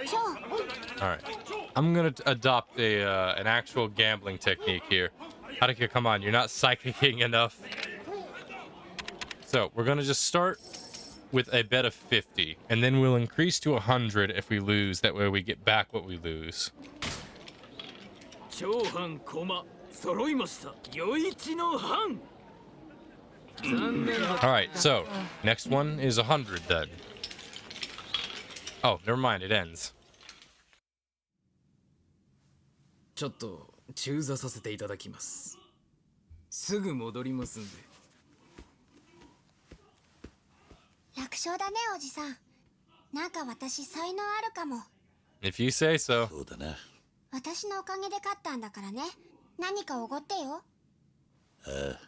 じゃあ All right. I'm gonna adopt an actual gambling technique here. Haruka, come on, you're not psychicking enough. So we're gonna just start with a bet of 50, and then we'll increase to 100 if we lose. That way we get back what we lose. 長藩駒揃いました。余一の藩。残念だった。 All right, so next one is 100 then. Oh, never mind, it ends. ちょっと中座させていただきます。すぐ戻りますんで。楽勝だねおじさん。なんか私才能あるかも。 If you say so. そうだな。私のおかげで勝ったんだからね。何かおごってよ。ああ。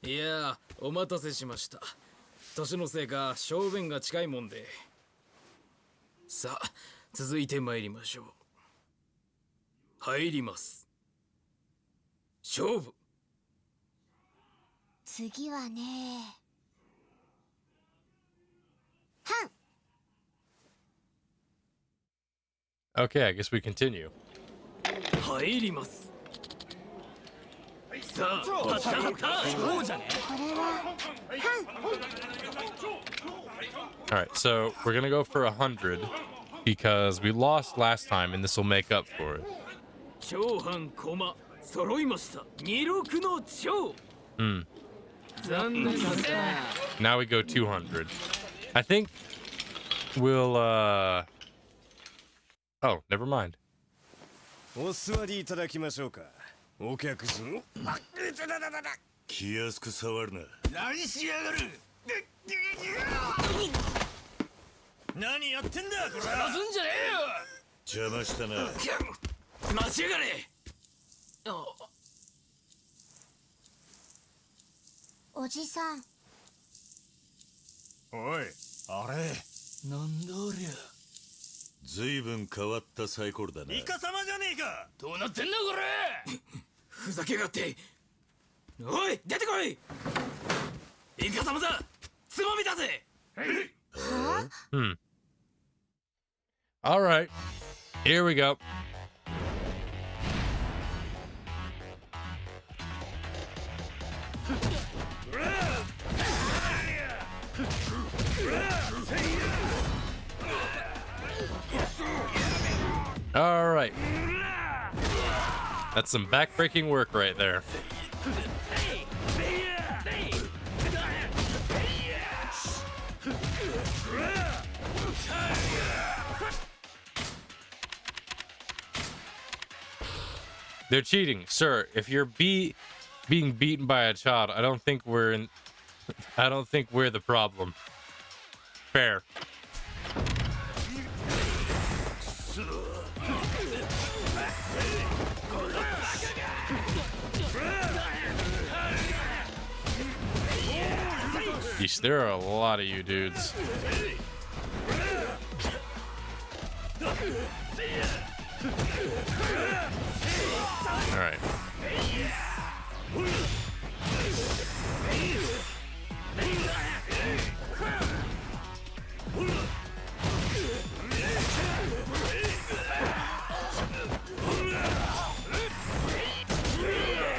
いやー、お待たせしました。年のせいか小便が近いもんで。さあ、続いて参りましょう。入ります。勝負次はね。Okay, I guess we continue. 入ります。さあ、そうじゃね。これは。Alright, so we're gonna go for 100 because we lost last time and this will make up for it. 長半駒揃いました。26の長。残念だった。Now we go 200. I think we'll oh, never mind. お座りいただきましょうか。お客さん。気安く触るな。何しやがる。何やってんだこれ。邪魔すんじゃね邪魔したな。えよ。待ちやがれ。おじさん。おい、あれ。なんだおりゃ。ずいぶん変わったサイコロだな。イカ様じゃねえか。どうなってんだこれ。ふざけやがって。おい、出てこい。イカ様だ。つまみだぜ。All right, here we go. All right. That's some back-breaking work right there. They're cheating, sir. If you're being beaten by a child, I don't think we're the problem. Fair. Yeesh, there are a lot of you dudes. All right.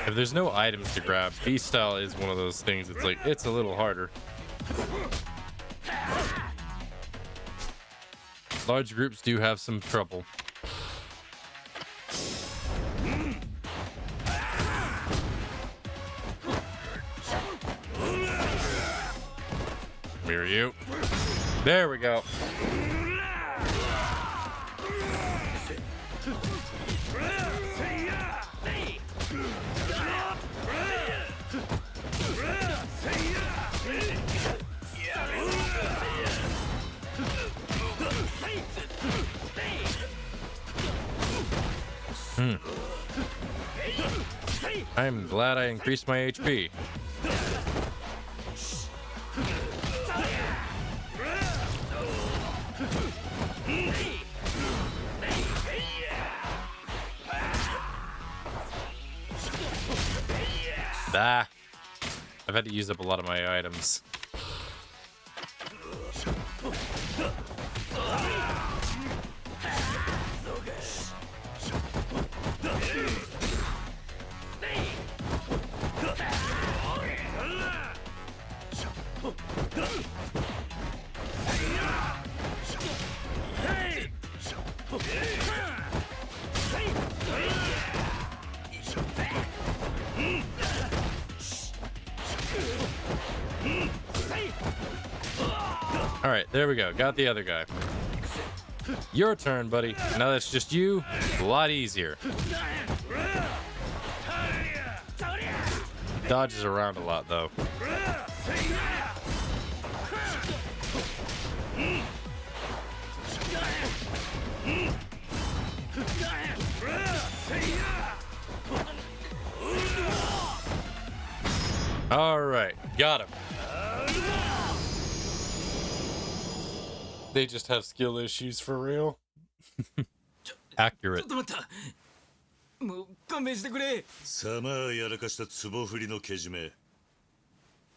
If there's no items to grab, beast style is one of those things. It's like, it's a little harder. Large groups do have some trouble. Mirror you. There we go. I'm glad I increased my HP. Ah, I've had to use up a lot of my items. All right, there we go. Got the other guy. Your turn, buddy. Now that's just you. A lot easier. Dodges around a lot, though. All right, got him. They just have skill issues for real. Accurate. さまあやらかした壺振りのけじめ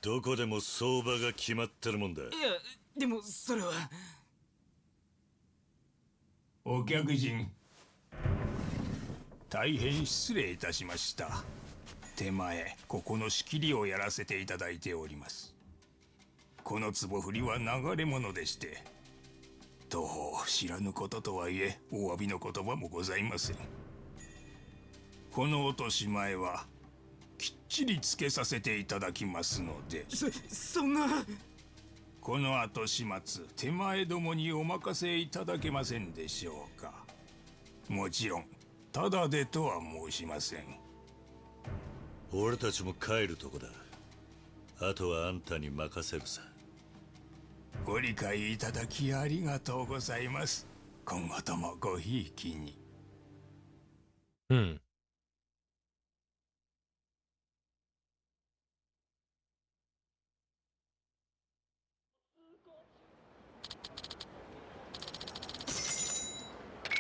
どこでも相場が決まってるもんだ。いやでもそれはお客人、大変失礼いたしました。手前ここの仕切りをやらせていただいております。この壺振りは流れ物でして、当方知らぬこととはいえお詫びの言葉もございません。この落とし前はきっちりつけさせていただきますので。そんな。この後始末、手前どもにお任せいただけませんでしょうか。もちろんただでとは申しません。俺たちも帰るとこだ。あとはあんたに任せるさ。ご理解いただきありがとうございます。今後ともごひいきに。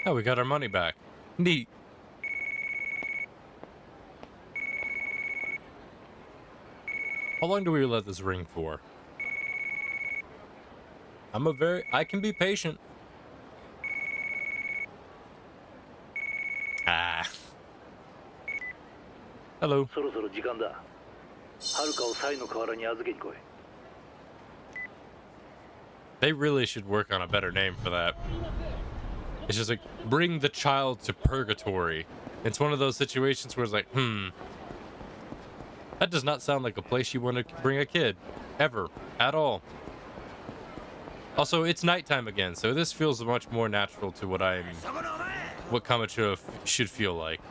Oh, we got our money back. Neat. How long do we let this ring for? I can be patient. Ah. Hello. そろそろ時間だ。はるかをサイの河原に預けに来い。 They really should work on a better name for that. It's just like, bring the child to purgatory. It's one of those situations where it's like, that does not sound like a place you want to bring a kid. Ever. At all. Also, it's nighttime again, so this feels much more natural to what Kamachiro should feel like.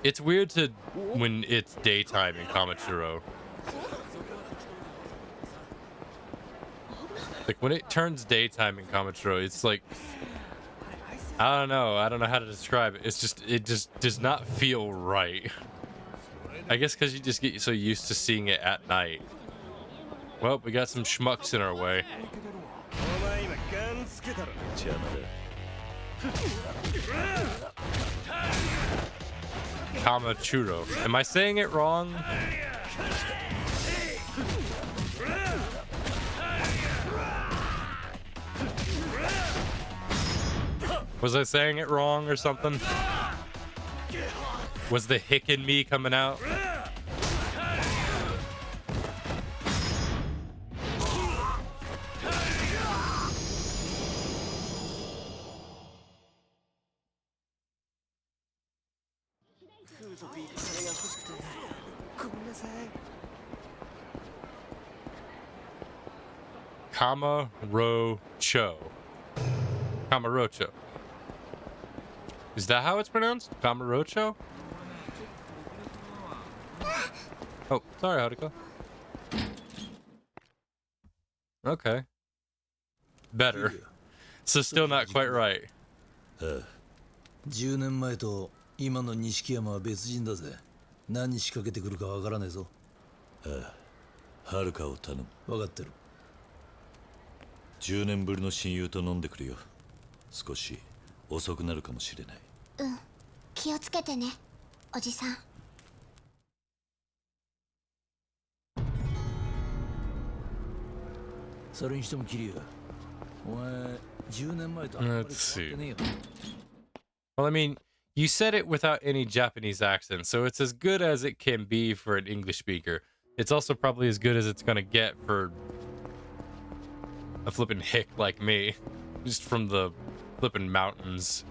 It's weird when it's daytime in Kamachiro. Like when it turns daytime in Kamachiro, it's like, I don't know how to describe it. It just does not feel right. I guess because you just get so used to seeing it at night. Well, we got some schmucks in our way. Kamachiro. Am I saying it wrong? Was I saying it wrong or something? Was the hick in me coming out? Kamarocho. Kamarocho. Is that how it's pronounced? Kamarocho? Oh, sorry, Haruka. Okay. Better. So still not quite right. 10年前と今の錦山は別人だぜ。何仕掛けてくるかわからねえぞ。はるかを頼む。分かってる。10年ぶりの親友と飲んでくるよ。少し遅くなるかもしれない。気をつけてね、おじさん。それにしてもキリュウ、お前10年前とあんまり変わってねえよ。Well, I mean, you said it without any Japanese accent, so it's as good as it can be for an English speaker. It's also probably as good as it's gonna get for a flippin' hick like me, just from the flippin' mountains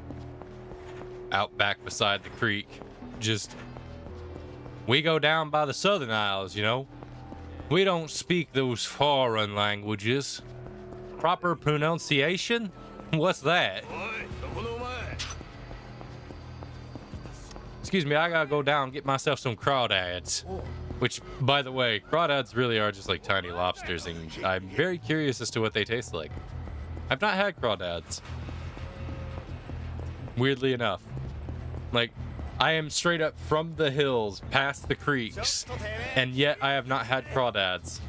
out back beside the creek. Just, we go down by the Southern Isles, you know? We don't speak those foreign languages. Proper pronunciation? What's that? Excuse me, I gotta go down and get myself some crawdads. Which, by the way, crawdads really are just like tiny lobsters, and I'm very curious as to what they taste like. I've not had crawdads. Weirdly enough. Like, I am straight up from the hills, past the creeks, and yet I have not had crawdads.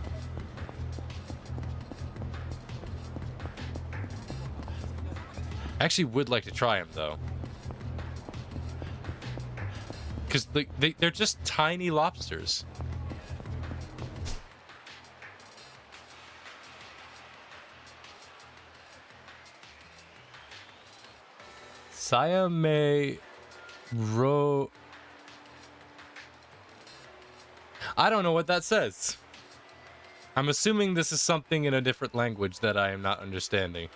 I actually would like to try them, though. Because they're just tiny lobsters. Sayame Ro... I don't know what that says. I'm assuming this is something in a different language that I am not understanding.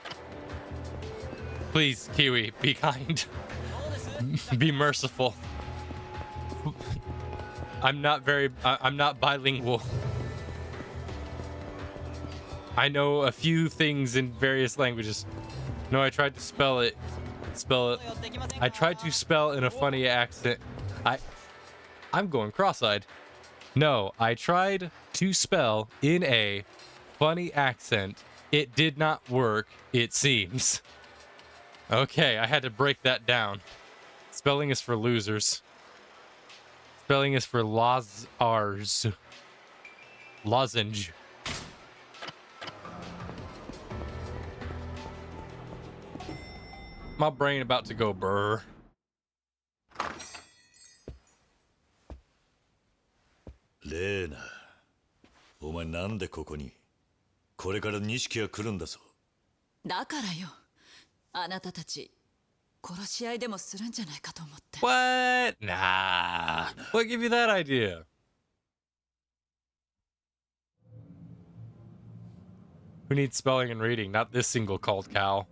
Please, Kiwi, be kind. Be merciful. I'm not bilingual. I know a few things in various languages. No, I tried to spell it. I tried to spell in a funny accent. I'm going cross-eyed. No, I tried to spell in a funny accent. It did not work, it seems. Okay, I had to break that down. Spelling is for losers. Spelling is for lozars. Lozenge. My brain about to go burr. Lena, お前なんでここに？これから錦が来るんだぞ。だからよ。あなたたち殺し合いでもするんじゃないかと思って。What? Nah. What gave you that idea? Who needs spelling and reading? Not this single called cow.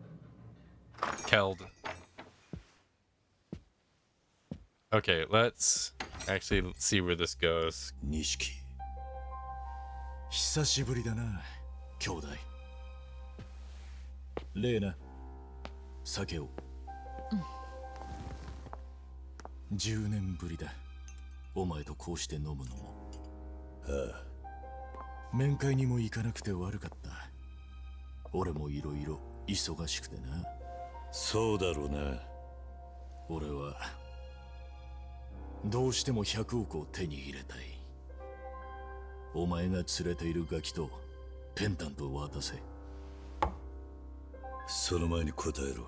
Keld. Okay, let's actually see where this goes. Nishiki. 久しぶりだな、兄弟。レーナ、酒を。10年ぶりだ。お前とこうして飲むのも。ああ。面会にも行かなくて悪かった。俺もいろいろ忙しくてな。そうだろうな。俺はどうしても100億を手に入れたい。お前が連れているガキとペンダントを渡せ。その前に答えろ。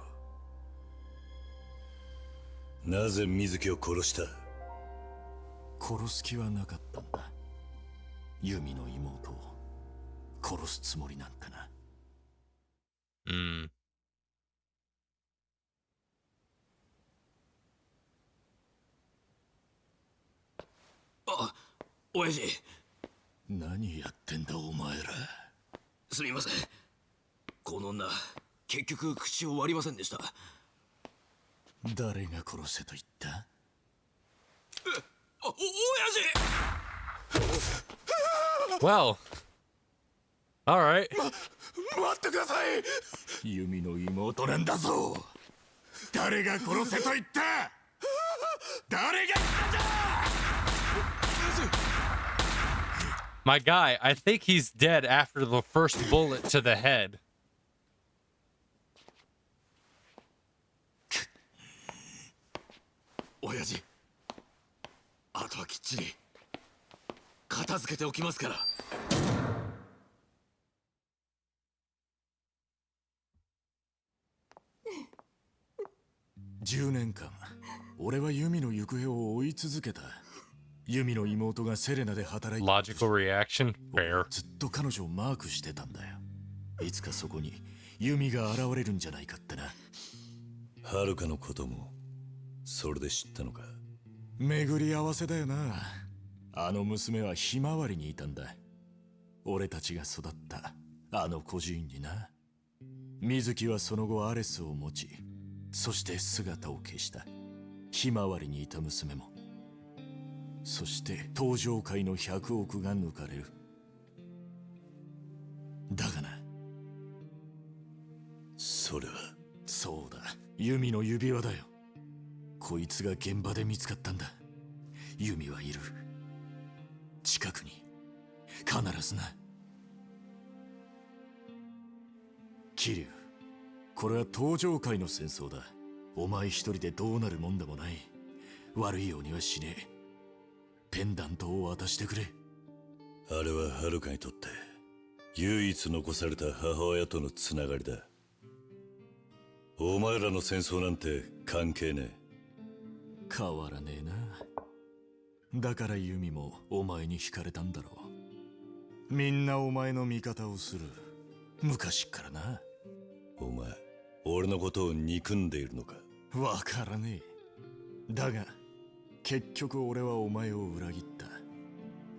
なぜ水木を殺した？殺す気はなかったんだ。ユミの妹を殺すつもりなんてな。あ、親父。何やってんだお前ら。すみません。この女、結局口を割りませんでした。誰が殺せと言った？親父。Well, all right. 待ってください。ユミの妹なんだぞ。誰が殺せと言った？誰が言ったんだ？My guy, I think he's dead after the first bullet to the head. 親父、あとはきっちり片付けておきますから。10年間、俺はユミの行方を追い続けた。ユミの妹がセレナで働いて Logical reaction? Fair. ずっと彼女をマークしてたんだよ。いつかそこにユミが現れるんじゃないかってな。はるかのこともそれで知ったのか？巡り合わせだよな。あの娘はひまわりにいたんだ。俺たちが育ったあの孤児院にな。水木はその後アレスを持ち、そして姿を消した。ひまわりにいた娘も。そして登場界の100億が抜かれる。だがな、それはそうだ、ユミの指輪だよ。こいつが現場で見つかったんだ。ユミはいる。近くに必ずな。桐生、これは登場界の戦争だ。お前一人でどうなるもんでもない。悪いようにはしねえ。ペンダントを渡してくれ。あれははるかにとって唯一残された母親とのつながりだ。お前らの戦争なんて関係ねえ。変わらねえな。だからユミもお前に惹かれたんだろう。みんなお前の味方をする。昔っからな。お前、俺のことを憎んでいるのか？わからねえ。だが結局俺はお前を裏切った。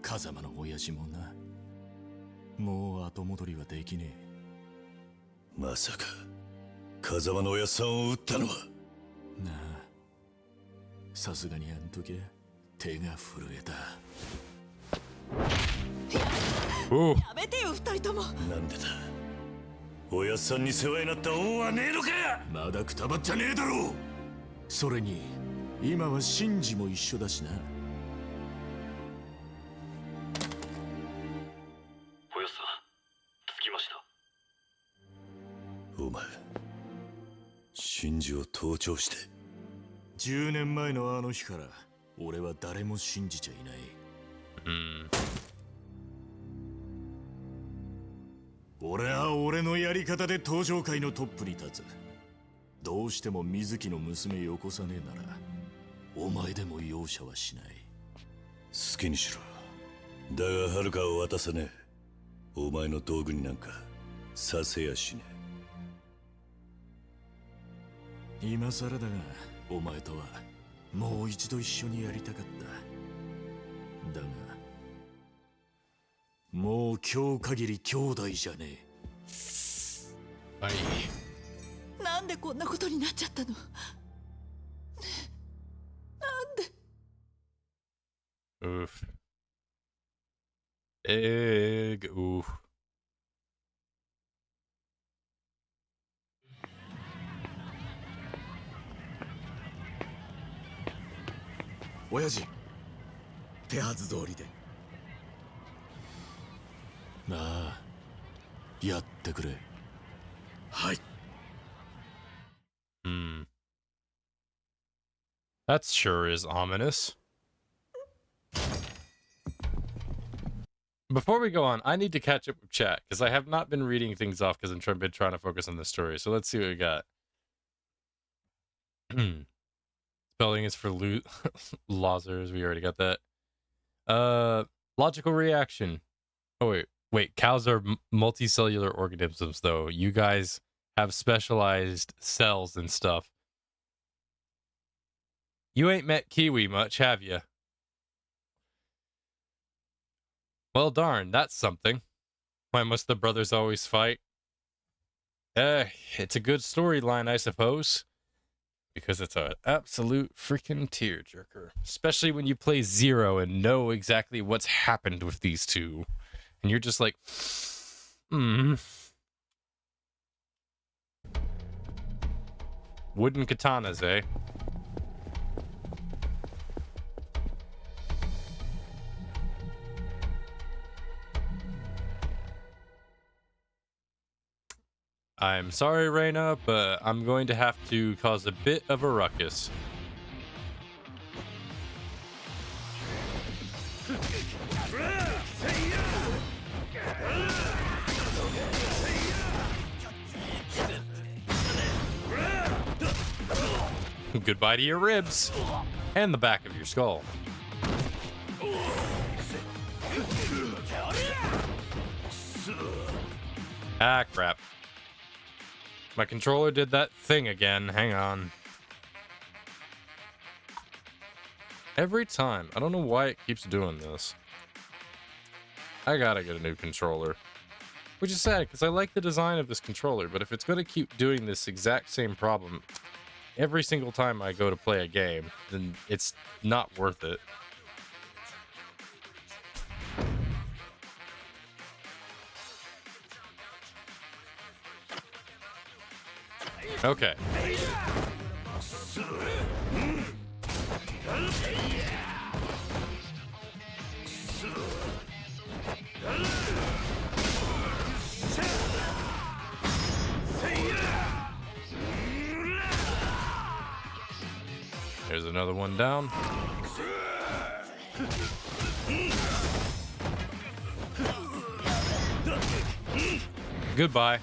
風間の親父もな。もう後戻りはできねえ。まさか風間の親さんを撃ったのは？なあ、さすがにあん時手が震えた。やめてよ二人とも。なんでだ？親さんに世話になった恩はねえのか？まだくたばっちゃねえだろう。それに今はシンジも一緒だしな。おやさん、着きました。お前、シンジを盗聴して。10年前のあの日から俺は誰も信じちゃいない。俺は俺のやり方で登場界のトップに立つ。どうしても水木の娘よこさねえならお前でも容赦はしない。好きにしろ。だが遥を渡さねえ。お前の道具になんかさせやしねえ。今更だがお前とはもう一度一緒にやりたかった。だがもう今日限り兄弟じゃねえ。はい。なんでこんなことになっちゃったの？ねえ、なんでOof. Big oof. 親父、手はず通りで。なあ、やってくれ。はい。That sure is ominous. Before we go on, I need to catch up with chat because I have not been reading things off because I've been trying to focus on the story. So let's see what we got. Spelling is for Lazars. We already got that. Logical reaction. Oh wait. Cows are multicellular organisms, though. You guys have specialized cells and stuff. You ain't met Kiwi much, have you? Well, darn, that's something. Why must the brothers always fight? It's a good storyline, I suppose. Because it's an absolute freaking tearjerker. Especially when you play Zero and know exactly what's happened with these two. And you're just like, Wooden katanas, eh? I'm sorry, Reina, but I'm going to have to cause a bit of a ruckus. Goodbye to your ribs and the back of your skull. Ah, crap. My controller did that thing again. Hang on. Every time. I don't know why it keeps doing this. I gotta get a new controller. Which is sad, because I like the design of this controller, but if it's gonna keep doing this exact same problem every single time I go to play a game, then it's not worth it. Okay. There's another one down. Goodbye.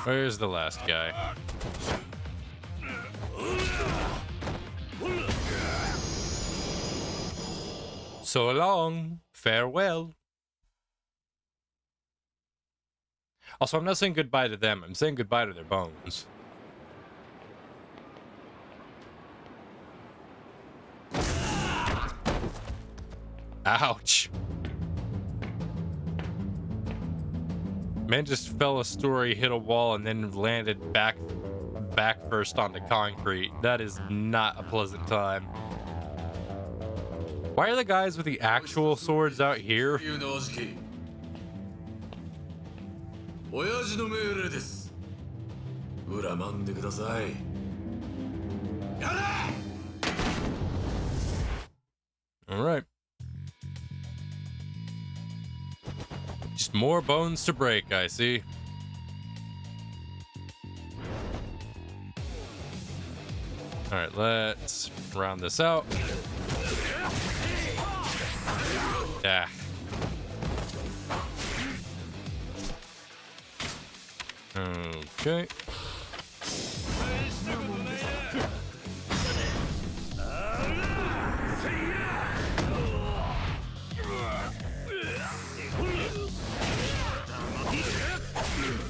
Where's the last guy? So long. Farewell. Also, I'm not saying goodbye to them. I'm saying goodbye to their bones. Ouch. Man just fell a story, hit a wall, and then landed back first onto concrete. That is not a pleasant time. Why are the guys with the actual swords out here? 親父の命令です。恨まんでください。やれ! All right. Just more bones to break, I see. All right, let's round this out. Yeah. Okay.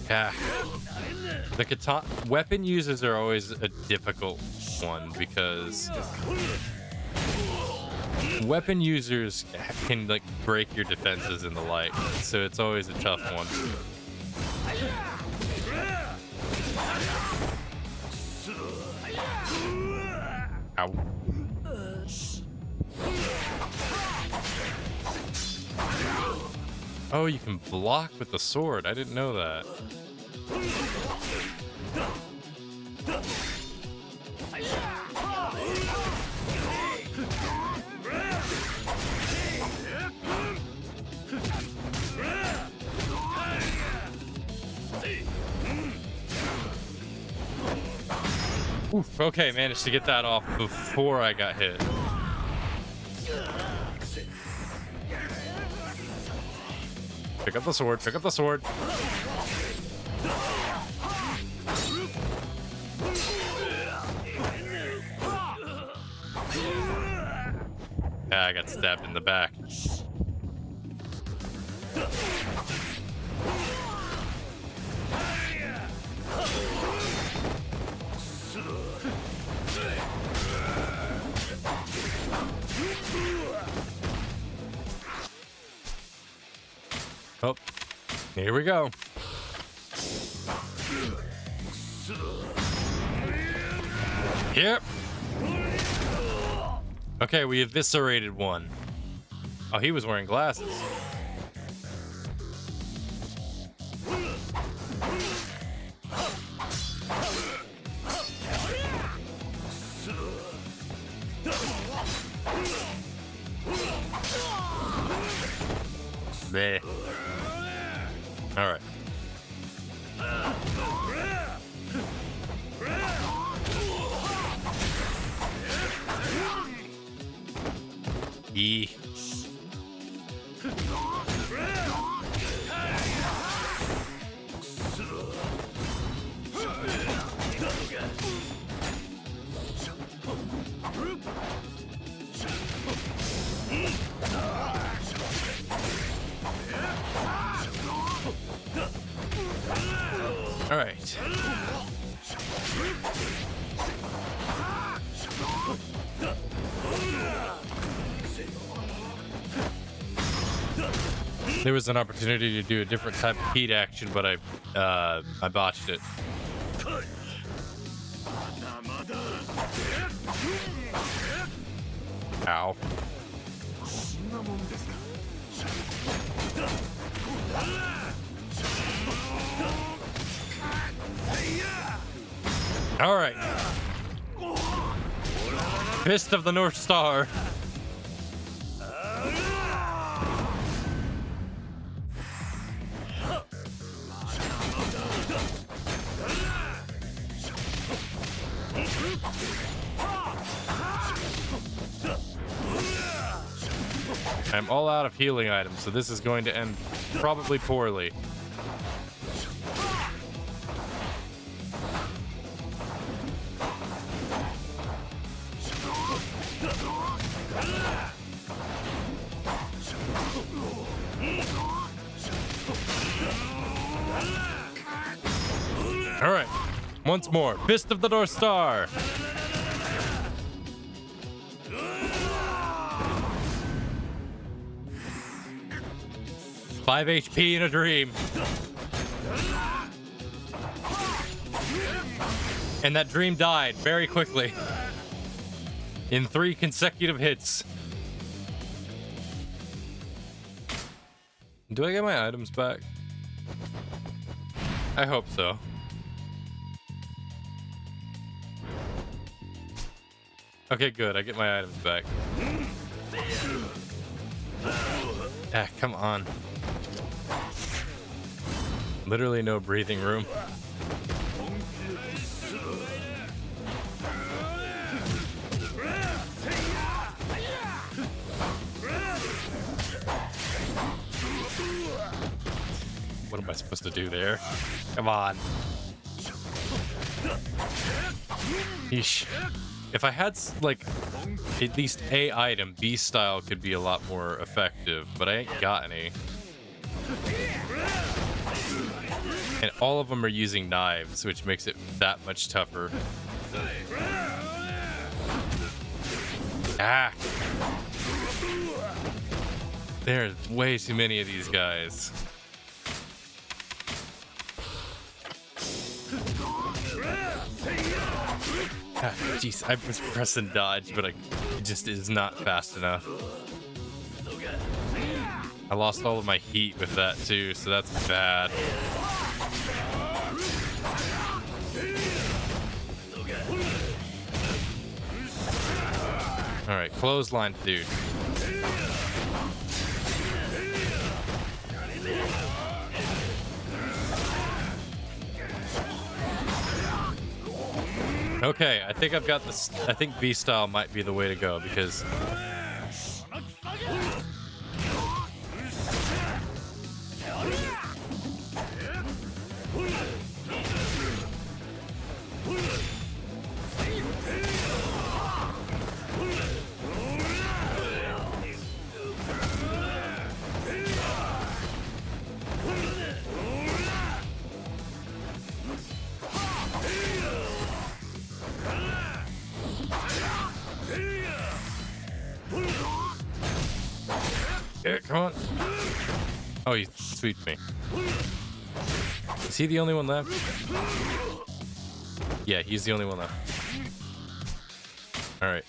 Yeah. The katana weapon uses are always a difficult one because weapon users can like break your defenses in the light, so it's always a tough one. Ow. Oh, you can block with the sword. I didn't know that. Oof, okay, managed to get that off before I got hit. Pick up the sword, pick up the sword. Ah, I got stabbed in the back. Oh, here we go. Yep. Okay, we eviscerated one. Oh, he was wearing glasses. Bleh. All right. E. All right. There was an opportunity to do a different type of heat action, but I botched it. Ow. All right. Fist of the North Star. I'm all out of healing items, so this is going to end probably poorly. All right. Once more. Fist of the North Star. Five HP in a dream. And that dream died very quickly. In 3 consecutive hits. Do I get my items back? I hope so. Okay, good. I get my items back. Ah, come on. Literally no breathing room. What am I supposed to do there? Come on. Yeesh. If I had, like, at least a item, beast style could be a lot more effective, but I ain't got any. And all of them are using knives, which makes it that much tougher. Ah! There's way too many of these guys. Jeez, I was pressing dodge, but it just is not fast enough. I lost all of my heat with that too, so that's bad. All right, clothesline, dude. Okay, I think I've got this. I think B style might be the way to go because come on. Oh, you sweeped me. Is he the only one left? Yeah, he's the only one left. All right.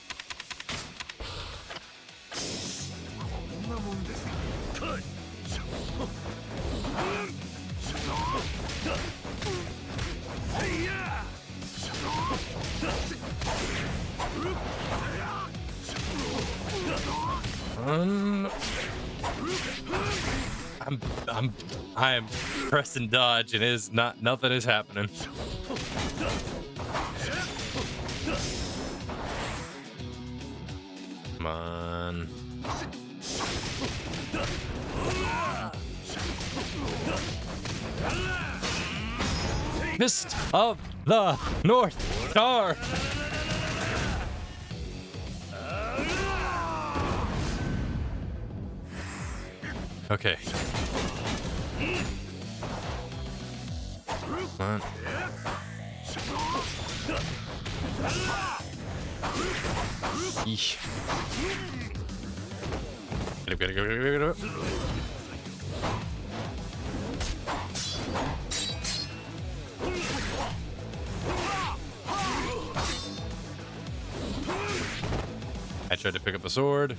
I am pressing dodge and it is nothing is happening. Come on. Fist of the North Star. Okay. Come on. Eesh. Get up. I tried to pick up the sword.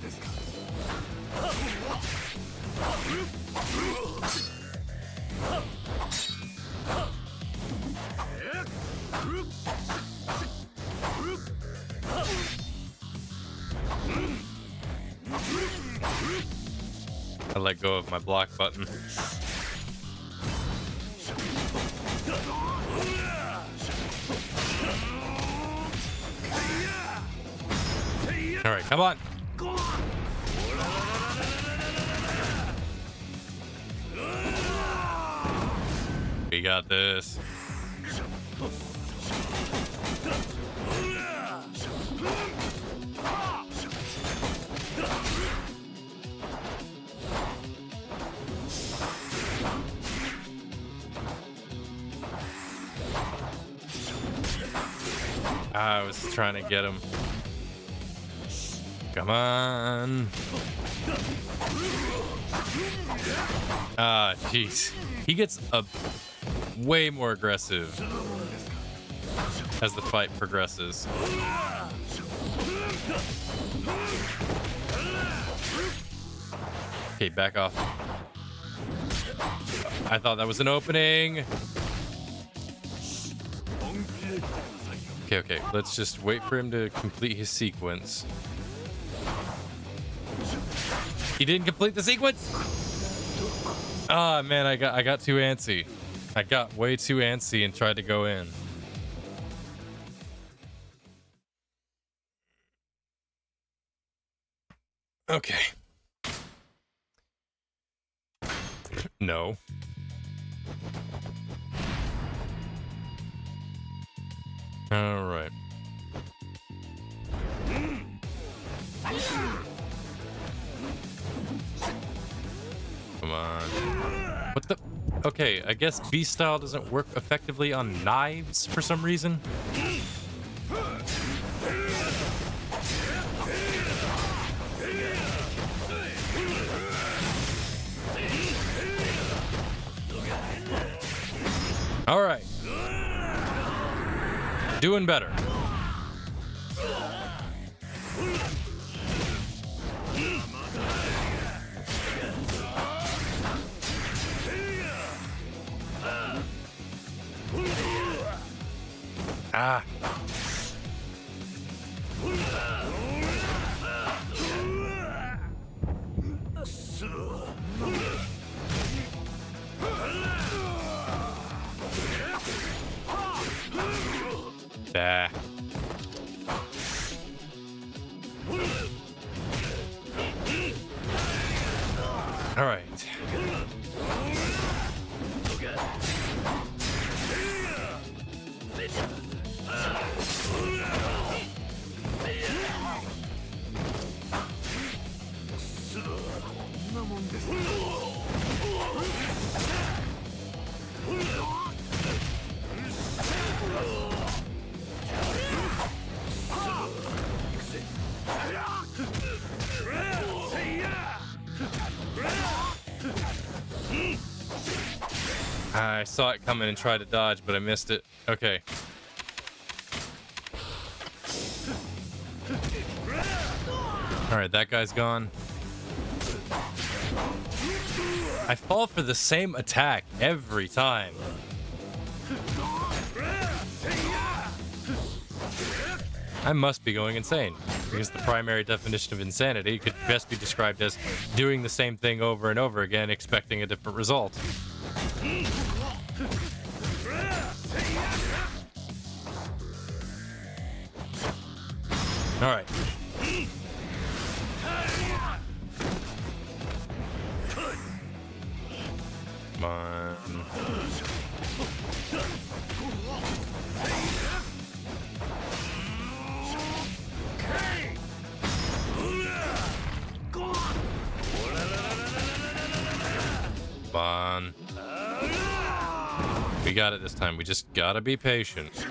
I let go of my block button. All right, come on. We got this. I was trying to get him. Come on. Ah, jeez. He gets way more aggressive as the fight progresses. Okay, back off. I thought that was an opening. Okay, let's just wait for him to complete his sequence. He didn't complete the sequence. Ah, man, I got too antsy. I got way too antsy and tried to go in. Okay. No. All right. Come on. What the? Okay, I guess beast style doesn't work effectively on knives for some reason. All right. Doing better. Ah. Bah. All right. I saw it coming and tried to dodge, but I missed it. Okay. All right, that guy's gone. I fall for the same attack every time. I must be going insane, because the primary definition of insanity could best be described as doing the same thing over and over again, expecting a different result. All right. Come on. Come on. We got it this time. We just gotta be patient.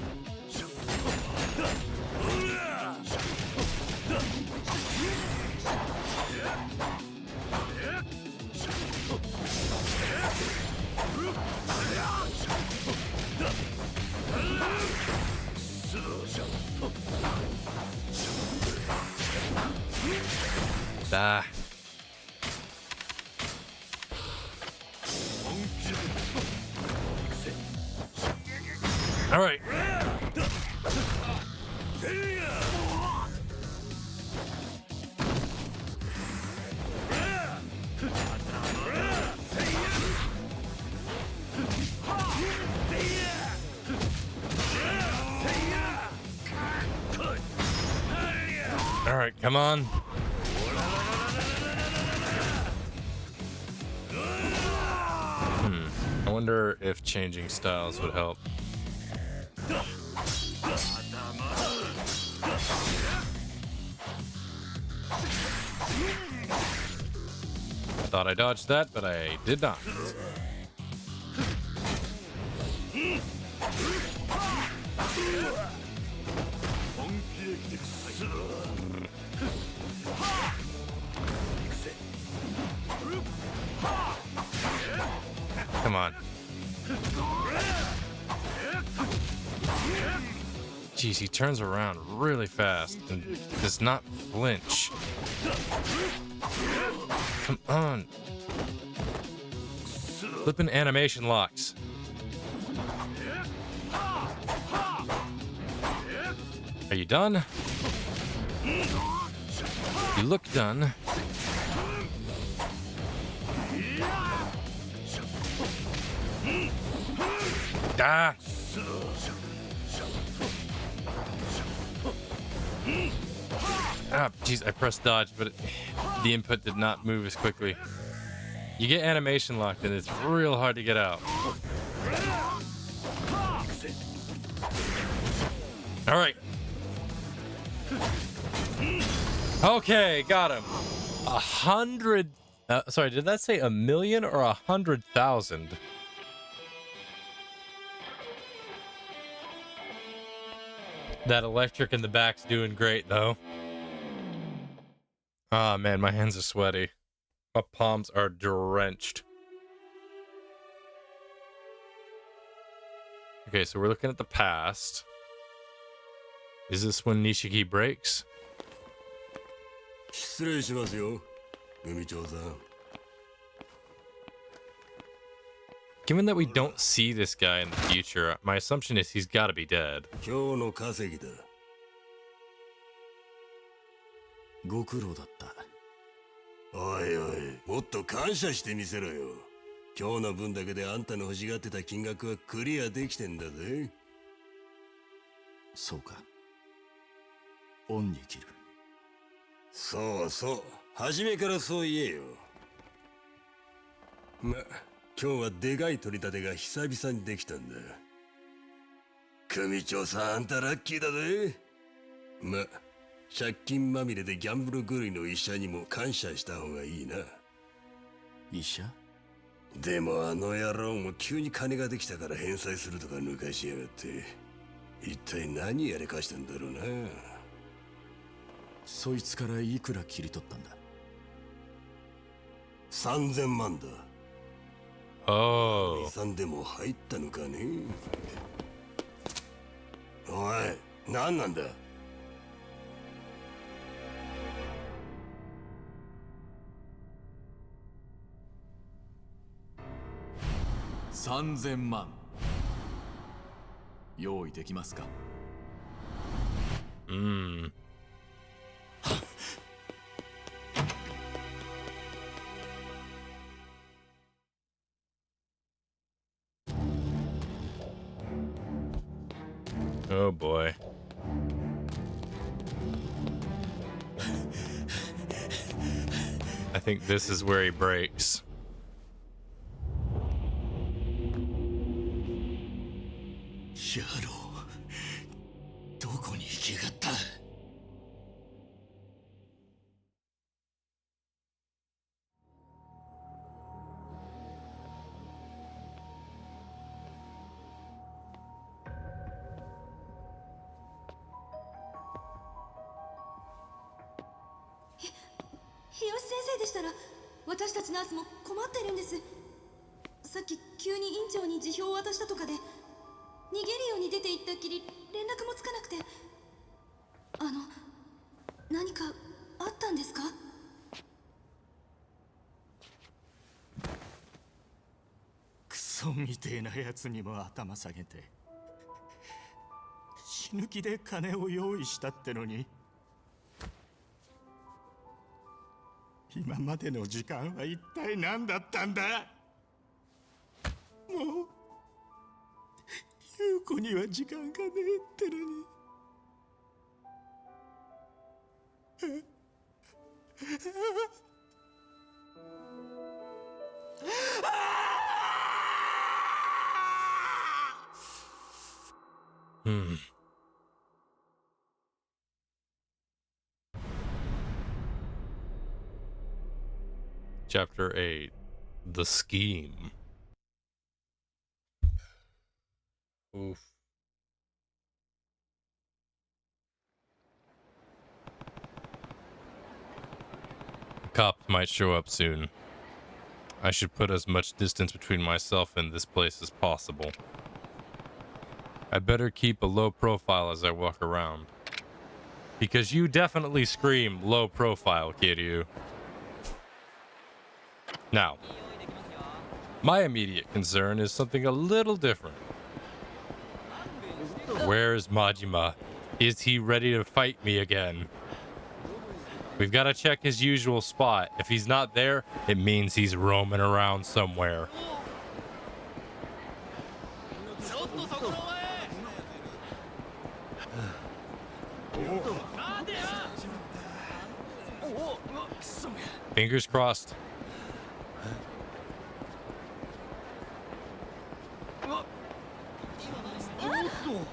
Ah. All right. All right, come on. I wonder if changing styles would help. Thought I dodged that, but I did not. Come on. Jeez, he turns around really fast and does not flinch. Come on. Flipping animation locks. Are you done? You look done. Ah! Ah, jeez, I pressed dodge, but the input did not move as quickly. You get animation locked and it's real hard to get out. All right. Okay, got him. 100. Sorry, did that say 1,000,000 or 100,000? That electric in the back's doing great, though. Ah, man, my hands are sweaty. My palms are drenched. Okay, so we're looking at the past. Is this when Nishiki breaks? 失礼しますよ、組長さん。 Given that we don't see this guy in the future, my assumption is he's got to be dead. 今日の稼ぎだ。ご苦労だった。おいおい、もっと感謝してみせろよ。今日の分だけであんたの欲しがってた金額はクリアできてんだぜ。そうか。恩に着る。そうそう、初めからそう言えよ。ま、今日はでかい取り立てが久々にできたんだ。組長さん、あんたラッキーだぜ。ま、借金まみれでギャンブル狂いの医者にも感謝した方がいいな。医者？でもあの野郎も急に金ができたから返済するとか抜かしやがって、一体何やれかしたんだろうな。そいつからいくら切り取ったんだ？3000万だ。Oh. 遺産でも入ったのかね。おい、何なんだ？3000万用意できますか？Oh boy. I think this is where he breaks. Yaro, どこに行きやがった？日吉先生でしたら、私たちナースも困ってるんです。さっき急に院長に辞表を渡したとかで逃げるように出て行ったっきり連絡もつかなくて。何かあったんですか？クソみてえなやつにも頭下げて死ぬ気で金を用意したってのに、今までの時間は一体何だったんだ？もう優子には時間がねえってのに。Chapter 8. The Scheme. Oof. Cops might show up soon. I should put as much distance between myself and this place as possible. I better keep a low profile as I walk around. Because you definitely scream low profile, Kiryu. Now, my immediate concern is something a little different. Where is Majima? Is he ready to fight me again? We've got to check his usual spot. If he's not there, it means he's roaming around somewhere. Fingers crossed.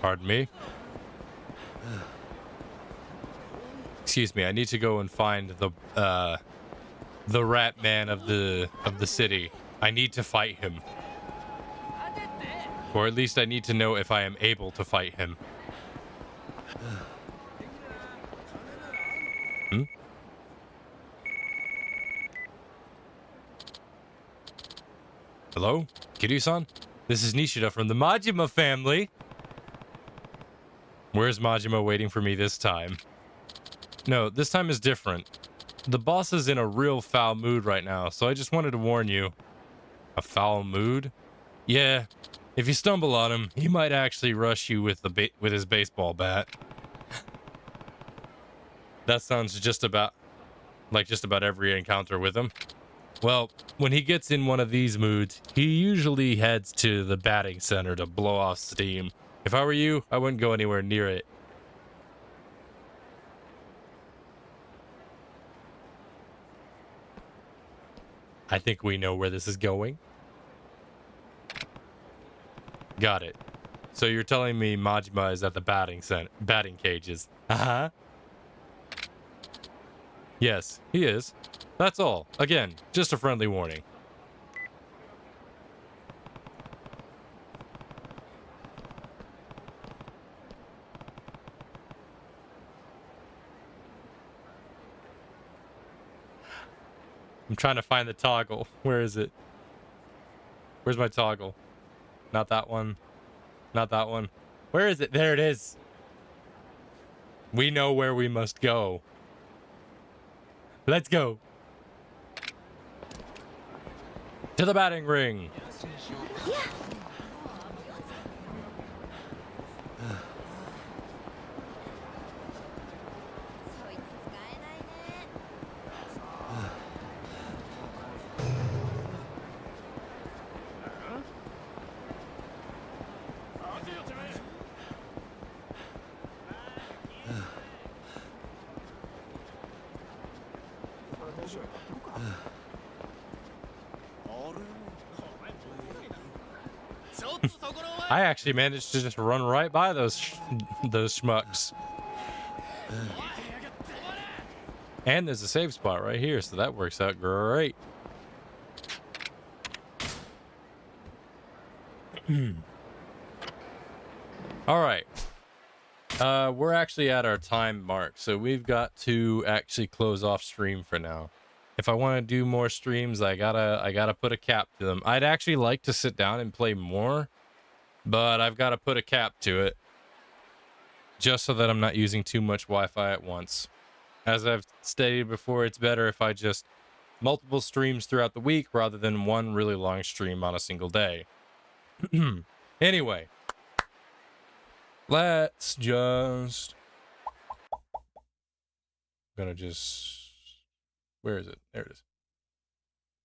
Pardon me. Excuse me, I need to go and find the rat man of the city. I need to fight him. Or at least I need to know if I am able to fight him. Hmm? Hello? Kiryu-san? This is Nishida from the Majima family. Where's Majima waiting for me this time? No, this time is different. The boss is in a real foul mood right now, so I just wanted to warn you. A foul mood? Yeah. If you stumble on him, he might actually rush you with his baseball bat. That sounds just about every encounter with him. Well, when he gets in one of these moods, he usually heads to the batting center to blow off steam. If I were you, I wouldn't go anywhere near it. I think we know where this is going. Got it. So you're telling me Majima is at the batting cages? Uh-huh. Yes, he is. That's all. Again, just a friendly warning. I'm trying to find the toggle. Where is it? Where's my toggle? Not that one. Not that one. Where is it? There it is. We know where we must go. Let's go. To the batting ring. Yeah. I actually managed to just run right by those schmucks. And there's a save spot right here, so that works out great. All right. We're actually at our time mark, so we've got to actually close off stream for now. If I want to do more streams, I gotta put a cap to them. I'd actually like to sit down and play more, but I've got to put a cap to it, just so that I'm not using too much Wi-Fi at once. As I've stated before, it's better if I just multiple streams throughout the week rather than one really long stream on a single day. Anyway, let's just... I'm gonna just... Where is it? There it is.